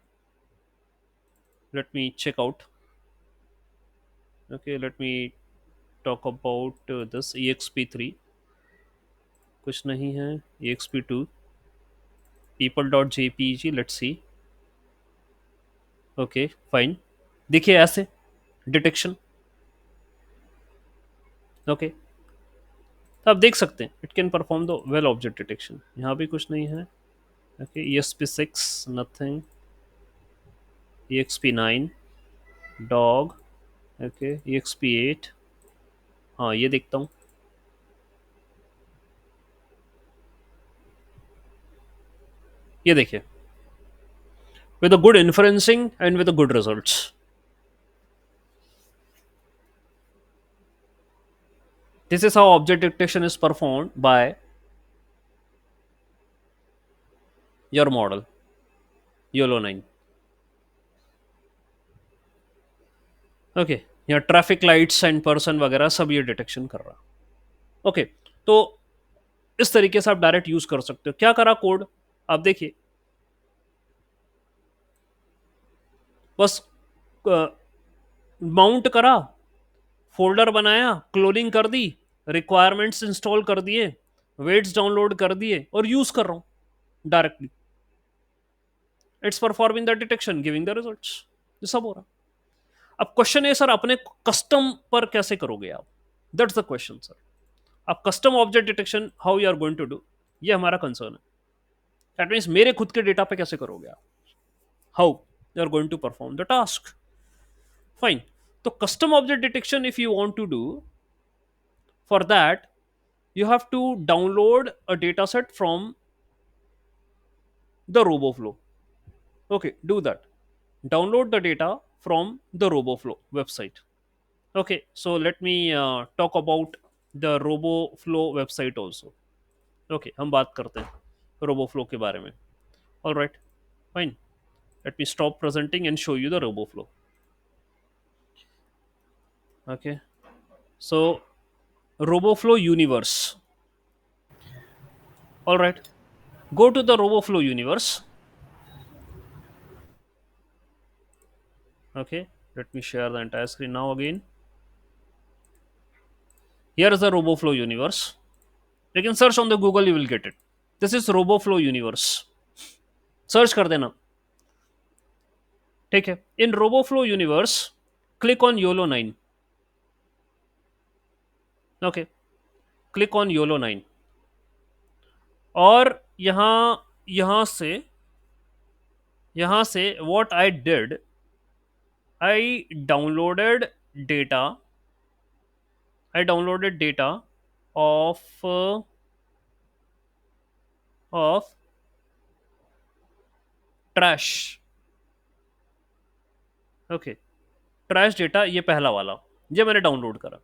Let me check out. Okay, let me talk about this EXP3. कुछ नहीं है, EXP2, people.jpg. Let's see. Okay, fine. देखिए ऐसे detection. Okay, तो आप देख सकते हैं it can perform the well object detection. यहाँ भी कुछ नहीं है। Okay, ESP6 nothing, EXP9 dog, okay, EXP8, हाँ ये देखता हूँ। ये देखिए, with a good inferencing and with a good results. This is how object detection is performed by your model YOLO 9. Okay, यहाँ ट्रैफिक लाइट्स एंड पर्सन वगैरह सब ये डिटेक्शन कर रहा। ओके, तो इस तरीके से आप डायरेक्ट यूज कर सकते हो। क्या करा कोड, आप देखिए, बस माउंट करा, फोल्डर बनाया, क्लोनिंग कर दी, रिक्वायरमेंट्स इंस्टॉल कर दिए, वेट्स डाउनलोड कर दिए और यूज कर रहा हूं directly. It's performing the detection, giving the results. ये सब हो रहा। अब क्वेश्चन है सर, अपने कस्टम पर कैसे करोगे आप? That's the question sir. आप custom object detection how you are going to do, ये हमारा कंसर्न है। दैट मीन्स मेरे खुद के डेटा पे कैसे करोगे आप, how you are going to perform the task. Fine, तो custom object detection if you want to do, for that you have to download a data set from the RoboFlow. Okay, do that. Download the data from the RoboFlow website. Okay, so let me talk about the RoboFlow website also. Okay, हम बात करते हैं RoboFlow के बारे में। All right, fine. Let me stop presenting and show you the RoboFlow. Okay, so RoboFlow universe. All right, go to the RoboFlow universe. Okay, let me share the entire screen now again. Here is the RoboFlow universe. You can search on the Google, you will get it. This is RoboFlow universe. Search कर देना, ठीक है। इन RoboFlow universe, click on YOLO 9. Okay, click on YOLO 9 और यहां से what I did, I downloaded data. I downloaded data of trash. Okay, trash data ये पहला वाला, ये मैंने डाउनलोड करा,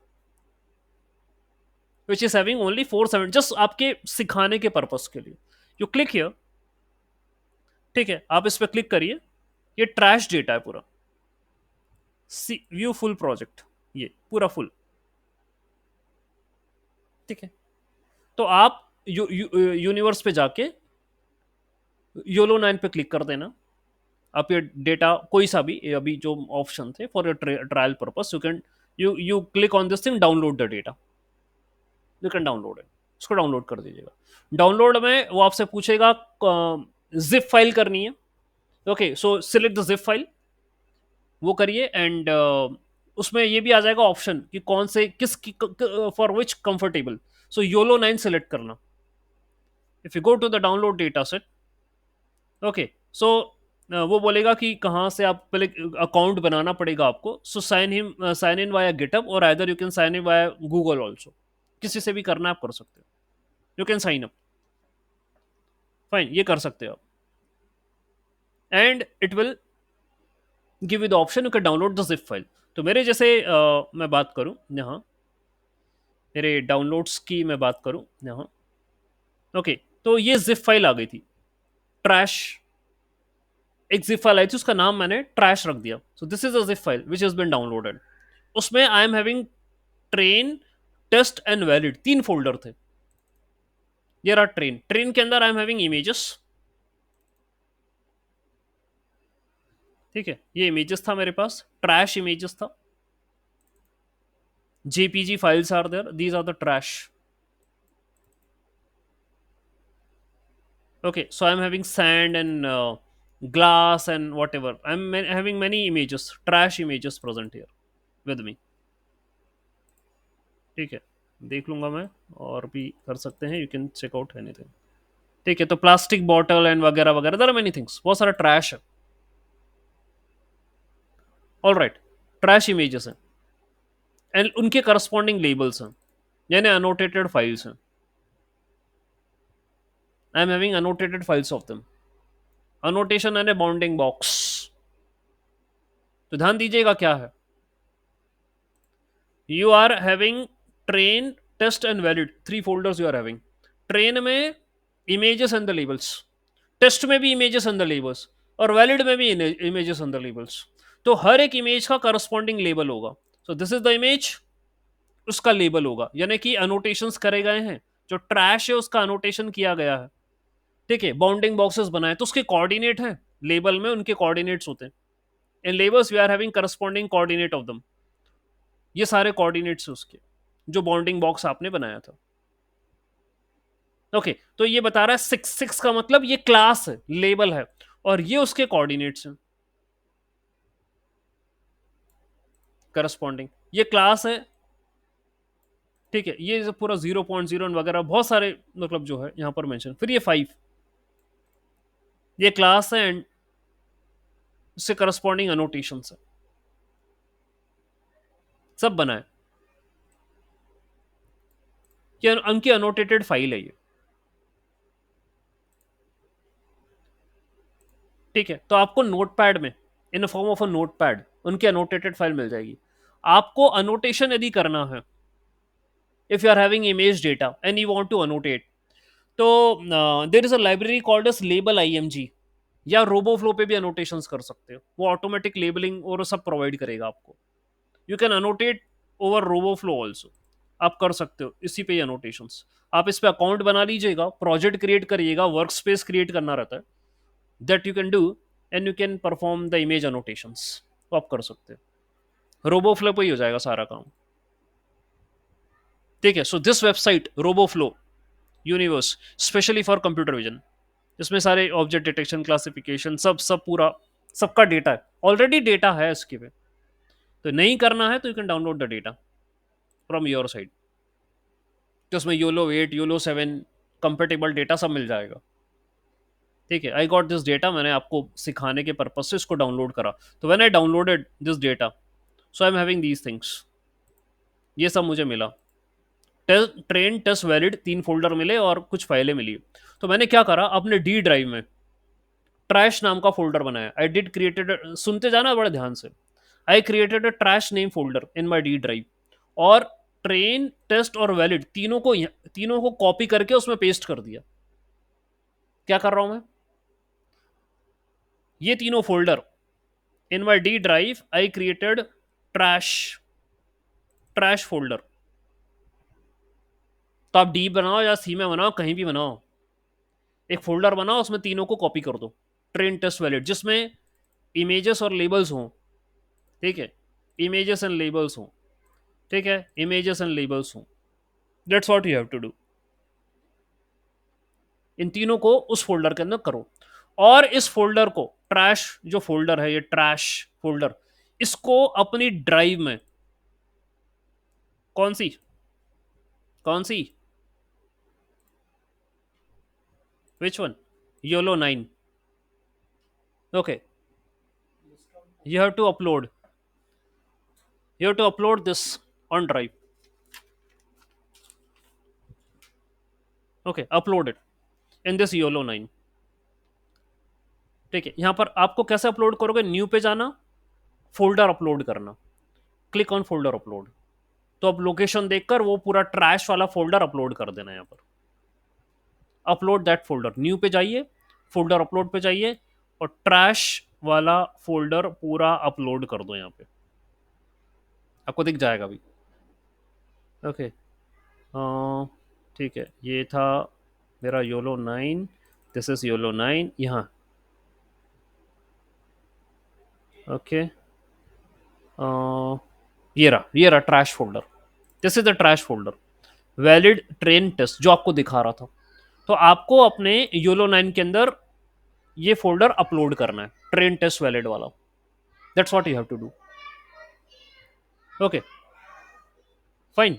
which is having only 470, just आपके सिखाने के पर्पस के लिए। यू क्लिक हियर, ठीक है, आप इस पर क्लिक करिए, ये ट्रैश डेटा है पूरा। व्यू फुल प्रोजेक्ट, ये पूरा फुल, ठीक है। तो आप यूनिवर्स पे जाके YOLO 9 पे क्लिक कर देना। आप ये डेटा कोई सा भी, अभी जो ऑप्शन थे for your trial purpose, you click on this thing, download the data. You can download it. उसको डाउनलोड कर दीजिएगा. डाउनलोड में वो आपसे पूछेगा जिप फाइल करनी है. Okay, so select the zip file, वो करिए. एंड उसमें ये भी आ जाएगा ऑप्शन कि कौन से किस for which comfortable. So YOLO 9 select करना. If you go to the download data set, okay, so वो बोलेगा कि कहाँ से आप पहले अकाउंट बनाना पड़ेगा आपको. So sign in via GitHub, और either you can sign in via Google also. किसी से भी करना आप कर सकते हो. You can sign up, fine, ये कर सकते हो आप. And it will give you the option you can download the zip file. तो मेरे जैसे मैं बात करूं यहाँ, मेरे डाउनलोड्स की मैं बात करूं यहाँ. ओके, तो ये जिप फाइल आ गई थी, ट्रैश. एक जिप फाइल आई थी, उसका नाम मैंने ट्रैश रख दिया. So this is a zip file which has been downloaded. उसमें I am having train, test and valid, 3 folder थे. ये रहा ट्रेन. ट्रेन के अंदर आई एम हैविंग इमेजेस. ठीक है, ये इमेजेस था मेरे पास, ट्रैश इमेजेस था. JPG files are there. These are the trash. Okay, so I'm having sand and glass and whatever. Having many images, trash images present here with me. ठीक है, देख लूंगा मैं, और भी कर सकते हैं. You can check out anything. ठीक है, तो प्लास्टिक बॉटल एंड वगैरह वगैरह, देयर आर मेनी थिंग्स. बहुत सारा ट्रैश है. ऑल राइट, ट्रैश इमेजेस हैं एंड उनके करस्पॉन्डिंग लेबल्स हैं, यानी अनोटेटेड फाइल्स हैं. I am having annotated files of them. Annotation and a bounding box. तो ध्यान दीजिएगा क्या है. You are having train, test and valid, 3 folders you are having. Train में images and the labels, test में भी images and the labels, और valid में भी इमेजेस एंड द लेबल्स. तो हर एक इमेज का करस्पॉन्डिंग लेबल होगा. सो दिस इज द इमेज, उसका लेबल होगा, यानी कि अनोटेशंस करे गए हैं. जो ट्रैश है उसका अनोटेशन किया गया है. ठीक है, बाउंडिंग बॉक्सेस बनाए तो उसके कोऑर्डिनेट हैं, लेबल में उनके कोऑर्डिनेट्स होते हैं. In labels we are having corresponding coordinate of them. ये सारे कोऑर्डिनेट्स हैं उसके, जो बाउंडिंग बॉक्स आपने बनाया था. ओके, तो ये बता रहा है 6 का मतलब ये क्लास है, लेबल है, और ये उसके कोऑर्डिनेट्स हैं करस्पॉन्डिंग. ये क्लास है. ठीक है, ये पूरा 0.0 वगैरह बहुत सारे मतलब जो है यहां पर मेंशन. फिर ये 5, ये क्लास है एंड इससे करस्पॉन्डिंग अनोटेशंस है, सब बना है. ये उनकी अनोटेटेड फाइल है ये. ठीक है, तो आपको नोटपैड में, in form of a notepad, उनकी अनोटेटेड फाइल मिल जाएगी. आपको अनोटेशन यदि करना है, if you are having image data and you want to annotate, तो there is a library called as label IMG, या रोबोफ्लो पे भी अनोटेशंस कर सकते हो. वो ऑटोमेटिक लेबलिंग और सब प्रोवाइड करेगा आपको. You can annotate over Roboflow also. आप कर सकते हो इसी पे ही अनोटेशंस. आप इस पे अकाउंट बना लीजिएगा, प्रोजेक्ट क्रिएट करिएगा, वर्क स्पेस क्रिएट करना रहता है, that you can do, and you can perform the image annotations. तो आप कर सकते हो, रोबोफ्लो पे ही हो जाएगा सारा काम. ठीक है, so this website Roboflow universe specially for computer vision. इसमें सारे ऑब्जेक्ट डिटेक्शन, क्लासिफिकेशन, सब सब पूरा सबका डेटा है. ऑलरेडी डेटा है इसके पे, तो नहीं करना है तो you can download the data from your side. तो उसमें योलो 8, योलो 7 कंपेटेबल डेटा सब मिल जाएगा. ठीक है, आई गॉट दिस डेटा, मैंने आपको सिखाने के पर्पज से इसको डाउनलोड करा. तो when I downloaded this data, so I am having these things. ये सब मुझे मिला. ट्रेन, टेस्ट, वैलिड, 3 फोल्डर मिले और कुछ फाइलें मिली. तो मैंने क्या करा, अपने D ड्राइव में ट्रैश नाम का फोल्डर बनाया. आई डिड क्रिएटेड, सुनते जाना बड़े ध्यान से. I created a trash name folder in my D drive, और ट्रेन, टेस्ट और वैलिड तीनों को कॉपी करके उसमें पेस्ट कर दिया. क्या कर रहा हूं मैं, ये तीनों folder in my D drive I created trash folder. तो आप D बनाओ या C में बनाओ, कहीं भी बनाओ, एक फोल्डर बनाओ, उसमें तीनों को कॉपी कर दो, ट्रेन, टेस्ट, वैलिड, जिसमें इमेजेस और लेबल्स हों. ठीक है, इमेजेस एंड लेबल्स हों. ठीक है, इमेजेस एंड लेबल्स हूँ, that's what you have to do. इन तीनों को उस फोल्डर के अंदर करो, और इस फोल्डर को, ट्रैश जो फोल्डर है, ये ट्रैश फोल्डर, इसको अपनी ड्राइव में, कौन सी, कौन सी, which one, YOLO 9, okay, you have to upload, you have to upload this on drive, okay, upload it in this YOLO 9। ठीक है, यहां पर आपको कैसे अपलोड करोगे, न्यू पे जाना, फोल्डर अपलोड करना, क्लिक ऑन फोल्डर अपलोड, तो अब लोकेशन देखकर वो पूरा ट्रैश वाला फोल्डर अपलोड कर देना। यहाँ पर अपलोड दैट फोल्डर, न्यू पे जाइए, फोल्डर अपलोड पे जाइए, और ट्रैश वाला फोल्डर पूरा अपलोड कर दो। यहाँ पे आपको दिख जाएगा अभी, ओके। ठीक है, ये था मेरा योलो 9, दिस इज योलो 9 यहाँ, ओके। ये रहा trash folder, this is the trash folder, valid train test जो आपको दिखा रहा था। तो आपको अपने योलो 9 के अंदर ये फोल्डर अपलोड करना है, ट्रेन टेस्ट वैलिड वाला, that's what you have to do, okay, fine,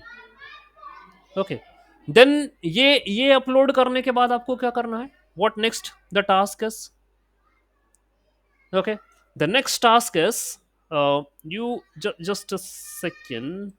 okay. Then ये अपलोड करने के बाद आपको क्या करना है, what next the task is, okay, the next task is, you just a second,